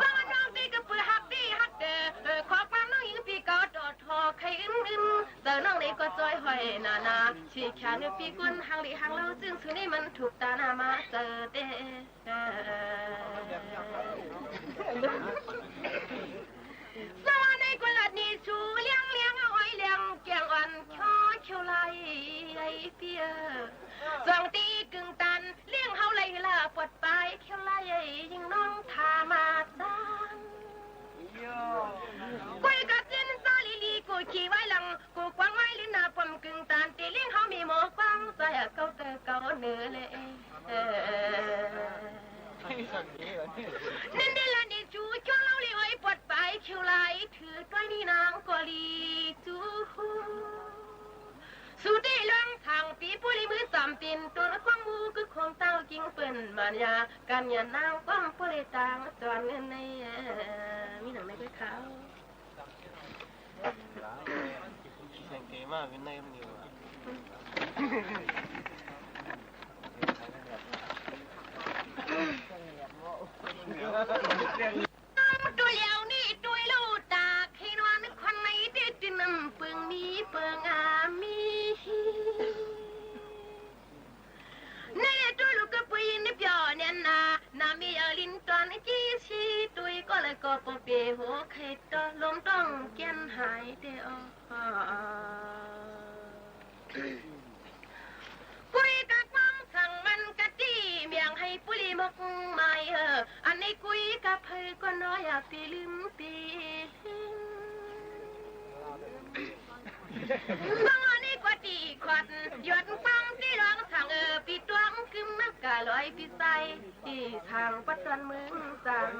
ว่าน้องตีกับปืนฮักดีฮักเดอขอความน้องยิงปีก็ดอดทอใครอึนแต่น้องนี่ก็จอยหอยนาชี้แขนปีกุนหังหลีหังเล่าจึงสุนี่มันถูกตานามาเจอเตสวรรค์ในกุลนี่ชูเลี้ยงเอาไว้เลี้ยงแกงอ่อนช่อเขียวไหลไอเปียสองตีกึ่งตันเลี้ยงเฮาไหลละปวดปลายเขียวไหลยิงน้องทามาดังกุยกะจินซาลีลีกูขี่ไว้หลังกูกวางไว้ลิ้นหน้าปมกึ่งตันตีเลี้ยงเฮามีหมอกวางใส่เก้าเตอเก้าเนื้อเลยนั่นเดลันดิจูช่วงเล่าเลยไว้ปวดไปเขียวไหลถือต้อยนี่นางกอลีจูสุดที่เรื่องทางปีปุริมือสามตินตัวนักความมูคือคงเต้ากิงเปิ่นมานยาการยันนางความปุริตางจวนเงินในมีหนังในกล้วยขาวเสียงเก๋มากเป็นในมันอยู่ตัวเหลียวนี่ตัวลูตาให้นอนคนไหนเด็ดน้ำเปิงมีเปิงมีนี่ตัวลูกก็ไปยินเปียเนี่ยนามีลินตอนกี้ชีตัวก็เลยก็ปเปหัวไข่ตอลมต้องเกียนหายเดียวกุยกับความสั่งมันกะตีเมียงให้ปุริมกไม่อันนี้กุยกับเธอก็น้อยปีลืมปีบางอันนี้ก็ตีขวัญหยดฟังที่ร้องสั่งปีตัวขึ้นมากะลอยปีใส่ทางปัตตานเมืองสาม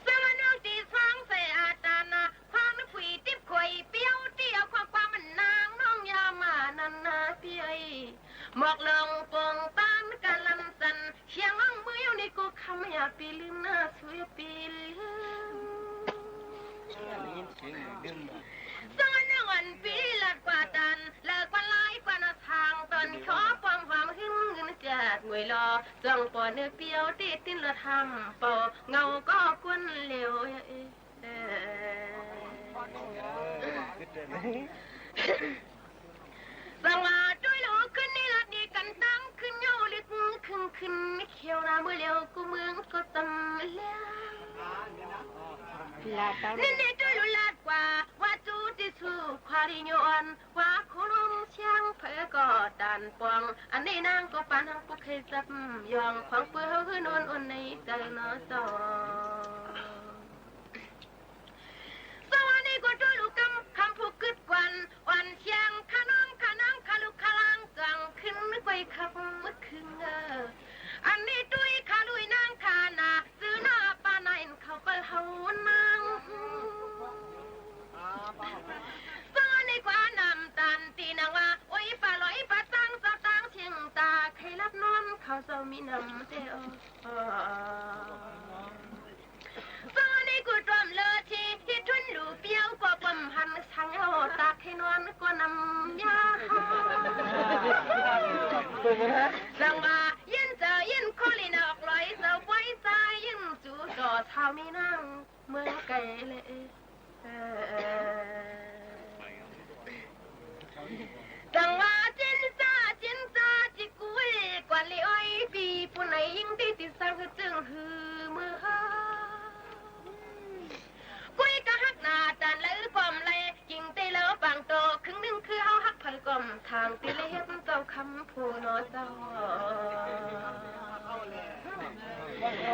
สมานองตีฟังใส่อาตานาความนึกผีติบข่อยเปี้ยวเตี้ยวความมันนางน้องยามานันนาเปียหมอกลงปงตานกะลันสันเชียงอ่องมืออยู่นี่กูคำอยากปีลืมหน้าสวยปีลืมสมานองปีลัดกว่าตันเลิกว่าไล่กว่านาทางตอนขอความหึงเงินจัดงวยรอจังปอเนื้อเปียวติดตินละทำปอเงาก็กวนเหลวสังว่าด้วยโลขึ้นนี่ละดีกันตั้งขึ้นเงาลึกขึ้นไม่เขียวนะเมื่อเลี้ยวกูเมืองก็ตำแล้วนี่ด้วยลุลาดกว่าว่าจูที่สู้ควาริโยนว่าคนเชียงเพื่อก็ดันปองอันนี้นางก็ปานางปุกให้จับยองขวางเปื้อเขาคือนอนอุ่นในใจน้อจอสวัสดีก็ด้วยลูกคำผูกกึดกวันวันเชียงขาน้องขาลูกขาลังจังขึ้นไปขับเมื่อคืนอันนี้ด้วยขาลุยนางขานาซื้อหน้าปานาอินเขาก็เฮานางสวัสดีกว่านำตันตีนางว่าโอ้ยปลาลอยปลาตั้งสตางเชียงตาใครรับนอนเขาจะมีน้ำเดียวสวัสดีกูจอมเลือทีที่ทุนดูเปียวปอปมหันช่างเอาตาให้นอนก็นำยาสังว่ายินเจอยินคอลินออกลอยเสาไว้ใจยินจูดอเท้ามีนั่งเมืองไกลเลยสังว่าจินซาจิกุยกว่าเลยอ้อยปีผู้ไหนยิ่งที่ติดสังจึงหือมือกุยกะฮักนาจานเลยปอมเลยยิงเตแล้วปังโตครึ่งนึงคือเอาฮักพันกอม ทางติเลสเจ้าคำผู้นอเจ้า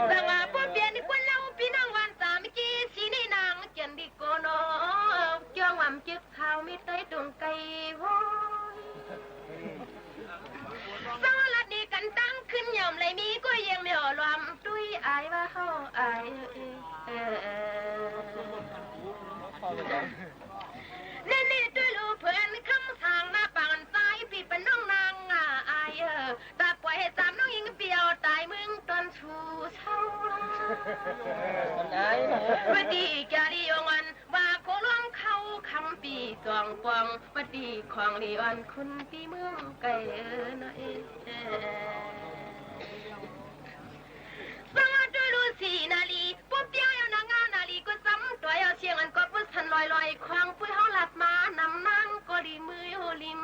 แต่ว่าพวกเปลี่ยนนี่คนเราพี่น้องวันสามิกีสีนี่นางเจียนดิโกโนจ้องวำจึกเท้ามีเตยดวงไก่โว้ยสวัสดีกันตั้งขึ้นยอมเลยมีก็ยังไม่หอลวมตุ้ยอายว่าเฮาอายนี่ด้วยลูกเพื่อนคำทางหน้าปางซ้ายพี่เป็นน้องนางอายตาปล่อยให้จำน้องยิงเปียวตายมึงตอนชูเช่าวันดีแกดีองวันว่าโคล่วงเขาคำปีกองกองวันดีของลีออนคุณปีเมืองไก่น้อยสวัสดีลูสีนาลีปุ๊บเปียวนางนาลีก็ซ้ำตัวเอาเชียงอันก็ปุ๊บทันลอยควางปุ้ยเฮาหลัดมานำนั่งก็ดีมือโหลิม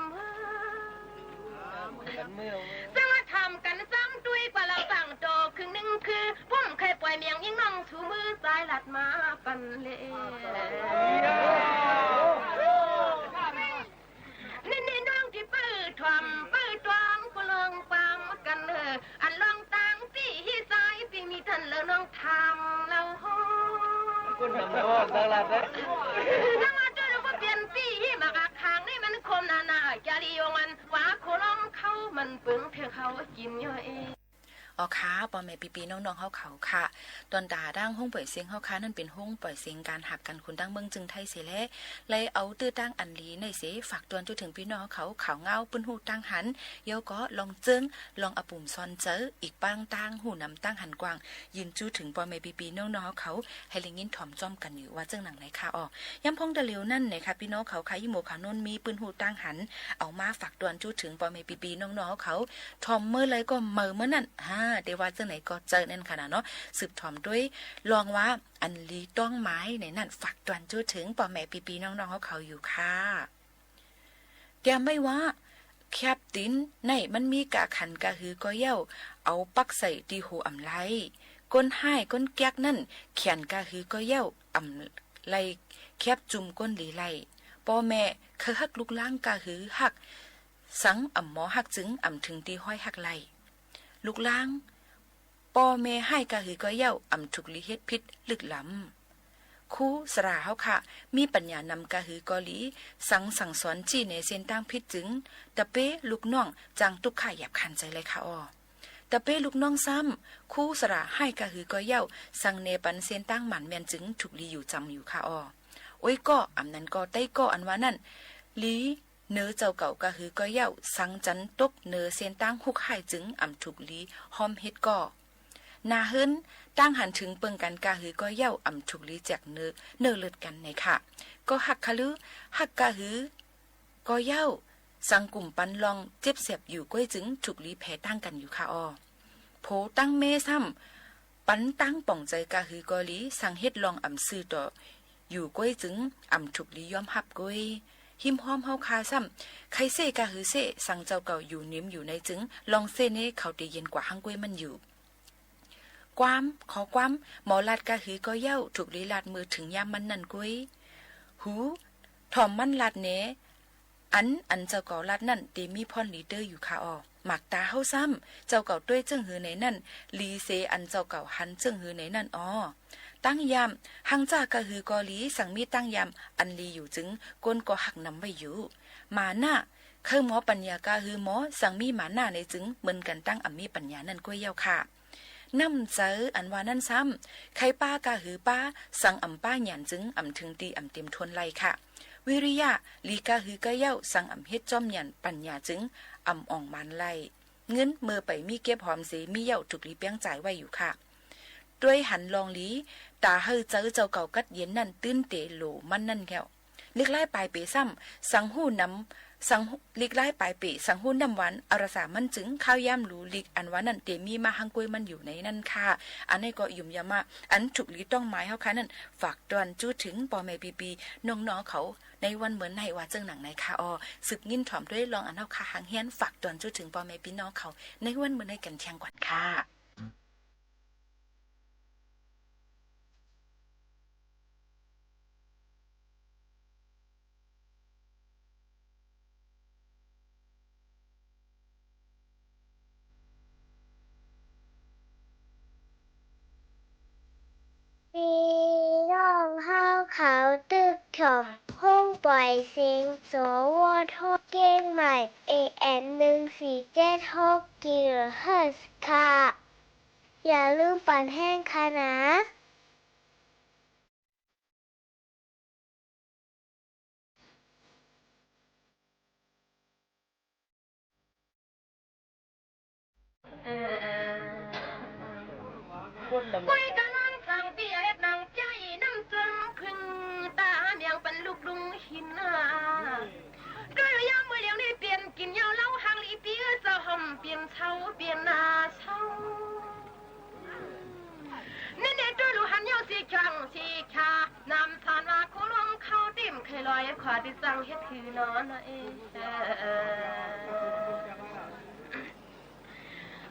สวัสดีทำกันซ้ำด้วยกว่าเราตั้งโตครึ่งหนึ่งคือพุ่มเคยปล่อยเมียงยิ่งน้องชูมือสายหลัดมาปันเล่นี่น้องที่ปื้อทอมปื้อตวงก็ลองปามกันอันลองตังปีที่สายปีมีท่านแล้วน้องทำเราโหคุณทำแล้วตลาดนะถ้ามาเจอเราก็เปลี่ยนปีที่มากอาคางนี่มันคมนาจารียงมันว่าโคลองเขามันปึงเพื่อเขากินย่อยอ๋อค่ะปอแม่ปีน้องๆเขาค่ะตอนดาดังห้องปล่อยเสียงเขาค่ะนั่นเป็นห้องปล่อยเสียงการหักกันคุณดังเมืองจึงไทยเสียแล้วเลยเอาตื้อตั้งอันลีในเสฝากตวนจนถึงพี่น้องเขาขาวเงาปืนหูตั้งหันเยาก็ลองเจิ้งลองอปุ่มซอนเจออีกปังตั้งหูนำตั้งหันกวางยืนจู้ถึงปอแม่ปีน้องๆเขาให้เล็งยินถ่อมจ้อมกันอยู่ว่าเจิ้งหนังไหนค่ะอ๋อย่ำพงตะเหลียวนั่นไหนค่ะพี่น้องเขาค่ะยี่หมูขาวนนมีปืนหูตั้งหันเอามาฝากตวนจู้ถึงปอแม่ปีน้องๆเขาถ่อมเมื่อไรก็เมื่อนั่นเดี๋ยวว่าเจ้าไหนก็เจอนั่นขนาดเนาะสืบถ่อมด้วยลองว่าอันลีต้องไม้ในนั่นฝากตวนจู้ถึงปอแม่ปีน้องๆเขาอยู่ค่ะแกไม่ว่าแคบตินในมันมีกะขันกะหือก็เย้าเอาปักใส่ตีหูอำไลก้นห้ายก้นแก๊กนั่นเขียนกะหือก็เย้าอำไลแคบจุ่มก้นหลีไลพ่อแม่คือฮักลูกล้างกะหือฮักสังอ่ำหมอฮักจึงอ่ำถึงตีห้อยฮักไลลูกล้างป่อแม่ให้กะหือก็เย้าอ่ำถูกลิเฮ็ดพิษลึกล้ำคู่สราเฮาค่ะมีปัญญานำกะหือกอลีสั่งสอนจี้ในเส้นตั้งพิษจึงตะเป้ลูกน้องจังตุกข่ายหยาบคันใจเลยค่ะอ้อตะเป้ลูกน้องซ้ำคู่สราให้กะหือก็เย้าสั่งเนปันเส้นตั้งหมันแม่นจึงถูกลีอยู่จำอยู่ค่ะอ้อโอ้ยก็อำนั้นก็ใต้ก็อันว่านั่นลีเนื้อเจ้าเก่ากะหือก็เย้าสังจันตกเนื้อเส้นตั้งฮุกให้จึงอ่ำถูกลีหอมเฮ็ดก็นาเฮิรนตั้งหันถึงเปิงกันกะหือก็เย้าอ่ำถูกลีแจกเนื้อเลือดกันในค่ะก็หักคะลือหักกะหือก็เย้าสังกลุ่มปันลองเจ็บเสียบอยู่ก้อยจึงถูกลีแพ้ตั้งกันอยู่ค่ะอ้อโผตั้งเมซ้ำปันตั้งป่องใจกะหือก็ลีสังเฮ็ดลองอ่ำซื้อต่ออยู่ก้อยจึงอ่ำถูกลียอมหับก้อยหิมหอมเฮาคาซ้ำใครเซกะหือเซสังเจ้าเก่าอยู่นิ่มอยู่ในจึงลองเซเน่เขาได้เย็นกว่าหังก้อยมันอยู่ความขอความหมอลาดกะหือก็เย้าถูกลีลาดมือถึงยามมันนั่นกุ้ยหูถอมมันลาดเนอันเจ้าเก่าลาดนั่นเตมีพรลีเดอร์อยู่ค่ะอ้อหมักตาเฮาซ้ำเจ้าเก่าด้วยจึงหือไหนนั่นลีเซอันเจ้าเก่าหันจึงหือไหนนั่นอ้อตั้งยามหังจากะหือกอลีสั่งมีตั้งยามอันลีอยู่จึงก้นก็หักนำไว้อยู่หมาหน้าคือหมอปัญญากะหือหมอสั่งมีหมาหน้าในจึงเหมือนกันตั้งมีปัญญานั่นก้วยเย้าค่ะน้ำเจออันว่านั่นซ้ำใครป้ากะหือป้าสั่งป้าหยันจึงถึงตีเต็มทวนไลค่ะวิริยะลีกะหือกะเย้าสั่งเฮ็ดจอมหยันปัญญาจึงอ่องมันไลเงินเมื่อไปมีเก็บหอมเสมีเย้าถูกลีเปียงจ่ายไว้อยู่ค่ะด้วยหันลองลีตาเฮอเจอเจ้าเก่ากัดเย็นนั่นตื้นเตโหลมันนั่นแก้วเล็กไล่ปลายเปซ้ำสังหูน้ำสังลิกไล่ปลายเปสังหูน้ำหวานอรสามันจึงข้าวย่ำหลูลิกอันว่านั่นเตมีมาหังกวยมันอยู่ในนั่นค่ะอันนี้ก็ยุ่มยามาอันถูกลีต้องหมายเฮาค่ะนั่นฝากตอนจู้ถึงปอแม่ปีน้องๆเขาในวันเหมือนในว่าเจิงหนังในค่ะอ้อศึกยินถ่อมด้วยลองอันเฮาค่ะหางเฮียนฝากตอนจู้ถึงปอแม่พี่น้องเขาในวันเหมือนในกันเที่ยงก่อนค่ะ ขอบห้องปล่อยเสียงสวทเก้งใหม่ AM 1476 กิโลเฮิรตซ์ค่ะอย่าลืมปั่นแห้งค่ะนะคุยกันนั่งสั่งเปียกนั่งใจน้ำจังขึ้นตาเมียงเป็นลูกลุงหินด้วยยามเมื่อเลี้ยวนี่เปลี่ยนกินยาวเล่าหางลีเปียเจ้าห่มเปลี่ยนเช้าเปลี่ยนนาเช้าเน่ๆด้วยลูหันยาวสีครังสีขานำทานว่าโคลวงเข้าติ่มเคยลอยขวาที่สั่งเฮ็ดคือนอนเอง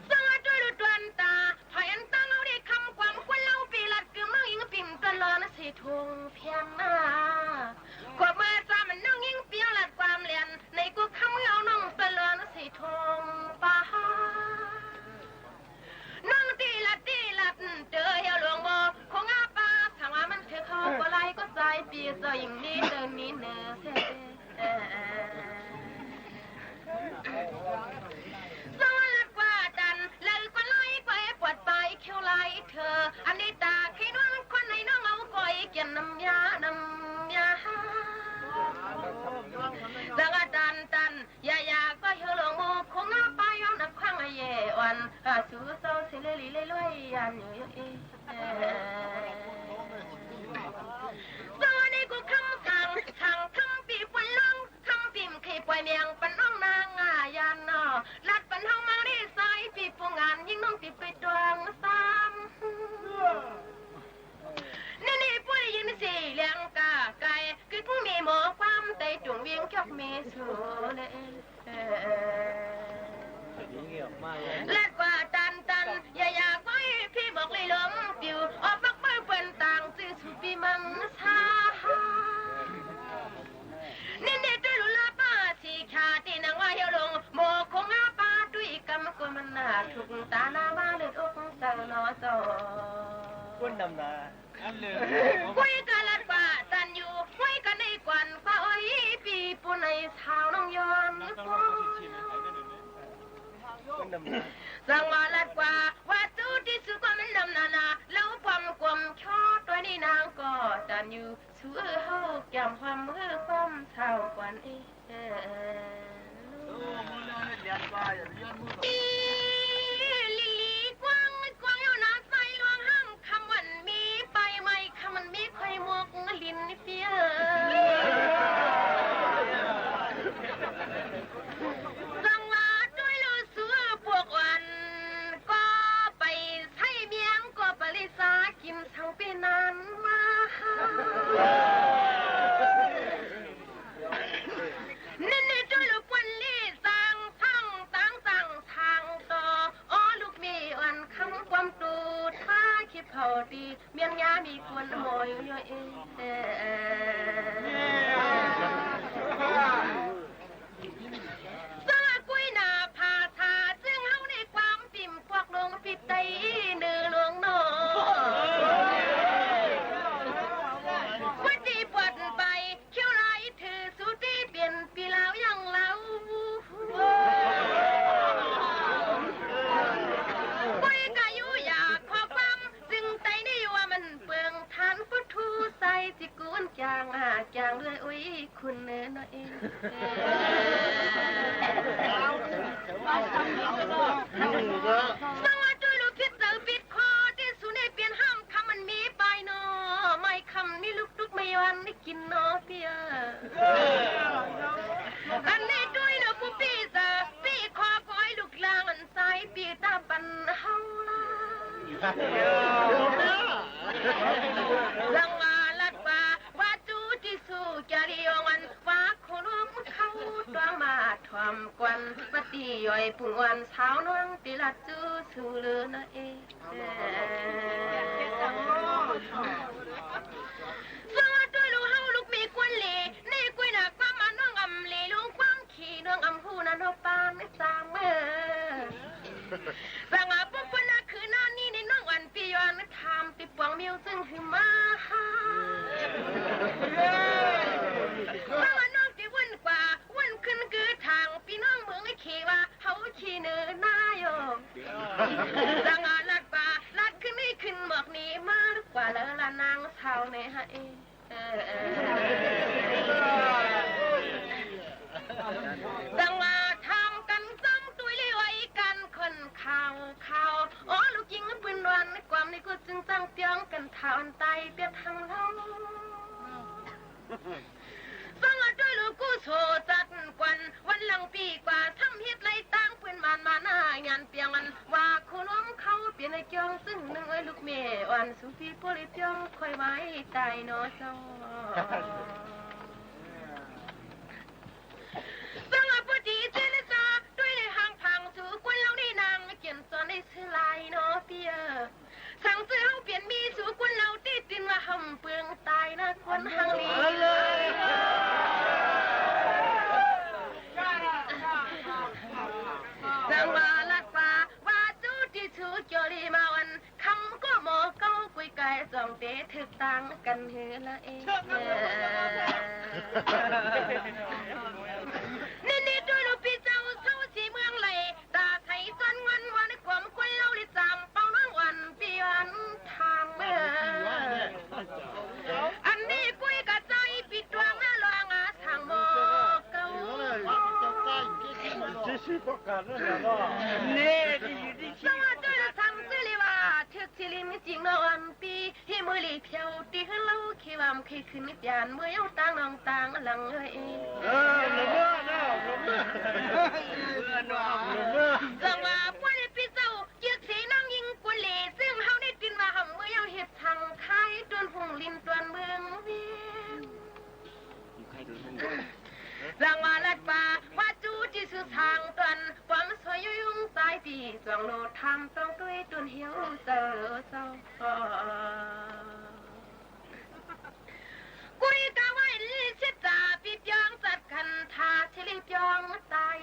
สังด้วยลูดวนตาพยันตั้งเอาได้คำความควรเล่าปีลัดคือมั่งยิงปิ่มตลอดสีทงเพียงหน้ากว่าเมื่อจามันนั่งยิงเปียลัดความเลียนในกูคำเอาน้องตลอดสีทงป่าน้องตีลัดเจอเหี่ยวหลวงบ่คงอาป้าทางว่ามันเธอเขาบ่ไล่ก็ใจปีเจออย่างนี้เดินมีเนื้อสวัสดีกว่าดันเลยกว่าไล่กว่าปวดไปเขียวไล่เธออันนี้ตาขี้น้องคนไหนน้องเอาก้อยเกี่ยนน้ำยาสังดันยาก็เหี่ยวหลวงบ่คงอาป้าย้อนนักข้างไอเย่วันสู้เศร้าเสียเลยเลยยันอยู่สวัสดีกูคำสั่งทางคำปีปวนลงคำปิ่มเคยปล่อยเมียงปันน้องนางยันลัดปันเฮามาได้สายปีปูงานยิ่งน้องปีไปดวงซ้ำนี่ปุ้ยยินสิเลี้ยงกาไก่คือผู้มีหมอความใจจุ่งเวียงกับเมสูเลยเล็ดกว่าตันอย่าก้อยพี่บอกเลยล้มปิวออกปักมือเป็นต่างซื้อสุปีมังซานี่ด้วยลุลาป้าสีขาที่นางว่าเหี่ยวลงโมคงอาป้าด้วยกำกวนมันหนาถูกตาหน้าบ้าเลือดอกสั่งนอจอก้นดำนาคุยกันลัดกว่าตันอยู่คุยกันในกวนฟ้าอ้อยปีปูในเท้าน้องย้อนสังวาลัดกว่าว่าสู้ที่สู้ก็มันดำนาแล้วความกลมชอตัวนี้นางก็ตันอยู่สู้เฮาจำความความเท่ากว่านี้ลีกว้างอยู่นะใส่ลวงห้ามคำวันมีไปไม่คำมันมีใครมกลิ้นเปียสังวาด้วยลูสู้พวกวันก็ไปใช้เมียงก็ปริสากินทั้งปีนั้นมานี่ด้วยลูกวันลี่สั่งทั้งต่างทางต่ออ้อลูกมีวันคำความตูดถ้าคิดเผาดีเมียงยามีกวนโมยย่อยสละกุยนาพาทาซึ่งเฮาในความปิ่มพวกลงปิดไตเนื้อหลวงนอวัดดีปวดไปเขี้ยวไหลถือสุตีเปลี่ยนปีแล้วยังเล่ากุยกายุอยากขอความซึ่งไตนี่ว่ามันเปลืองทานพุทธูใส่จิกุนจางเลยอุ้ยคุณเนื้อเองสวัสดีลูกคิดเจอปิดคอที่สุนัยเปลี่ยนห้ามคำมันมีไปเนาะไม่คำนี่ลูกไม่วันไม่กินเนาะเปียอันนี้ด้วยเนาะผู้ปีเจอปีคอคอยลูกลางอันใสปีตาปันเฮาลาสังวาลัดว่าว่าจูที่สู้จาริยวันฟ้าโคลุมเข้าดวงมาทวมกวนปฏิย่อยปุ่งวันเช้าน้องติลัดจูสู้เลือนะเอสวัสดีลูกเฮาลูกมีกวนเหล่นี่กุยหนักความมาน้องอำเหล่ลุงความขี่น้องอำหูนั่นเอาปานไม่สามสังอาปุ๊บปนักคือหน้านี่ในน้องวันปีย้อนทำติดปวงมิวซึ่งคือมา ขี่ว่าเขาขี่เนื้อหน้าโยมดังลัดป่าลัดขึ้นนี่ขึ้นหมอกนี้มากกว่าแล้วละนางเฒ่าในฮะดังว่าทำกันซ้ำตุยเลยไว้กันคนข่าวอ๋อลูกยิงปืนวันในความนี้ก็จึงตั้งเตียงกันเท่าอันไตเปียทางเราฟังด้วยลูกกูโซจัดกวนวันหลังปีกว่าทำเฮ็ดไรตั้งปืนมันมาหน้างานเปียงอันว่าคุณล้มเขาเปลี่ยนในเกียงซึ่งหนึ่งไอ้ลูกเมย์วันสุพีโพลิเตียงคอยไว้ใจเนาะเจ้าฟังพอดีเจนจ้าด้วยในห้างพังสู่กวนเราได้นางเขียนสอนในชื่อลายเนาะเปียสั่งซื้อเขาเปลี่ยนมีสู่กวนเราตีตินมาหำเปลืองตายนะคนหังลีจังว่าลัดฟ้าว่าจูที่ชูจอรีมาวันคำก็หมอเก้ากุยไก่สองเตะถึกตังกันเฮือละเองนี่ด้วยลูกพี่เจ้าเศร้าสีเมืองเลยตาไทยจนวันวันความคนเล่าลิจำเป้าน้องวันปีวันทางเมื่ออันนี้กุยกระใจปิดดวงหน้าลองอาทางหมอเก้าสวัสดีทำสิลิว่าเชือกสิลิมจริงเราอันปีให้มือลีเพียวตีให้เราขี้วามขี้ขึ้นนิดยานเมื่อเย้าต่างน้องต่างหลังเอ้ยจังว่าพวกนี้พี่เจ้าเยือกสีนั่งยิงกุลีซึ่งเขาได้ตินมาหำเมื่อเย้าเห็ดทางไข่จนหุ่งลินจวนเมืองเวียนจังว่าลัดป่าว่าจูที่สุดทางตวนความสวยยุ่งสายปีสวงโลดทำต้องด้วยจนเหี่ยวเจ้ากุยกะไว้ลิชิตาปิดยองจัดคันทาชิลิยองตาย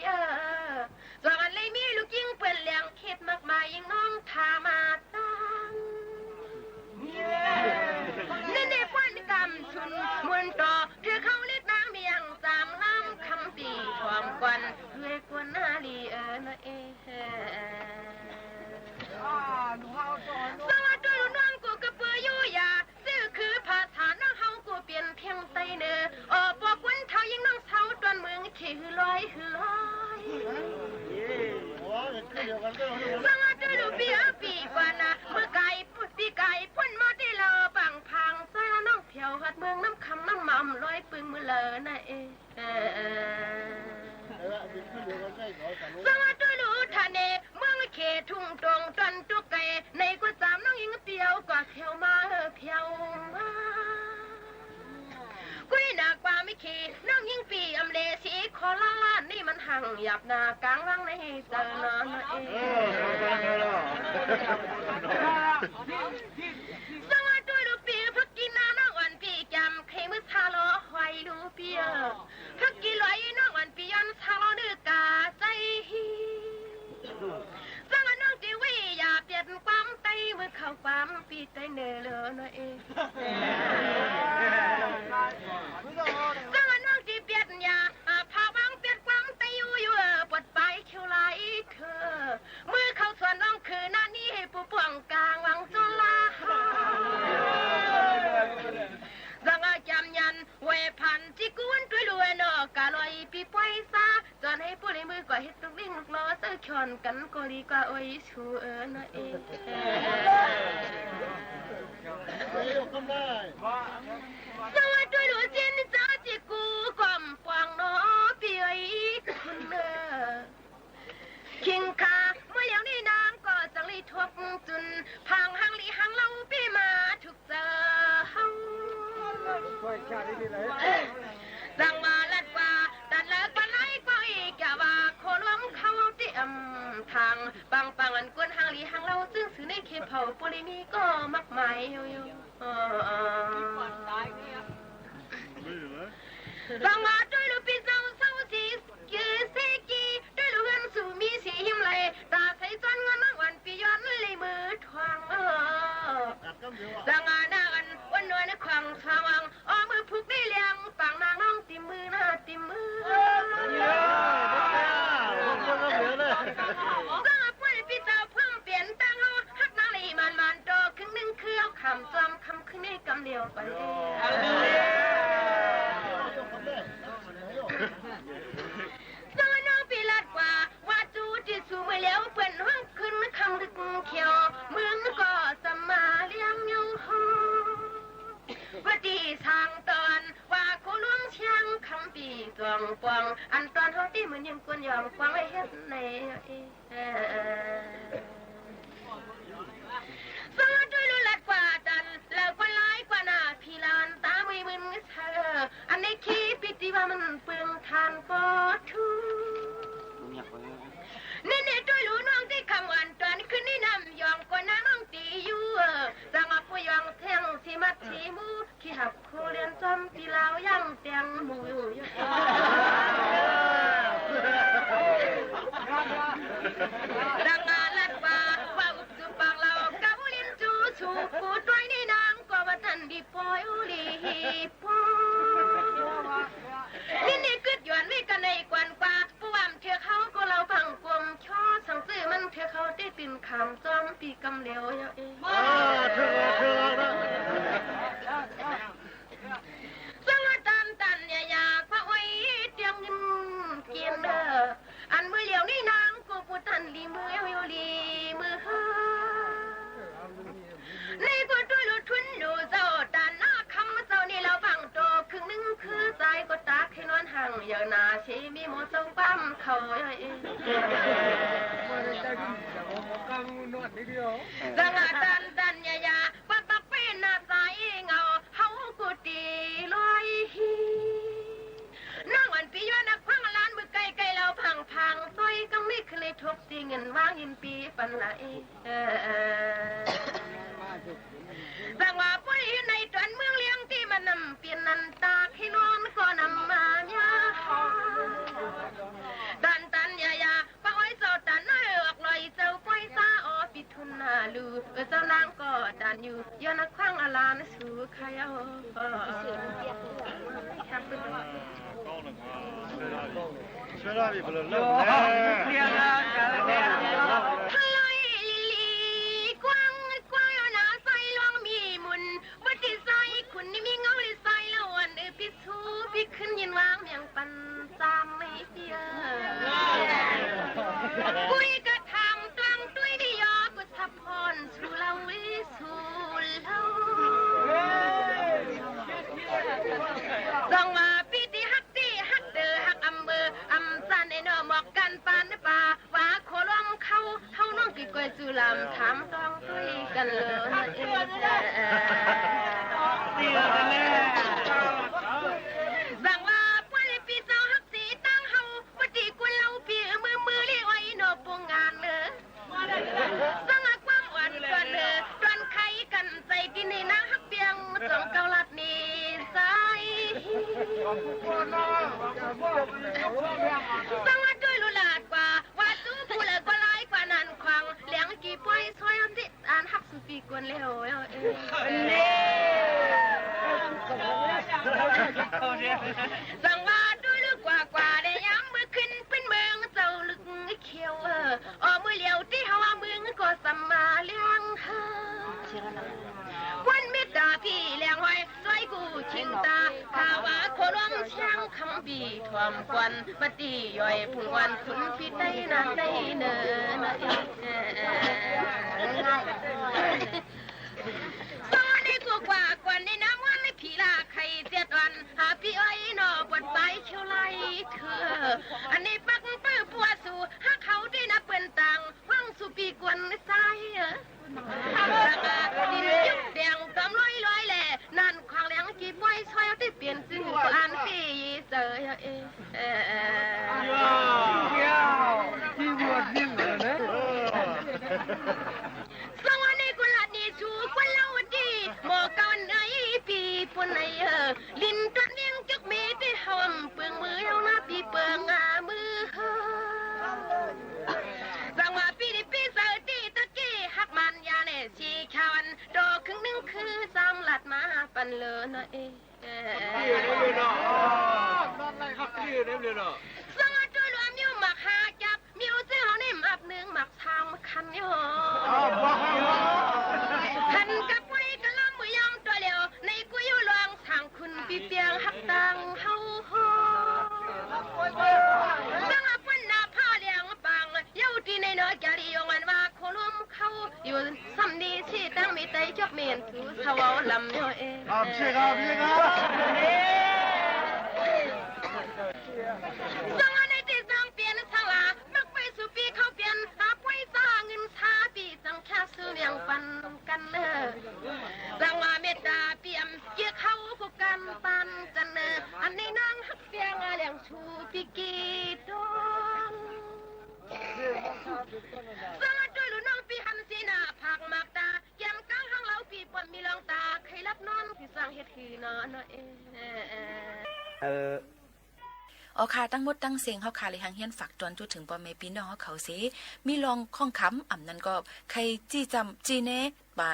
สวงอันเลยมีลูกยิงเปิ่นเลี้ยงคิดมากมายยิ่งน้องทามาตังนี่ในป้อนกำชุนมวนต่อเพื่อเขาเล็กน้ำเมียงสามล้ำคำปีความกวนเพื่อกวนนาลีนะสวัสดีน้องกูกระเปื่อยอยู่ยาซื่อคือภาษาน้องเฮากูเปลี่ยนเพียงไตเนอปอกวันเท่ายิ่งน้องเท้าตอนเมืองขี่หือลอยสวัสดีลูกเบียปีกว่านะเมื่อไก่ปีไก่พ่นมาได้เลอบังพังใส่ละน้องเพียวหัดเมืองน้ำคำน้ำมั่มลอยปึงมือเลอนะสวัสดีลูกทะเลเมืองเขตทุ่งตรงจนตุกไก่ในกุศลน้องยิงเปียวกว่าเขียวมาเพียวมากุยหนักกว่าไม่ขี่น้องยิงปีอำเลสีคอล้านนี่มันห่างหยับหน้ากลางว่างในเจอนอนสวัสดีลูกปีพักกินน้ำน้องวันปีจำใครมือชาล้อหอยลูกปีพักกินลอยน้องวันปียันชาล้อเนื้อกาใจสวัสดีน้องจีวีอย่าเปลี่ยนความไตเมื่อเข้าความปีไตเนอเลยนะสวัสดีน้องจีเปลี่ยนอย่าพาวังเปลี่ยนความไตอยู่ปวดไปเขียวไหลเธอเมื่อเข้าส่วนน้องคือหน้านี้ให้ผู้ป่วงกลางวังจุลาสังอาจำยันเวพันที่กวนด้วยรวยนอกาลอยปีปอยซาจนให้ผู้ในมือกว่าเฮ็ดตุกลิ่งลูกล้อเสื้อชอนกันก็ดีกว่าโอ้ยชูนะเองสวัสดีลูกเจนจ้าจิกูกล่อมปวงน้อพี่ไอ้คุณคิงคาเมื่ออย่างนี้นางก็จังลีทบจุนพังหังลีหังเล่าพี่มาทุกเจอสั่งมาลัดว่าดันเลิกปนไหนก็อีกอย่าว่าโคล้มเข้าเตี้ยมทางปังอันกวนหังลีหังเล่าซึ่งสื่อในเคเผาปุริมีก็มักหมายอยู่สั่งมาด้วยลูกพี่เจ้าเศร้าสีคือเซกีด้วยลูกเงินสู่มีสีหิมเลยตาใส่จนเงินวันปีย้อนเลยมือทวงสั่งมาหน้ากันวันนวลในควงทวงมือพุกได้เลี้ยงปังนางน้องติมมือหน้าติมมือ กวนยอมกวางไว้เฮ็ดในสาด้วยลุลัดกว่าดันแล้วก็ร้ายกว่าหน้าพี่ลานตาไม่มึนเธออันในขี้ปิติว่ามันเปลืองทานก็ทูนี่ด้วยรู้น้องที่คำวันตอนคืนนี้นำยองก็น้องตีอยู่จังว่าผู้ยองแทงที่มัดที่มูที่หับคู่เรียนจำพี่ลาวยังเตียงมูอยู่ดังมาลัดว่าอุบจุปากเรากับอุลินจูชูกูด้วยนี่นางก็ว่าทันดีปอยอุลีปอยนี่กึดหยวนวิกันในกวนกว่าผู้วามเธอเขาก็เราพังกลมช่อสังซื้อมันเธอเขาได้ตินคำจอมปีกำเหลวเองสังตันอยากพระอ้อยเตียงเกียนเด้ออันมือเหลียวนี่นางกูพูดทันลีมืออยู่ลีมือในกูด้วยลุทุนดูเจ้าตาหน้าคำเจ้านี่เราฟังโตครึ่งนึงคือใจก็ตาให้นอนห่างอย่างนาชีมีหมดเจ้าปั้มเขาสังตันอยากปักเป็นหน้าใจเงาเฮากูตีลอยนั่งวันปีย้อนนักพังล้านมือไกลเราพังซอยก็ไม่เคยทบตีเงินว่างยินปีปันไหลสังว่าปุ้ยในตอนเมืองเลี้ยงที่มันนำเปลี่ยนนันตาให้นอนก็นำมาเนี่ยตันอยาป้าอ้อยเจ้าตันน้อยออกลอยเจ้าป้อยซาออปิทุนนาลูเจ้านางก็ดันอยู่ย้อนนักพังอลานสู่ใครเอาช่วยได้บีบเลยเลิกแล้วทะเลลีกว้างหนาใสลวงมีมุนวัดที่ใสคุณนี่มีเงาลิใสละวันพี่ทูพี่ขึ้นยินวางเมียงปันจามไม่เพียคุยกระทำกลางด้วยดิยอกุศลพรสู่เราสู่เราส่งมาพี่ที่ฮักเดอฮักอำเภออำซันไอ้นอหมอกกันปานป่าว่าโคลองเขาน้องกี่ก้อยจุลำถามต้องด้วยกันเลยสั่งว่าป้าพี่เจ้าฮักสีตั้งเฮาปฏิกุลเราพี่มือเลี้ยไว้นอปงงานเลยสั่งความหวานก่อนเลยตอนไข่กันใจที่นี่นะฮักเบียงสองเกาลัดนี่ใจสังว่าด้วยลุลาดกว่าว่าจู้ผู้เลยก็ร้ายกว่านั้นควังเลี้ยงกี่ป่วยซอยอันที่อ่านหักสุปีกวนแล้วสังว่าด้วยลึกกว่าได้ย้ำมือขึ้นเป็นเมืองเจ้าลึกเขียวมือเหลียวที่เฮาเมืองก็สัมมาเลี้ยงวันเมตตาพี่เลี้ยงไว้ซอยกูชิงตาข่าวว่าโคลอมช่างคำบีทวมควันมาตีย่อยพุ่งวันคุณพี่ได้นาได้เนินตอนนี้กูกว่าในน้ำวันในผีลาใครเจ็ดวันหาพี่อ้อยนอบดไปเชียวไล่เธออันนี้ปักปื้อปัวสู่หาเขาได้นับเป็นตังว่างสุปีกวนใส่ดินยุบแดงกำลอยแหล่นั่นควางเลี้ยงกี่ป่วยช่วยที่เปลี่ยนซึ่งอ่านปีเจอที่บวชยิ่งเลยนะสวัสดีกุลาดีชูกุลาวดีหมอกันไอปีปุ่นไอลินตัดเลี้ยงจักเมที่หอมเปลืองมือเอาหน้าปีเปลืองมือสังว่าปีนี้ปีเสร์ตีตะกี้หักมันยาเนชีชาวันโตครึ่งนึงคือซ้ำหลัดมาปันเลยนะสังว่าตัวรวมนิ้วหมักหาจับมิ้วเจ้าเนี่ยมับหนึ่งหมักชามคันเนี่ยหันกับไว้กะล้ำมือยำตัวเดียวในกุยลวงทางคุณปีเปียงหักตังเฮาสังว่าปุ่นนาผ้าเลี้ยงปังเย้าที่ในน้อยแกลียงวันว่าโคลมเขาอยู่ซ้ำนี้ที่ตั้งมีใจจบเมียนถูสาวลำเนี่ยใช่ครับสังว่าในที่สังเปลี่ยน สวัสดีลูกน้องพี่ฮันซีนาผักหมากตาแกมก้างห้างเล้าพี่ปนมีลองตาใครรับนอนพี่สั่งเฮ็ดคือนอนอ๋อค่ะตั้งหมดตั้งเสียงเฮาค่ะเลยทางเฮียนฝากตอนจุดถึงปอแม่พี่น้องเฮาเขาสิมีลองข้องคำอ่ำนั้นก็ใครจี้จำจี้แน่บ่า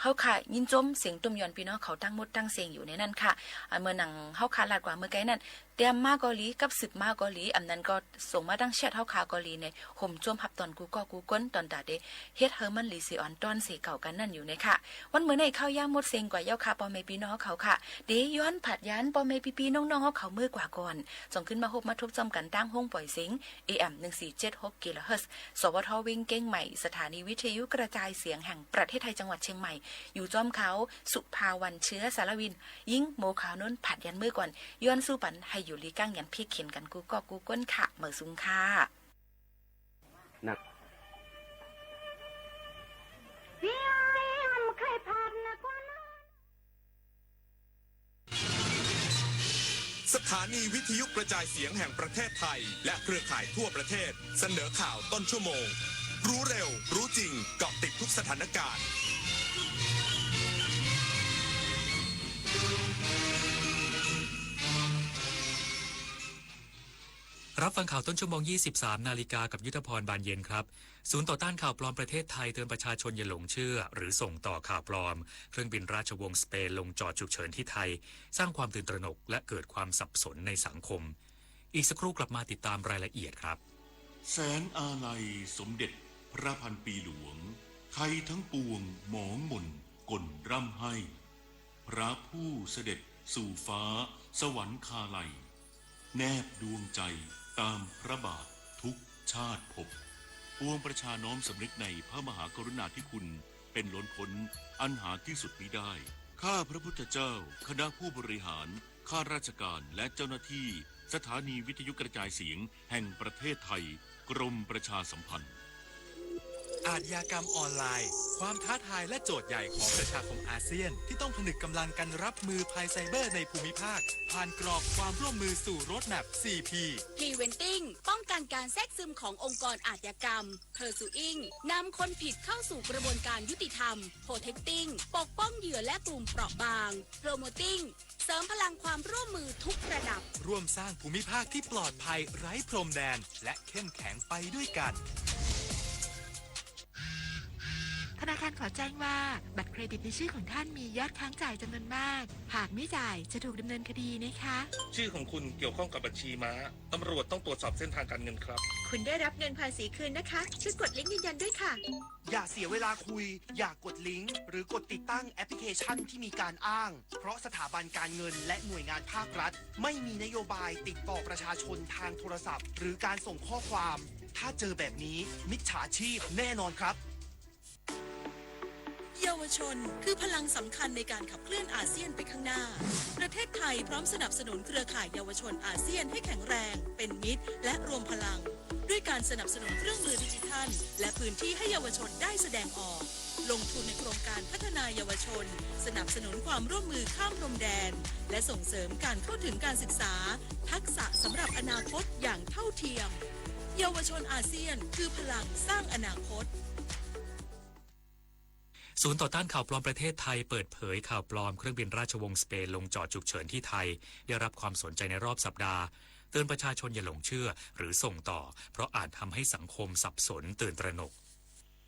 เฮาค่ะยินจมเสียงตุ่มยอนพี่น้องเขาตั้งหมดตั้งเสียงอยู่ในนั้นค่ะเมื่อหนังเฮาค่ะลาดกว่าเมื่อไกลนั้นเตรียมมาเกาหลีกับสืบมาเกาหลีอันนั้นก็ส่งมาตั้งแชทเฮาค่ะเกาหลีในห่มจมหับตอนกูก็กูก้นตอนตาเดเฮ็ดเฮอมันลีซีออนตอนเสเก่ากันนั่นอยู่ในค่ะวันมื้อในข้าวย่างหมดเสียงกว่าเย้าค่ะปอแม่พี่น้องเขาค่ะเดย้อนผัดยันปอแม่พี่ๆน้องๆเฮาเขามือกว่าก่อนส่งขึ้นมาพบมาทบจอมกันตั้งห้องปล่อยเสียง AM 1476 กิโลเฮิรตซ์สวทวิ่งเก้งใหม่สถานีวิทยุกระจายเสียงแห่งประเทศไทยจังหวัดเชียงใหม่อยู่จอมเขาสุภาวันเชื้อสารวินยิ่งโมขาวน้นผัดยันมือก่อนย้อนสู้ปันให้อยู่ลีก้างยันพี่เขียนกันกูก็กูก้นค่ะเหมือซุงค่ะหนักเสียงนี้มันเคยผ่านนะกว่านั้นสถานีวิทยุกระจายเสียงแห่งประเทศไทยและเครือข่ายทั่วประเทศเสนอข่าวต้นชั่วโมงรู้เร็วรู้จริงเกาะติดทุกสถานการณ์รับฟังข่าวต้นชั่วโมง 23 นาฬิกากับยุทธพรบานเย็นครับศูนย์ต่อต้านข่าวปลอมประเทศไทยเตือนประชาชนอย่าหลงเชื่อหรือส่งต่อข่าวปลอมเครื่องบินราชวงศ์สเปนลงจอดฉุกเฉินที่ไทยสร้างความตื่นตระหนกและเกิดความสับสนในสังคมอีกสักครู่กลับมาติดตามรายละเอียดครับแสนอาลัยสมเด็จพระพันปีหลวงไทยทั้งปวงหมองหม่นกลร่ำให้พระผู้เสด็จสู่ฟ้าสวรรคาลัยแนบดวงใจตามพระบาททุกชาติภพปวงประชาน้อมสำนึกในพระมหากรุณาธิคุณเป็นล้นพ้นอันหาที่สุดมิได้ข้าพระพุทธเจ้าคณะผู้บริหารข้าราชการและเจ้าหน้าที่สถานีวิทยุกระจายเสียงแห่งประเทศไทยกรมประชาสัมพันธ์อาชญากรรมออนไลน์ความท้าทายและโจทย์ใหญ่ของประชาคมอาเซียนที่ต้องผนึกกำลังกันรับมือภัยไซเบอร์ในภูมิภาคผ่านกรอบความร่วมมือสู่โรดแมพ 4P Preventing ป้องกันการแทรกซึมขององค์กรอาชญากรรม Pursuing นำคนผิดเข้าสู่กระบวนการยุติธรรม Protecting ปกป้องเหยื่อและกลุ่มเปราะบาง Promoting เสริมพลังความร่วมมือทุกระดับร่วมสร้างภูมิภาคที่ปลอดภัยไร้พรมแดนและเข้มแข็งไปด้วยกันธนาคารขอแจ้งว่าบัตรเครดิตในชื่อของท่านมียอดค้างจ่ายจำนวนมากหากไม่จ่ายจะถูกดำเนินคดีนะคะชื่อของคุณเกี่ยวข้องกับบัญชีม้าตำรวจต้องตรวจสอบเส้นทางการเงินครับคุณได้รับเงินภาษีคืนนะคะช่วยกดลิงก์ยืนยันด้วยค่ะอย่าเสียเวลาคุยอย่ากดลิงก์หรือกดติดตั้งแอปพลิเคชันที่มีการอ้างเพราะสถาบันการเงินและหน่วยงานภาครัฐไม่มีนโยบายติดต่อประชาชนทางโทรศัพท์หรือการส่งข้อความถ้าเจอแบบนี้มิจฉาชีพแน่นอนครับเยาวชนคือพลังสำคัญในการขับเคลื่อนอาเซียนไปข้างหน้าประเทศไทยพร้อมสนับสนุนเครือข่ายเยาวชนอาเซียนให้แข็งแรงเป็นมิตรและรวมพลังด้วยการสนับสนุนเครื่องมือดิจิทัลและพื้นที่ให้เยาวชนได้แสดงออกลงทุนในโครงการพัฒนาเยาวชนสนับสนุนความร่วมมือข้ามพรมแดนและส่งเสริมการเข้าถึงการศึกษาทักษะสำหรับอนาคตอย่างเท่าเทียมเยาวชนอาเซียนคือพลังสร้างอนาคตศูนย์ต่อต้านข่าวปลอมประเทศไทยเปิดเผยข่าวปลอมเครื่องบินราชวงศ์สเปนลงจอดฉุกเฉินที่ไทยได้รับความสนใจในรอบสัปดาห์เตือนประชาชนอย่าหลงเชื่อหรือส่งต่อเพราะอาจทำให้สังคมสับสนตื่นตระหนก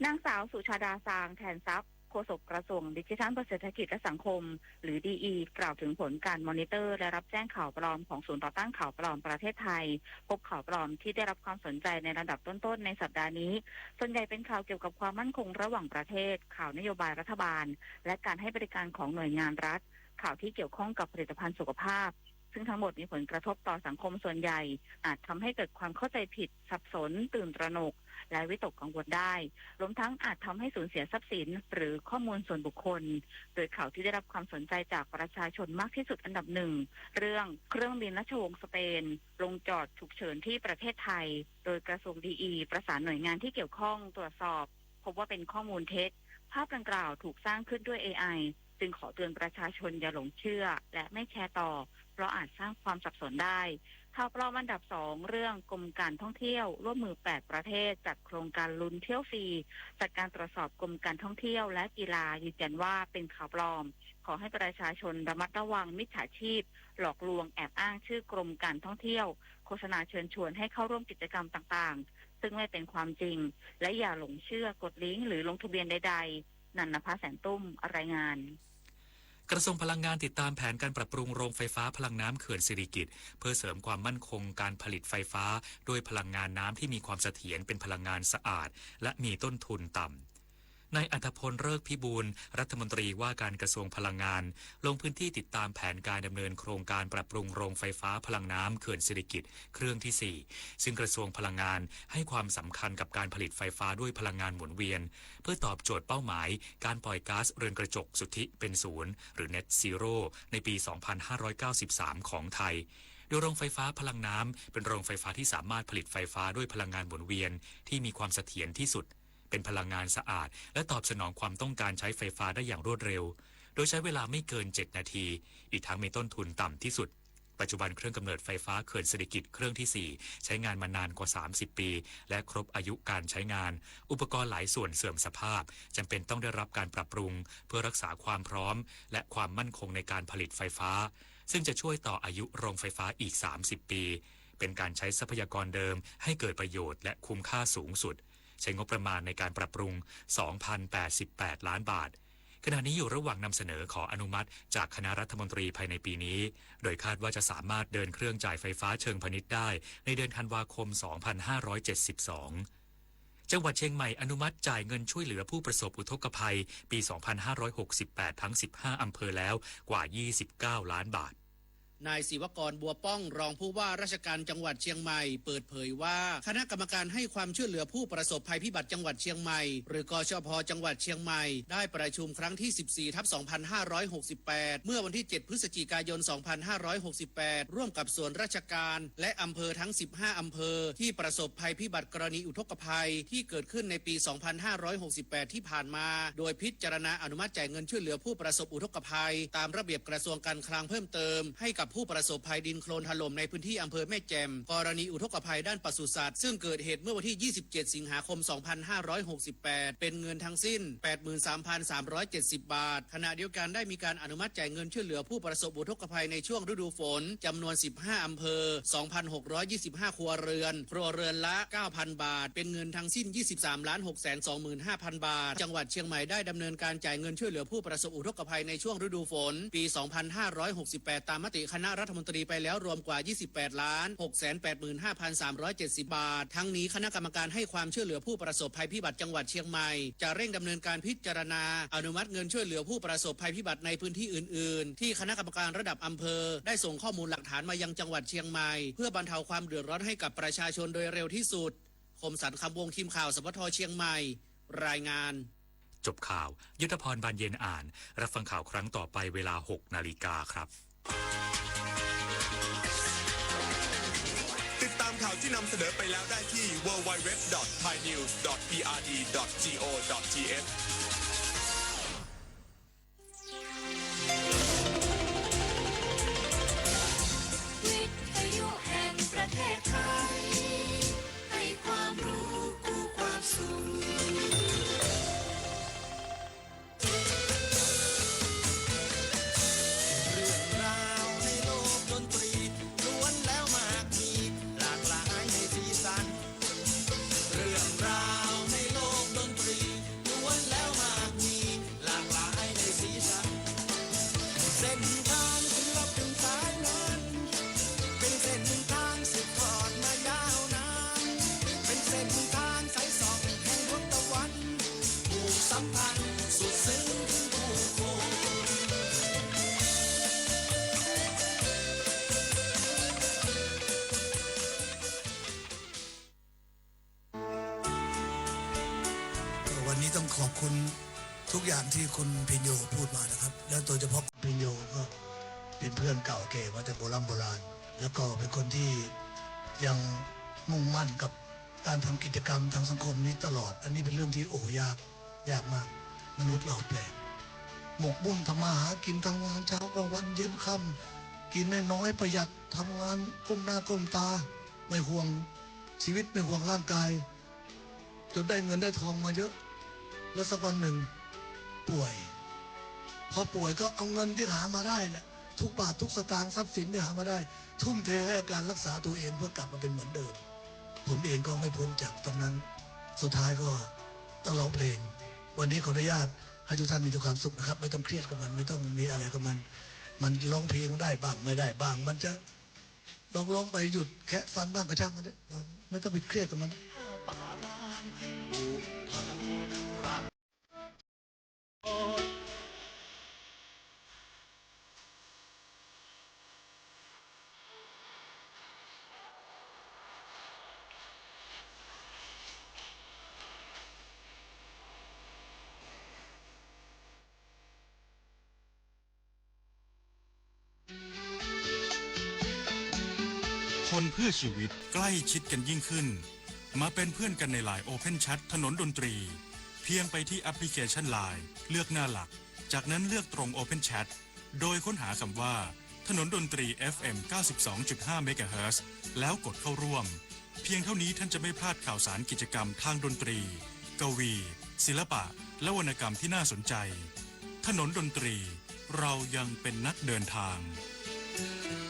นางสาวสุชาดาซางแทนทรัพย์โฆษกกระทรวงดิจิทัลเพื่อเศรษฐกิจและสังคมหรือ DE กล่าวถึงผลการมอนิเตอร์และรับแจ้งข่าวปลอมของศูนย์ต่อต้านข่าวปลอมประเทศไทยพบข่าวปลอมที่ได้รับความสนใจในระดับต้นๆในสัปดาห์นี้ส่วนใหญ่เป็นข่าวเกี่ยวกับความมั่นคงระหว่างประเทศข่าวนโยบายรัฐบาลและการให้บริการของหน่วยงานรัฐข่าวที่เกี่ยวข้องกับผลิตภัณฑ์สุขภาพซึ่งทั้งหมดมีผลกระทบต่อสังคมส่วนใหญ่อาจทำให้เกิดความเข้าใจผิดสับสนตื่นตระหนกและวิตกกังวลได้รวมทั้งอาจทำให้สูญเสียทรัพย์สินหรือข้อมูลส่วนบุคคลโดยข่าวที่ได้รับความสนใจจากประชาชนมากที่สุดอันดับหนึ่งเรื่องเครื่องบินราชวงศ์สเปนลงจอดฉุกเฉินที่ประเทศไทยโดยกระทรวงDEประสานหน่วยงานที่เกี่ยวข้องตรวจสอบพบว่าเป็นข้อมูลเท็จภาพดังกล่าวถูกสร้างขึ้นด้วย AI จึงขอเตือนประชาชนอย่าหลงเชื่อและไม่แชร์ต่อเพราะอาจสร้างความสับสนได้ ข่าวปลอมอันดับ 2 เรื่องกรมการท่องเที่ยวร่วมมือ 8 ประเทศจัดโครงการลุ้นเที่ยวฟรีจากการตรวจสอบกรมการท่องเที่ยวและกีฬายืนยันว่าเป็นข่าวปลอมขอให้ประชาชนระมัดระวังมิจฉาชีพหลอกลวงแอบอ้างชื่อกรมการท่องเที่ยวโฆษณาเชิญชวนให้เข้าร่วมกิจกรรมต่างๆซึ่งไม่เป็นความจริงและอย่าหลงเชื่อกดลิงก์หรือลงทะเบียนใดๆนันนภาแสนตุ้มรายงานกระทรวงพลังงานติดตามแผนการปรับปรุงโรงไฟฟ้าพลังน้ำเขื่อนสิริกิติ์เพื่อเสริมความมั่นคงการผลิตไฟฟ้าด้วยพลังงานน้ำที่มีความเสถียรเป็นพลังงานสะอาดและมีต้นทุนต่ำนายอัธพลฤกษ์พิบูลรัฐมนตรีว่าการกระทรวงพลังงานลงพื้นที่ติดตามแผนการดำเนินโครงการปรับปรุงโรงไฟฟ้าพลังน้ำเขื่อนสิริกิติ์เครื่องที่ 4ซึ่งกระทรวงพลังงานให้ความสำคัญกับการผลิตไฟฟ้าด้วยพลังงานหมุนเวียนเพื่อตอบโจทย์เป้าหมายการปล่อยก๊าซเรือนกระจกสุทธิเป็นศูนย์หรือ Net Zero ในปี 2593 ของไทยโดยโรงไฟฟ้าพลังน้ำเป็นโรงไฟฟ้าที่สามารถผลิตไฟฟ้าด้วยพลังงานหมุนเวียนที่มีความเสถียรที่สุดเป็นพลังงานสะอาดและตอบสนองความต้องการใช้ไฟฟ้าได้อย่างรวดเร็วโดยใช้เวลาไม่เกิน7นาทีอีกทั้งมีต้นทุนต่ำที่สุดปัจจุบันเครื่องกำเนิดไฟฟ้าเขื่อนสิริกิติ์เครื่องที่ 4ใช้งานมานานกว่า30ปีและครบอายุการใช้งานอุปกรณ์หลายส่วนเสื่อมสภาพจำเป็นต้องได้รับการปรับปรุงเพื่อรักษาความพร้อมและความมั่นคงในการผลิตไฟฟ้าซึ่งจะช่วยต่ออายุโรงไฟฟ้าอีก30ปีเป็นการใช้ทรัพยากรเดิมให้เกิดประโยชน์และคุ้มค่าสูงสุดใช้งบประมาณในการปรับปรุง 2,088 ล้านบาทขณะนี้อยู่ระหว่างนำเสนอขออนุมัติจากคณะรัฐมนตรีภายในปีนี้โดยคาดว่าจะสามารถเดินเครื่องจ่ายไฟฟ้าเชิงพาณิชย์ได้ในเดือนธันวาคม 2572 จังหวัดเชียงใหม่อนุมัติจ่ายเงินช่วยเหลือผู้ประสบอุทกภัยปี 2568 ทั้ง 15 อำเภอแล้วกว่า 29 ล้านบาทนายศิวกรบัวป้องรองผู้ว่าราชการจังหวัดเชียงใหม่เปิดเผยว่าคณะกรรมการให้ความช่วยเหลือผู้ประสบภัยพิบัติจังหวัดเชียงใหม่หรือกชพ.จังหวัดเชียงใหม่ได้ประชุมครั้งที่ 14/2568 เมื่อวันที่ 7 พฤศจิกายน 2568 ร่วมกับส่วนราชการและอำเภอทั้ง 15 อำเภอที่ประสบภัยพิบัติกรณีอุทกภัยที่เกิดขึ้นในปี 2568 ที่ผ่านมาโดยพิจารณาอนุมัติจ่ายเงินช่วยเหลือผู้ประสบอุทกภัยตามระเบียบกระทรวงการคลังเพิ่มเติมให้กับผู้ประสบภัยดินโคลนถล่มในพื้นที่อำเภอแม่แจ่มกรณีอุทกภัยด้านปศุสัตว์ซึ่งเกิดเหตุเมื่อวันที่ 27 สิงหาคม 2568 เป็นเงินทั้งสิ้น 83,370 บาทขณะเดียวกันได้มีการอนุมัติจ่ายเงินช่วยเหลือผู้ประสบอุทกภัยในช่วงฤดูฝนจำนวน 15 อำเภอ 2,625 ครัวเรือนละ 9,000 บาทเป็นเงินทั้งสิ้น 23,625,000 บาทจังหวัดเชียงใหม่ได้ดำเนินการจ่ายเงินช่วยเหลือผู้ประสบอุทกภัยในช่วงฤดูฝนปี 2568 ตามมติคณะรัฐมนตรีไปแล้วรวมกว่า 28,685,370 บาททั้งนี้คณะกรรมการให้ความช่วยเหลือผู้ประสบภัยพิบัติจังหวัดเชียงใหม่จะเร่งดำเนินการพิจารณาอนุมัติเงินช่วยเหลือผู้ประสบภัยพิบัติในพื้นที่อื่นๆที่คณะกรรมการระดับอำเภอได้ส่งข้อมูลหลักฐานมายังจังหวัดเชียงใหม่เพื่อบรรเทาความเดือดร้อนให้กับประชาชนโดยเร็วที่สุดคมสันต์คำวงทีมข่าวสปท.เชียงใหม่รายงานจบข่าวยุทธพรบานเย็นอ่านรับฟังข่าวครั้งต่อไปเวลา 6 นาฬิกาครับติดตามข่าวที่นำเสนอไปแล้วได้ที่ www.thainews.prd.go.thวิทยุแห่งประเทศไทยให้ความรู้คู่ความสุขต้องขอบคุณทุกอย่างที่คุณพิญโยพูดมานะครับแล้วโดยเฉพาะพิญโยก็เป็นเพื่อนเก่าแก่มาแต่โบราณแล้วก็เป็นคนที่ยังมุ่งมั่นกับการทำกิจกรรมทางสังคมนี้ตลอดอันนี้เป็นเรื่องที่ยากมากมนุษย์เราแปลกหมกมุ่นทำมาหากินทำงานเช้ากลางวันเย็นค่ำ กินน้อยๆประหยัดทำงานก้มหน้าก้มตาไม่ห่วงชีวิตไม่ห่วงร่างกายจนได้เงินได้ทองมาเยอะแล้วสักวันหนึ่งป่วยพอป่วยก็เอาเงินที่หามาได้แหละทุกบาททุกสตางค์ทรัพย์สินที่หามาได้ทุ่มเทให้การรักษาตัวเองเพื่อกลับมาเป็นเหมือนเดิมผมเองก็ไม่พ้นจากตรงนั้นสุดท้ายก็ต้องร้องเพลงวันนี้ขออนุญาตให้ทุกท่านมีความสุขนะครับไม่ต้องเครียดกับมันไม่ต้องมีอะไรกับมันร้องเพลงได้บ้างไม่ได้บ้างมันจะร้องไปหยุดแค่ฟังบ้างก็ช่างมันไม่ต้องไปเครียดกับมัน คนเพื่อชีวิตใกล้ชิดกันยิ่งขึ้นมาเป็นเพื่อนกันใน LINE Open Chat ถนนดนตรีเพียงไปที่แอปพลิเคชัน LINE เลือกหน้าหลักจากนั้นเลือกตรง Open Chat โดยค้นหาคำว่าถนนดนตรี FM 92.5 MHz แล้วกดเข้าร่วมเพียงเท่านี้ท่านจะไม่พลาดข่าวสารกิจกรรมทางดนตรีกวีศิลปะและวรรณกรรมที่น่าสนใจถนนดนตรีเรายังเป็นนักเดินทาง ค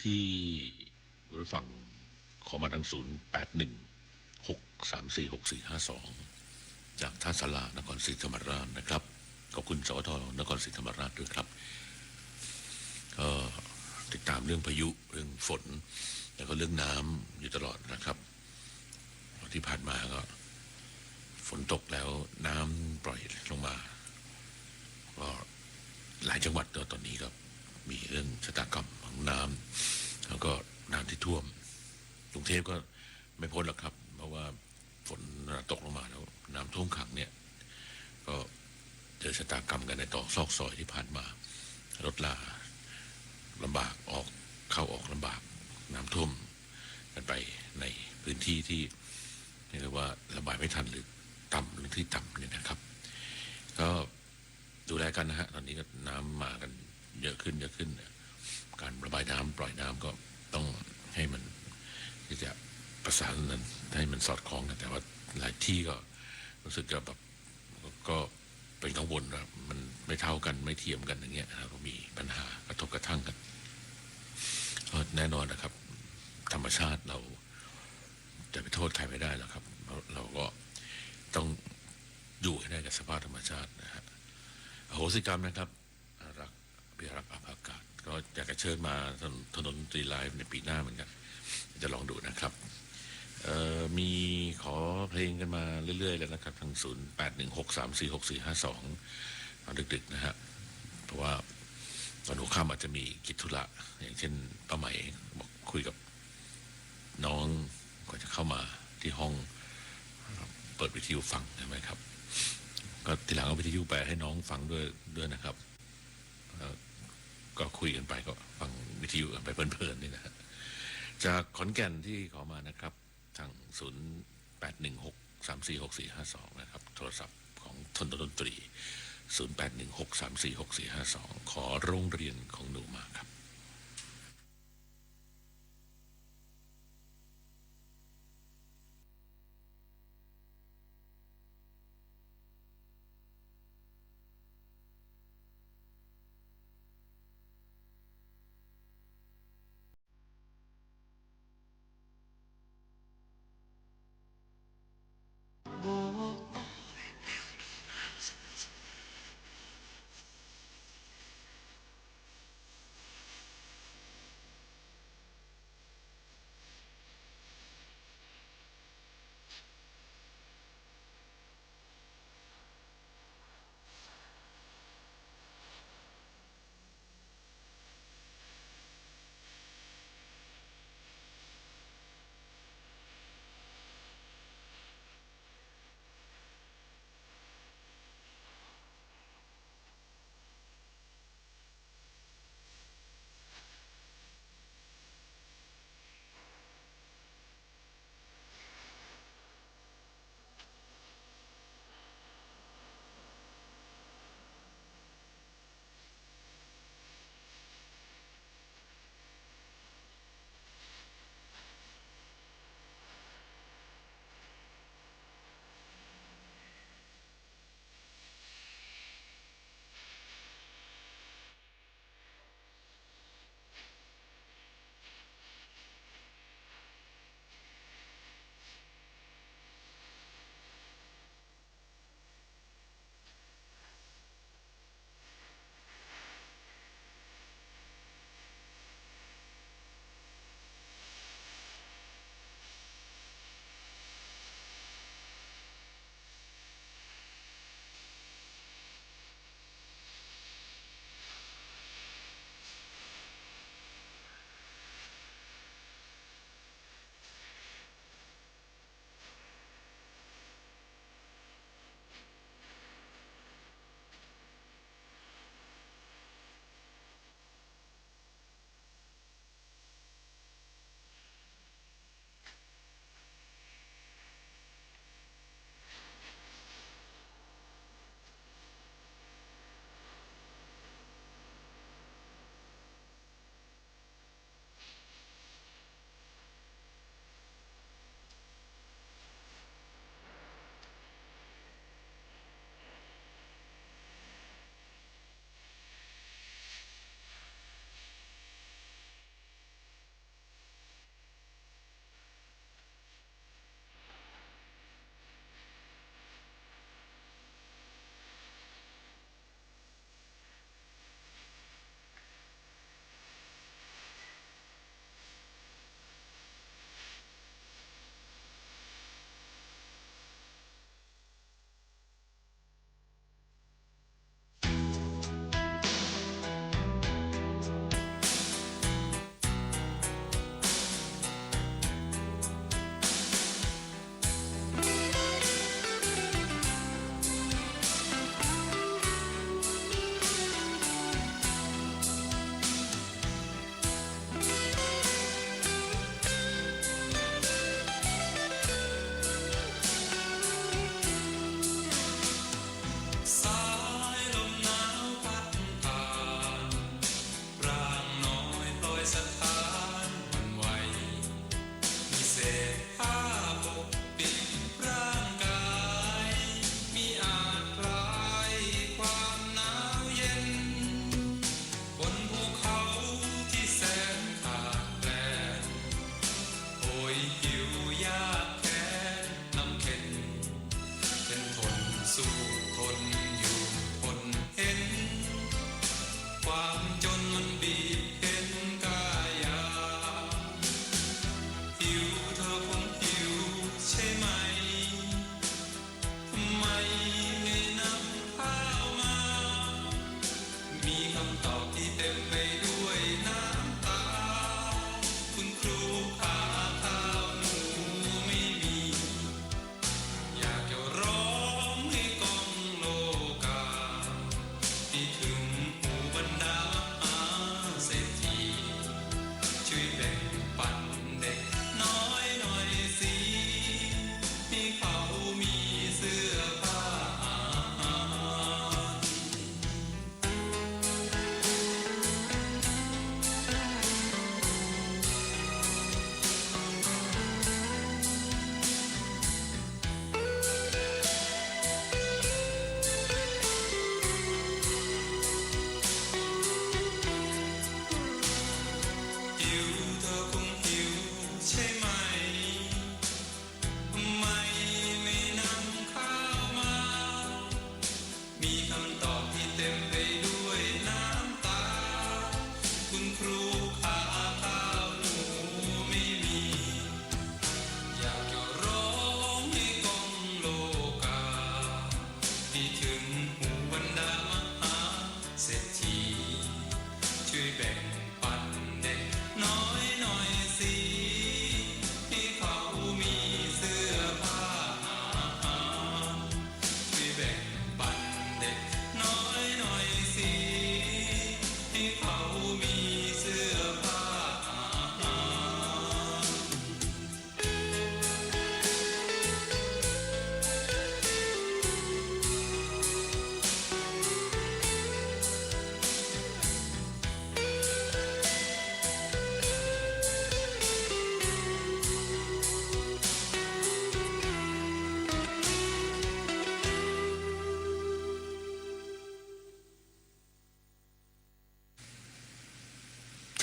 ที่ผู้ฟังขอมาทาง0816346452จากท่าสารานครศรีธรรมราชนะครับขอบคุณสวทนครศรีธรรมราชด้วยครับก็ติดตามเรื่องพายุเรื่องฝนแล้วก็เรื่องน้ำอยู่ตลอดนะครับที่ผ่านมาก็ฝนตกแล้วน้ำปล่อยลงมาก็หลายจังหวัดตอนนี้ก็มีเรื่องชะตากรรมของน้ำแล้วก็น้ำที่ท่วมกรุงเทพก็ไม่พ้นหรอกครับเพราะว่าฝนตกลงมาแล้วน้ำท่วมขังเนี่ยก็เจอชะตากรรมกันในตอกซอกซอยที่ผ่านมารถลาลำบากเข้าออกลำบากน้ำท่วมกันไปในพื้นที่ที่เรียกว่าระบายไม่ทันหรือต่ำหรือที่ต่ำเนี่ยนะครับก็ดูแลกันนะฮะตอนนี้ก็น้ำมากันเยอะขึ้นการระบายน้ำปล่อยน้ำก็ต้องให้มันที่จะประสานนั้นให้มันสอดคล้องกันแต่ว่าหลายที่ก็รู้สึกจะแบบก็เป็นกังวลว่ามันไม่เท่ากันไม่เทียมกันอย่างเงี้ยเรามีปัญหากระทบกระทั่งกันแน่นอนนะครับธรรมชาติเราจะไปโทษใครไม่ได้หรอกครับเราก็ต้องอยู่ให้ได้กับสภาพธรรมชาตินะฮะอโหสิกรรมนะครับรักพิรักษ์อภากาศก็อยากจะเชิญมาถนนตรีไลฟ์ในปีหน้าเหมือนกันจะลองดูนะครับมีขอเพลงกันมาเรื่อยๆแล้วนะครับทาง0816346452ตอนดึกๆนะฮะเพราะว่าตอนหัวค่ำอาจจะมีกิจธุระอย่างเช่นป้าไหมบอกคุยกับน้องก่อนจะเข้ามาที่ห้องเปิดวิทยุฟังใช่ไหมครับก็ทีหลังเอาวิทยุไปให้น้องฟังด้วยนะครับก็คุยกันไปก็ฟังวิทยุกันไปเพลินๆนี่นะฮะจากขอนแก่นที่ขอมานะครับทาง0816346452นะครับโทรศัพท์ของทนดนตรี0816346452ขอโรงเรียนของหนูมาครับ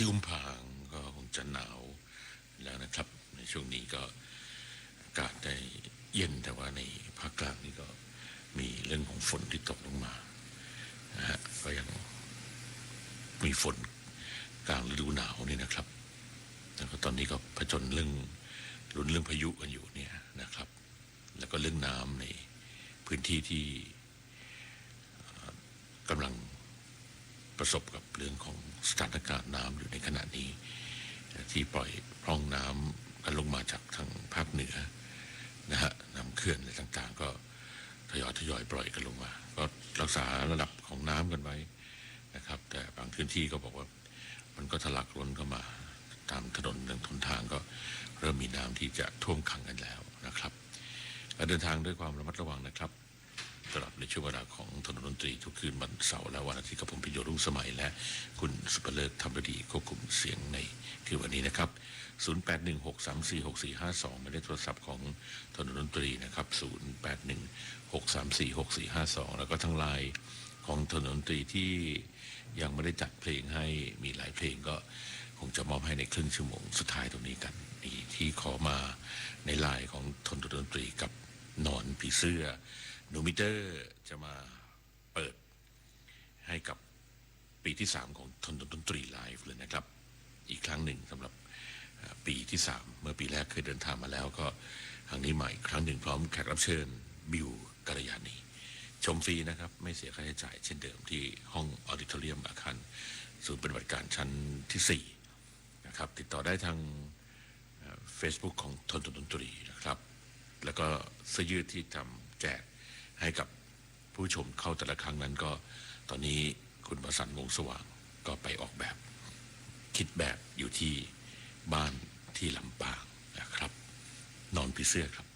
ที่กุมภาพันธ์ก็คงจะหนาวแล้วนะครับในช่วงนี้ก็อากาศได้เย็นแต่ว่าในภาคกลางนี่ก็มีเรื่องของฝนที่ตกลงมานะฮะก็ยังมีฝนกลางฤดูหนาวนี่นะครับแล้วก็ตอนนี้ก็ผจญเรื่องพายุกันอยู่เนี่ยนะครับแล้วก็เรื่องน้ำในพื้นที่ที่กำลังประสบกับเรื่องของสถานการณ์น้ำอยู่ในขณะนี้ที่ปล่อยพร่องน้ำกันลงมาจากทางภาคเหนือนะฮะน้ำเขื่อนอะไรต่างๆก็ทยอยปล่อยกันลงมาก็รักษาระดับของน้ำกันไว้นะครับแต่บางพื้นที่ก็บอกว่ามันก็ทะลักล้นเข้ามาตามถนนทางทางก็เริ่มมีน้ำที่จะท่วมขังกันแล้วนะครับการเดินทางด้วยความระมัดระวังนะครับสำหรับในช่วงเวลาของถนนดนตรีทุกคืนวันเสาร์และวันอาทิตย์กับผมพิโยรุ่งสมัยและคุณสุภเลิศธรรมดีควบคุมเสียงในคือวันนี้นะครับ0816346452หมายเลขโทรศัพท์ของถนนดนตรีนะครับ0816346452แล้วก็ทางไลน์ของถนนดนตรีที่ยังไม่ได้จัดเพลงให้มีหลายเพลงก็คงจะมอบให้ในครึ่งชั่วโมงสุดท้ายตรงนี้กันนี่ที่ขอมาในไลน์ของถนนดนตรีกับหนอนผีเสื้อหนูมิเตอร์จะมาเปิดให้กับปีที่3ของถนนดนตรีไลฟ์เลยนะครับอีกครั้งหนึ่งสำหรับปีที่3เมื่อปีแรกเคยเดินทางมาแล้วก็ครั้งนี้ใหม่ครั้งหนึ่งพร้อมแขกรับเชิญบิวกัลยาณีชมฟรีนะครับไม่เสียค่าใช้จ่ายเช่นเดิมที่ห้องออดิทอเรียมอาคารศูนย์ปฏิบัติการชั้นที่4นะครับติดต่อได้ทาง Facebook ของถนนดนตรีนะครับแล้วก็เสื้อยืดที่ทำแจกให้กับผู้ชมเข้าแต่ละครั้งนั้นก็ตอนนี้คุณประสันต์วงสว่างก็ไปออกแบบคิดแบบอยู่ที่บ้านที่ลำปางนะครับนอนผีเสื้อครับ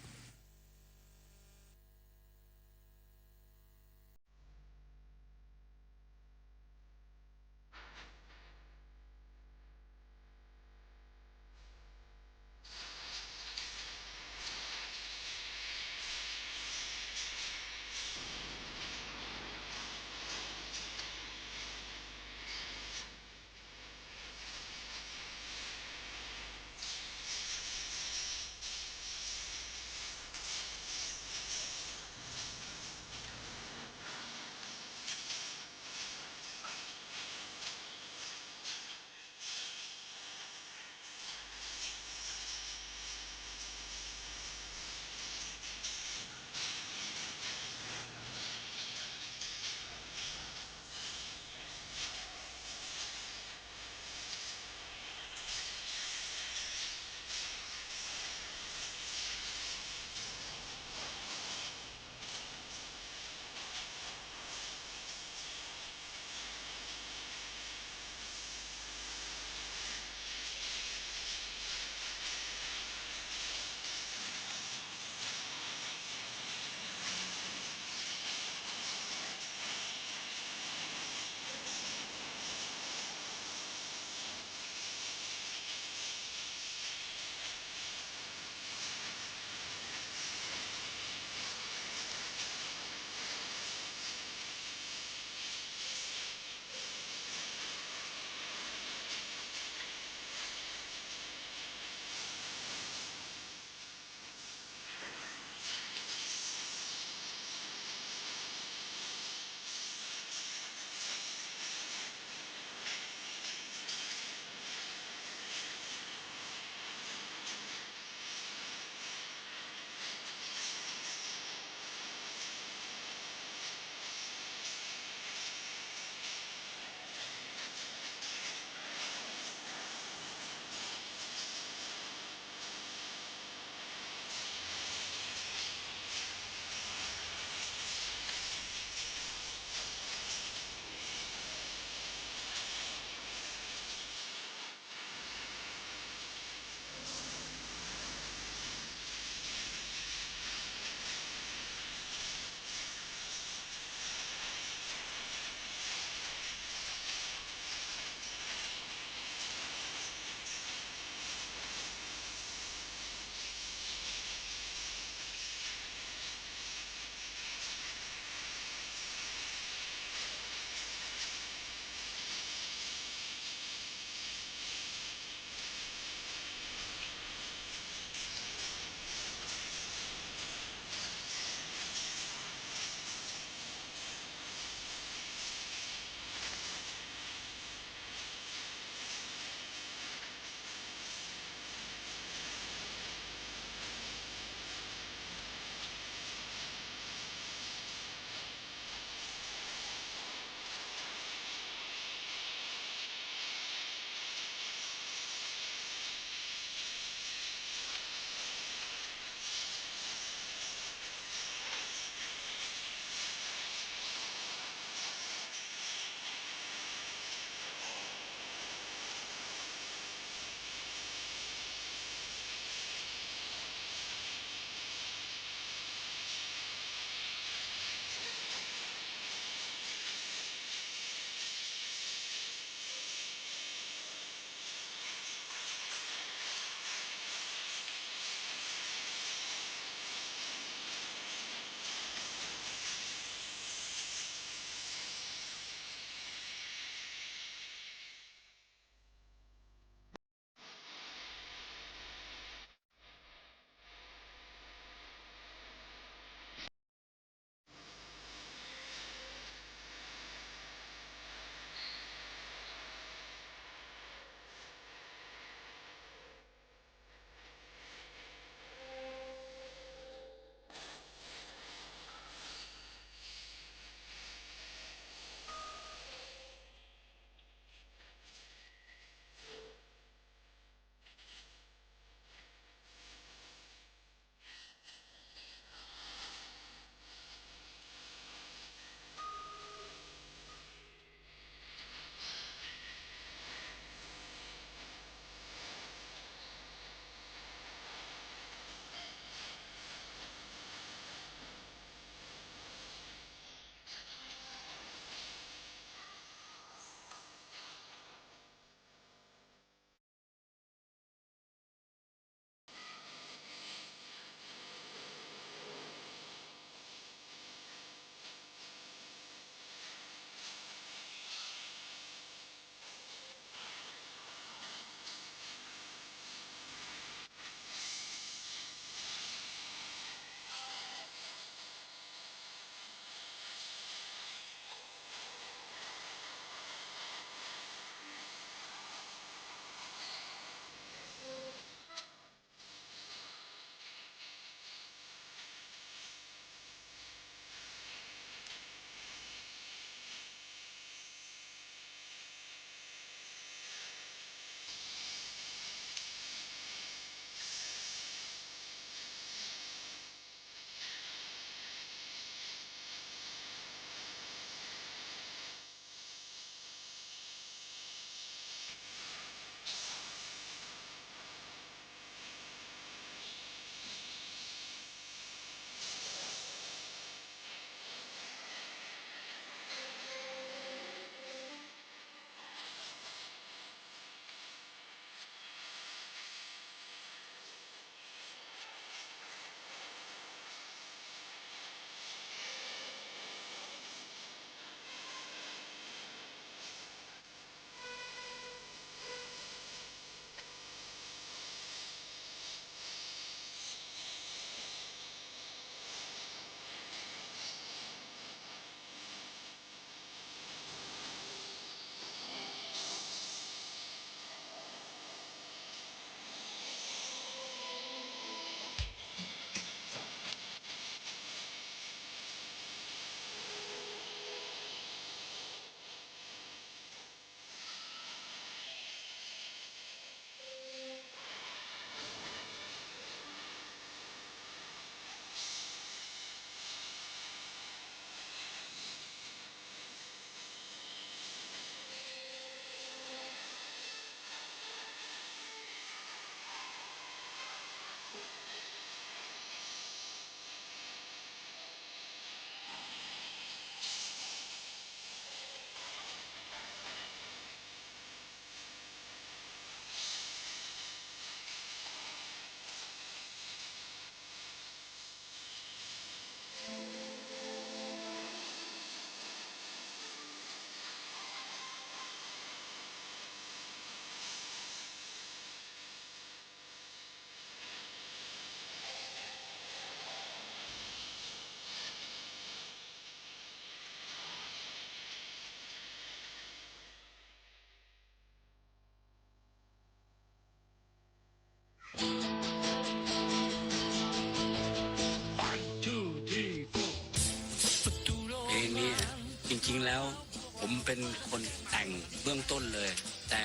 ผมเป็นคนแต่งเบื้องต้นเลย แต่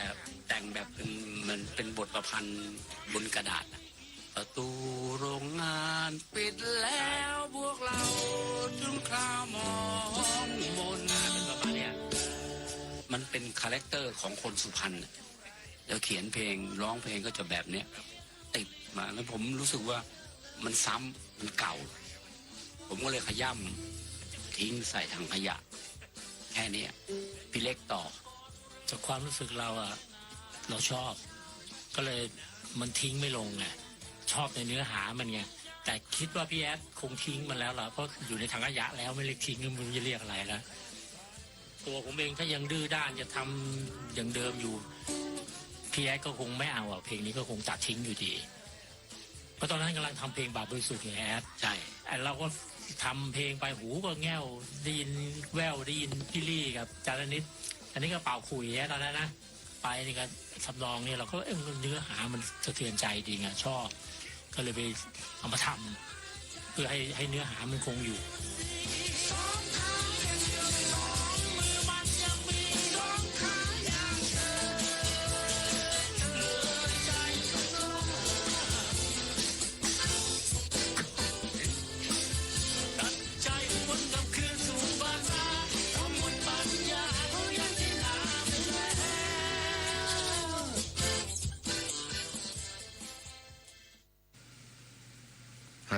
แต่งแบบมันเป็นบทประพันธ์บนกระดาษประตูโรงงานปิดแล้วพวกเราถึงคราวมองมนเป็นประมาณเนี้ยมันเป็นคาแรคเตอร์ของคนสุพรรณแล้วเขียนเพลงร้องเพลงก็จะแบบเนี้ยติดมาแล้วผมรู้สึกว่ามันซ้ำมันเก่าผมก็เลยขย่ำทิ้งใส่ถังขยะแค่นี้พี่เล็กต่อจากความรู้สึกเราอะเราชอบก็เลยมันทิ้งไม่ลงไงชอบในเนื้อหามันไงแต่คิดว่าพี่แอดคงทิ้งมันแล้วล่ะเพราะอยู่ในถังขยะแล้วไม่เรียกทิ้งมันจะเรียกอะไรนะตัวผมเองถ้ายังดื้อด้านจะทำอย่างเดิมอยู่พี่แอดก็คงไม่เอาอะเพลงนี้ก็คงตัดทิ้งอยู่ดีเพราะตอนนั้นกำลังทำเพลงบาปบริสุทธิ์ไงแอดใช่เราก็ทำเพลงไปหูก็แง่วได้ยินแววได้ยินพี่ลี่กับจารนิดอันนี้ก็เป่าขุยตอนนั้นนะไปนี่ก็ทำนองนี่เราก็เนื้อหามันสะเทือนใจดีไงชอบก็เลยไปเอามาทำเพื่อให้เนื้อหามันคงอยู่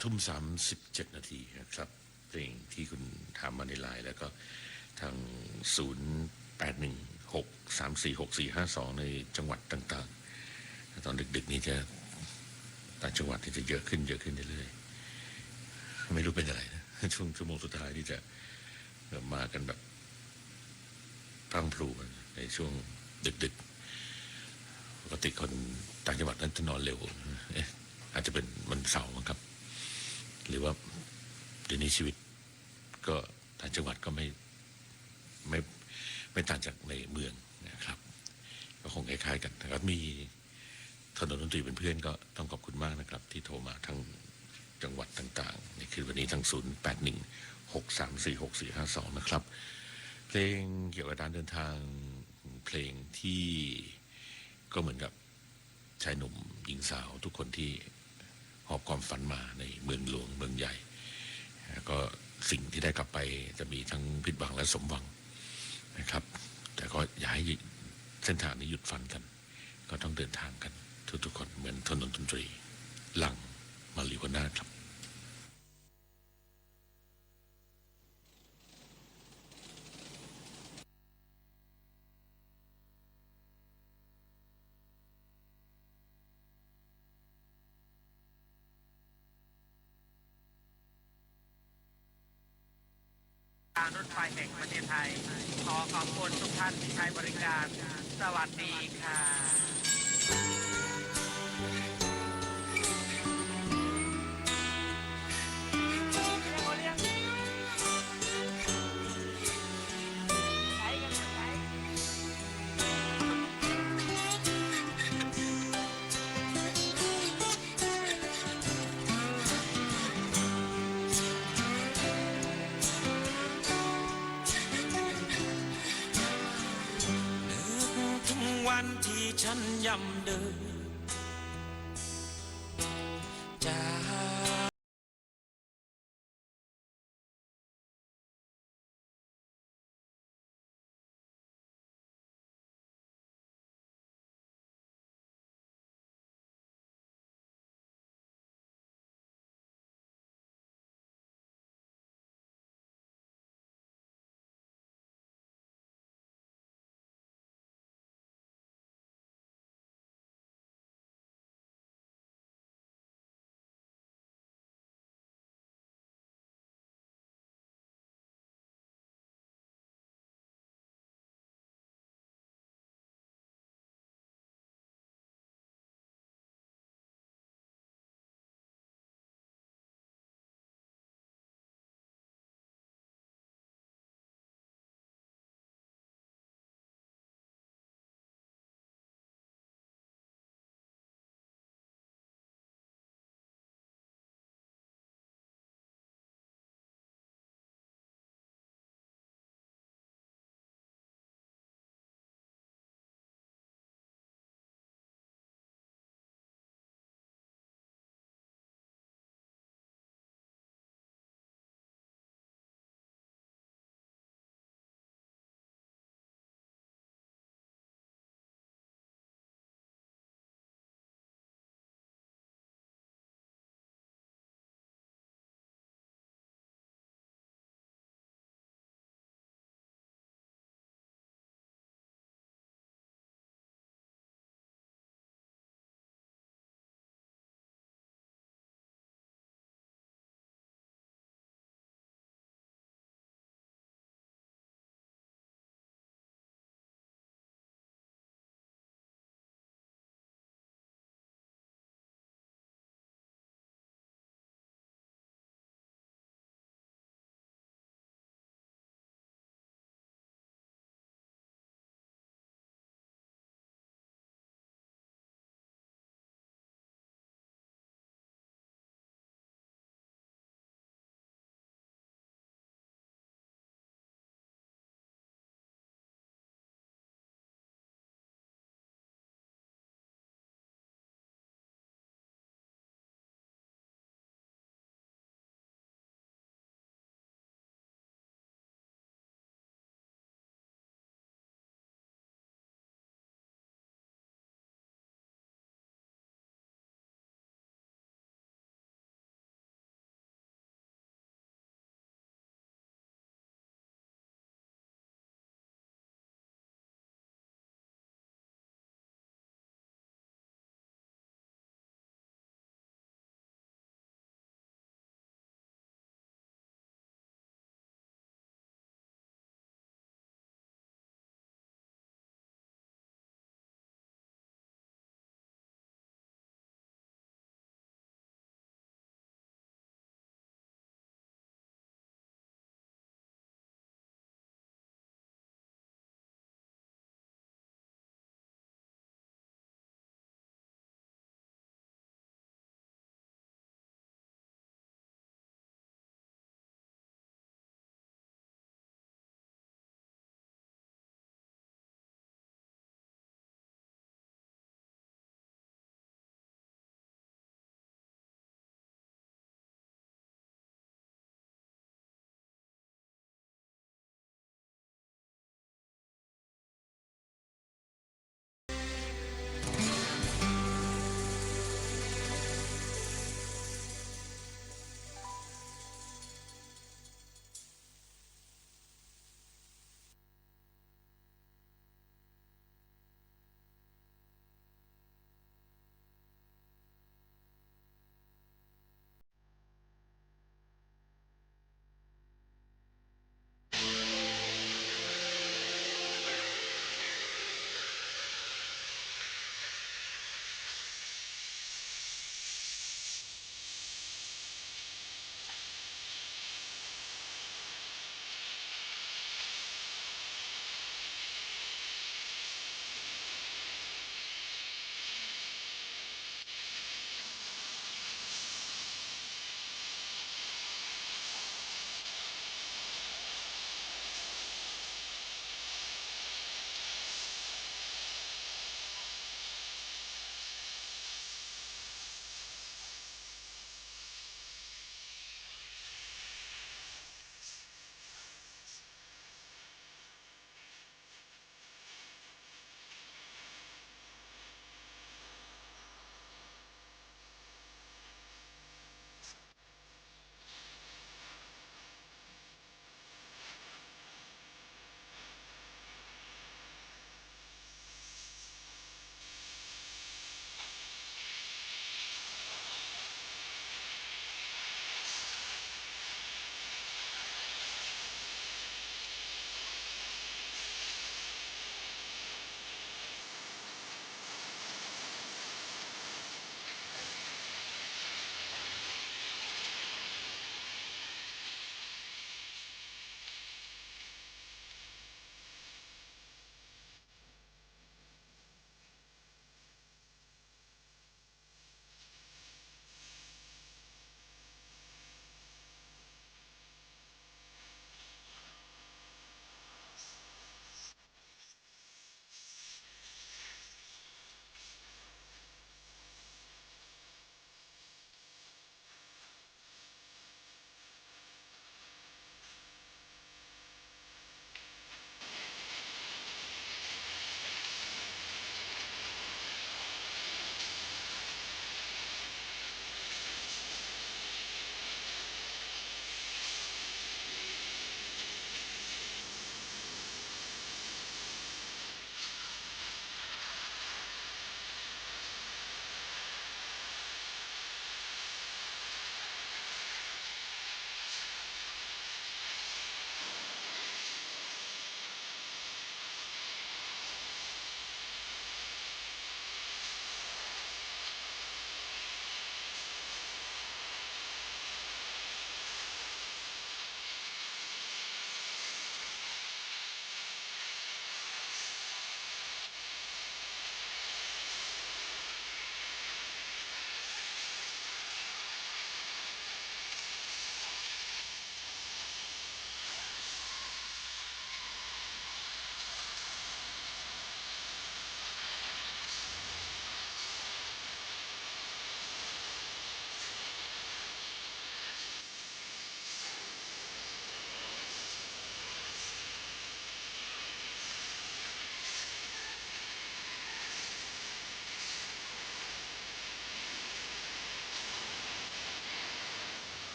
5:37 นาทีนะครับเพลงที่คุณถามมาในไลน์แล้วก็ทาง0816346452ในจังหวัดต่างๆตอนดึกๆนี้จะต่างจังหวัดที่จะเยอะขึ้นเรื่อยๆไม่รู้เป็นอะไรนะช่วงชั่วโมงสุดท้ายที่จะมากันแบบพรั่งพรูในช่วงดึกๆปกติคนต่างจังหวัดนั้นจะนอนเร็วอาจจะเป็นวันเสาร์มั้งครับหรือว่าเดี๋ยวนี้ชีวิตก็ต่างจังหวัดก็ไม่ต่างจากในเมืองนะครับก็คงคล้ายๆกันนะครับมีถนนดนตรีเป็นเพื่อนก็ต้องขอบคุณมากนะครับที่โทรมาทั้งจังหวัดต่างๆในคืนวันนี้ทั้ง0816346452นะครับเพลงเกี่ยวกับการเดินทางเพลงที่ก็เหมือนกับชายหนุ่มหญิงสาวทุกคนที่หอบความฝันมาในเมืองหลวงเมืองใหญ่ก็สิ่งที่ได้กลับไปจะมีทั้งผิดหวังและสมหวังนะครับแต่ก็อย่าให้เส้นทางนี้หยุดฝันกันก็ต้องเดินทางกันทุกๆคนเหมือนถนนดนตรีหลังมาริวาน่าครับการรถไฟแห่งประเทศไทยขอขอบคุณทุกท่านที่ใช้บริการสวัสดีค่ะวันที่ฉันย่ำเดิน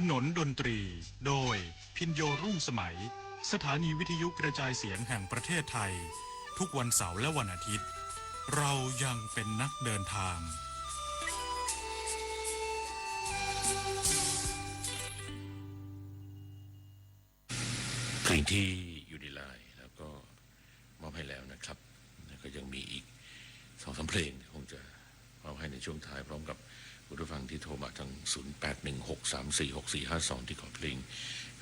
ถนนดนตรีโดยพินโยรุ่งสมัยสถานีวิทยุกระจายเสียงแห่งประเทศไทยทุกวันเสาร์และวันอาทิตย์เรายังเป็นนักเดินทาง เพลงที่อยู่ในไลน์แล้วก็มอบให้แล้วนะครับแล้วก็ยังมีอีก2-3 เพลงคงจะมอบให้ในช่วงท้ายพร้อมกับผู้ฟังที่โทรมาทาง 0816346452 ที่ขอเพลง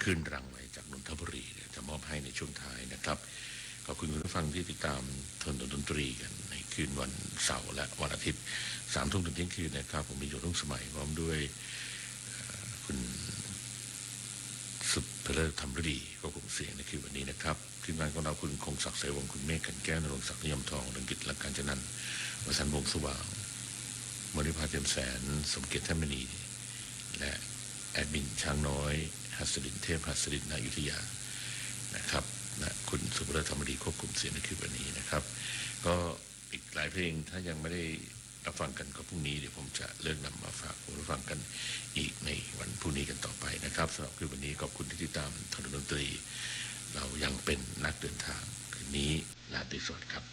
ขึ้นรังไว้จากนนทบุรีจะมอบให้ในช่วงท้ายนะครับขอบคุณผู้ฟังที่ติดตามถนนดนตรีกันในคืนวันเสาร์และวันอาทิตย์ 3 ทุ่มถึงเที่ยงคืนนะครับผมมีโยรุ่งสมัยพร้อมด้วยคุณสุดเพลิดธรรมฤดีก็คงเสียงในคืนวันนี้นะครับทีมงานของเราคุณคงศักดิ์เสวงคุณเมฆกันแก้วนรงศักดิ์นิยมทองดังกิจและการจนันท์วสันต์วงศ์สว่างมริภาเทียมแสนสมเกียรติแท่มณีและแอดมินช้างน้อยหัสดินเทพหัสดินนายุทธยานะครับและคุณสุภเลิศธรรมดีควบคุมเสียงในคืนวันนี้นะครับก็อีกหลายเพลงถ้ายังไม่ได้รับฟังกันก็พรุ่งนี้เดี๋ยวผมจะเลือกนำมาฝากผู้ฟังกันอีกในวันพรุ่งนี้กันต่อไปนะครับสำหรับคืนวันนี้ขอบคุณที่ติดตามถนนดนตรีเรายังเป็นนักเดินทางคืนนี้ลาตรีสวัสดิ์ครับ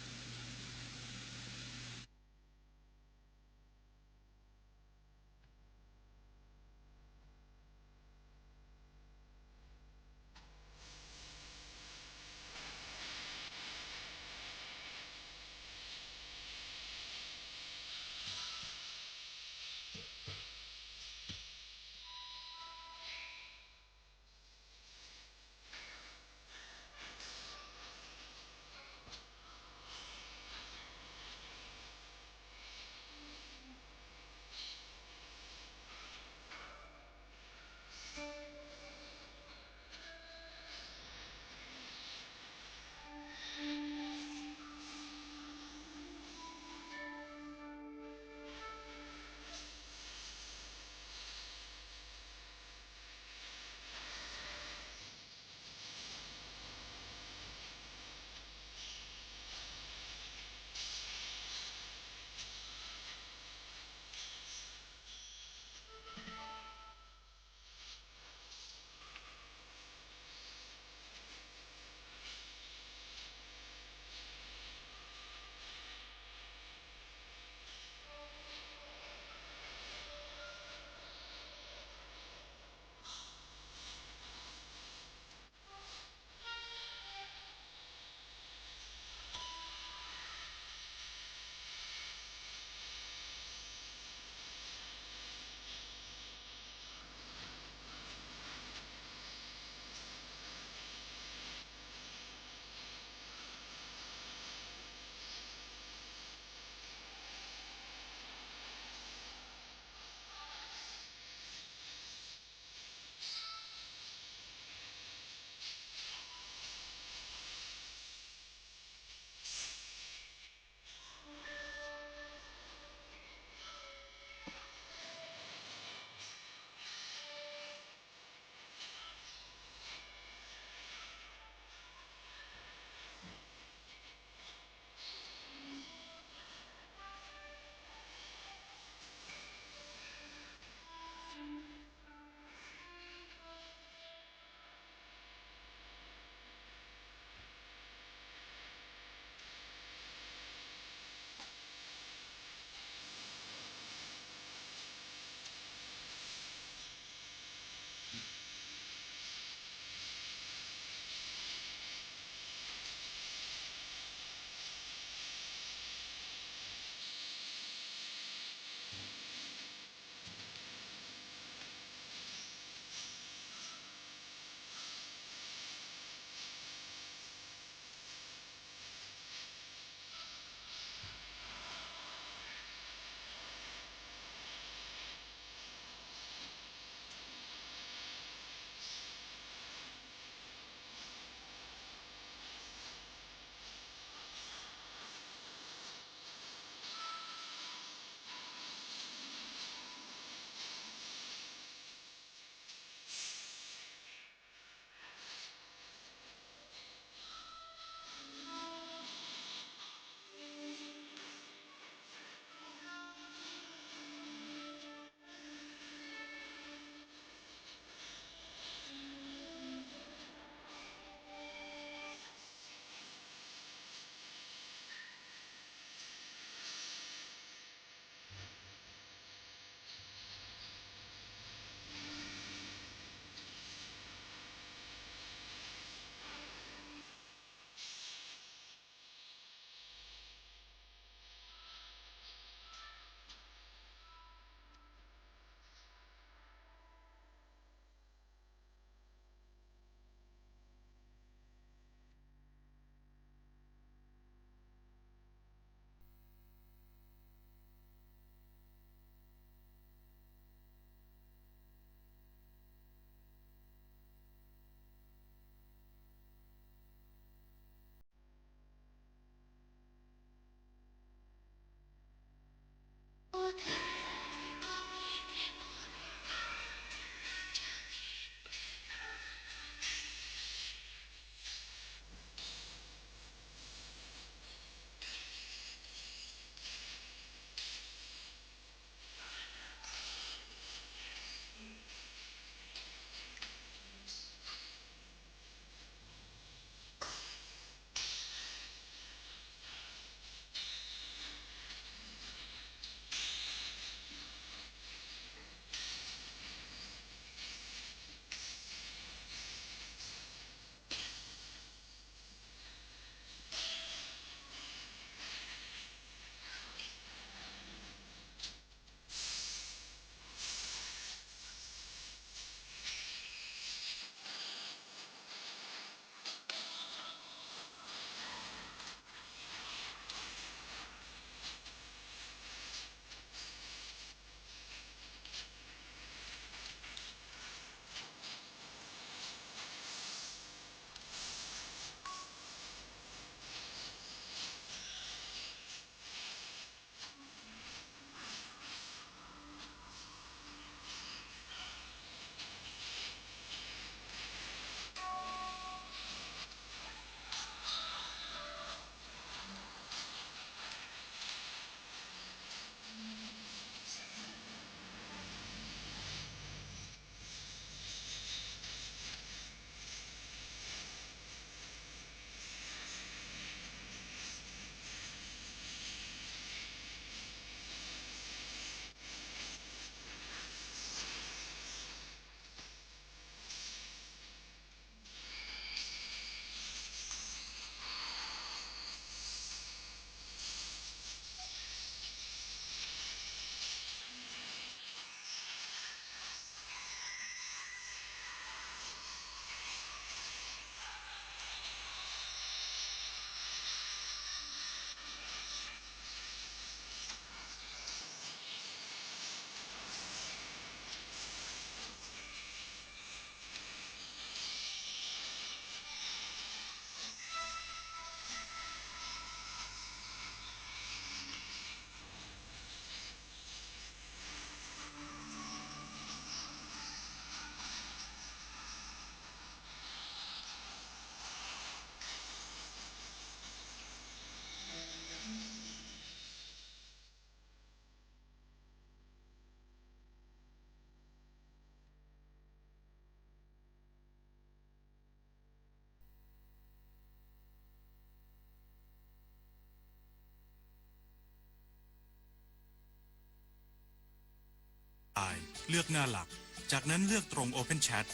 เลือกหน้าหลักจากนั้นเลือกตรง Open Chat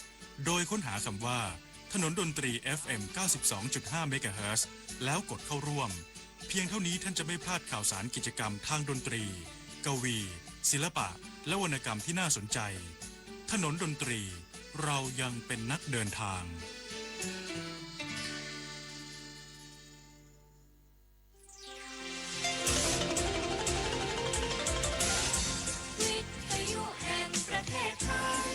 โดยค้นหาคำว่าถนนดนตรี FM 92.5 MHz แล้วกดเข้าร่วมเพียงเท่านี้ท่านจะไม่พลาดข่าวสารกิจกรรมทางดนตรีกวี ศิลปะและวรรณกรรมที่น่าสนใจถนนดนตรีเรายังเป็นนักเดินทาง วิทยุแห่งประเทศไทย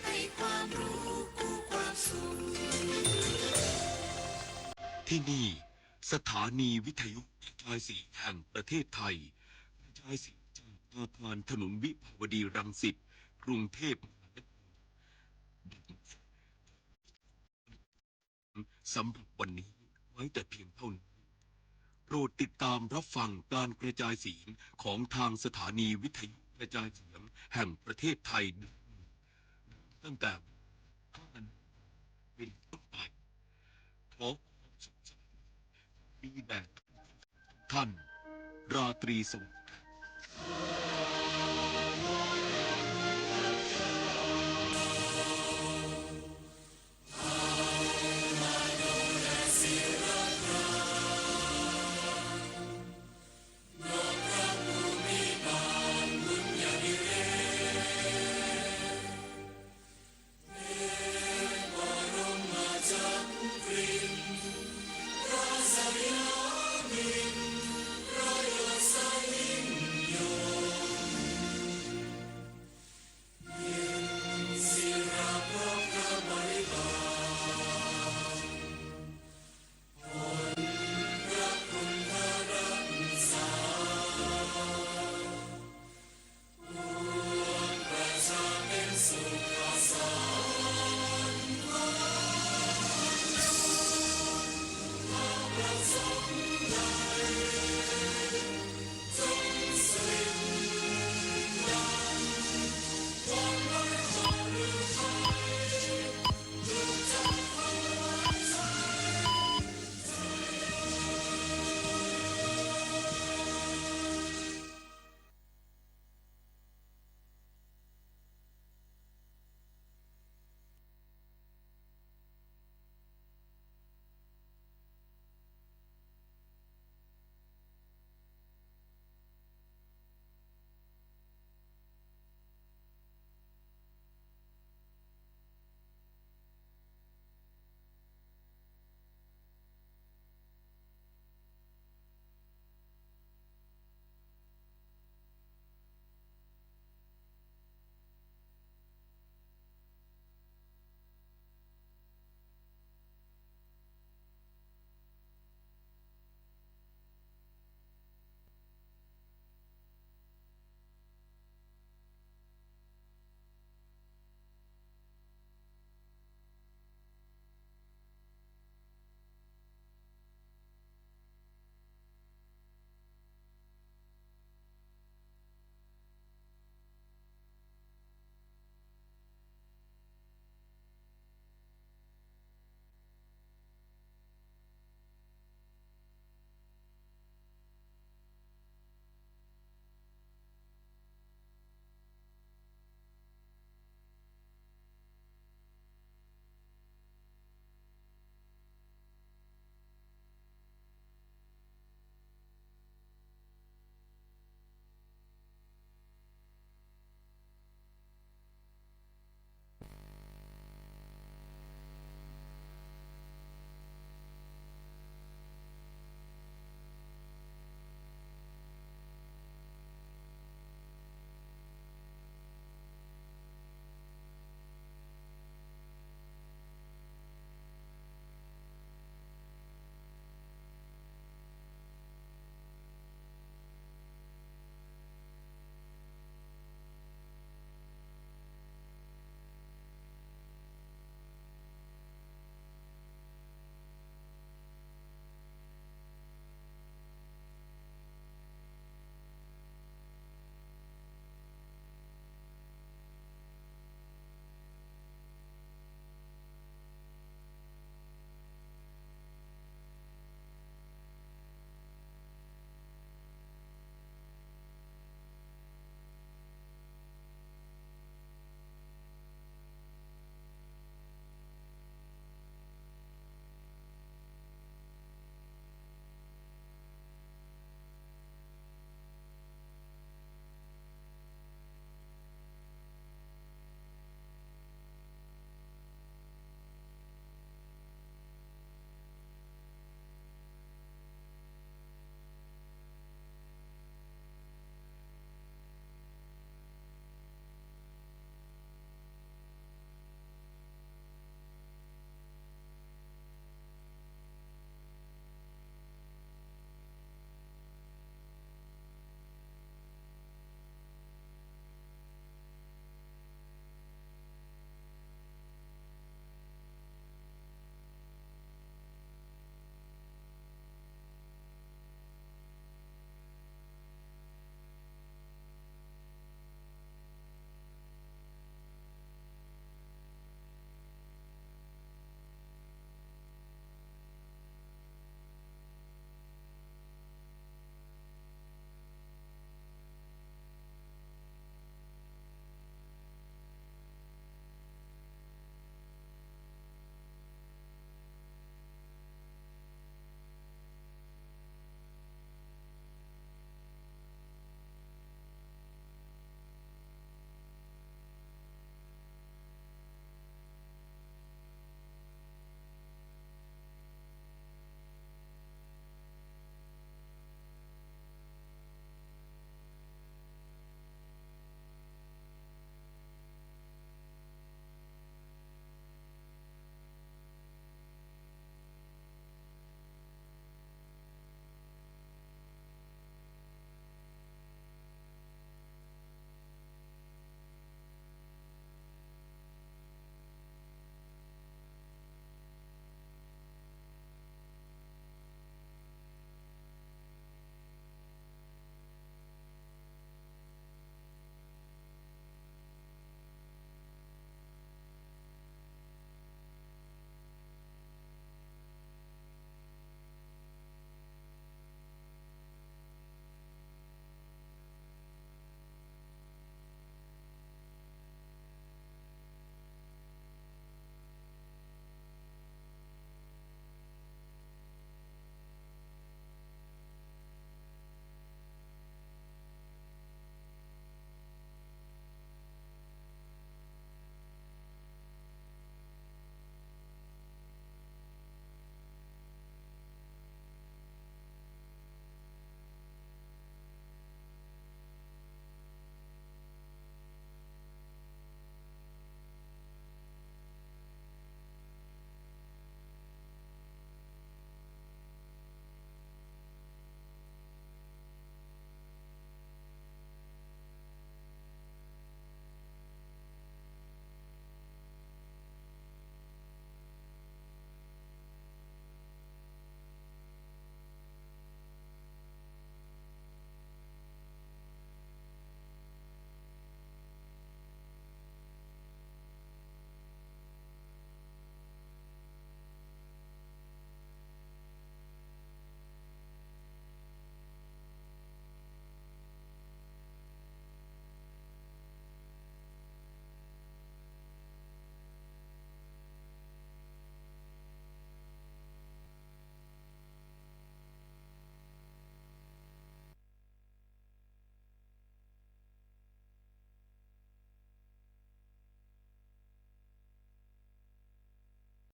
ให้ความรู้คู่ความสุข ที่นี่สถานีวิทยุกระจายเสียงแห่งประเทศไทยกระจายเสียงจากอาคารถนนวิภาวดีรังสิตกรุงเทพสำหรับวันนี้ไว้แต่เพียงเท่านี้โปรดติดตามรับฟังการกระจายเสียงของทางสถานีวิทยุกระจายเสียงแห่งประเทศไทยตั้งแต่เป็นต้นไปขอความสุขมีแด่ท่านราตรีสวัสดิ์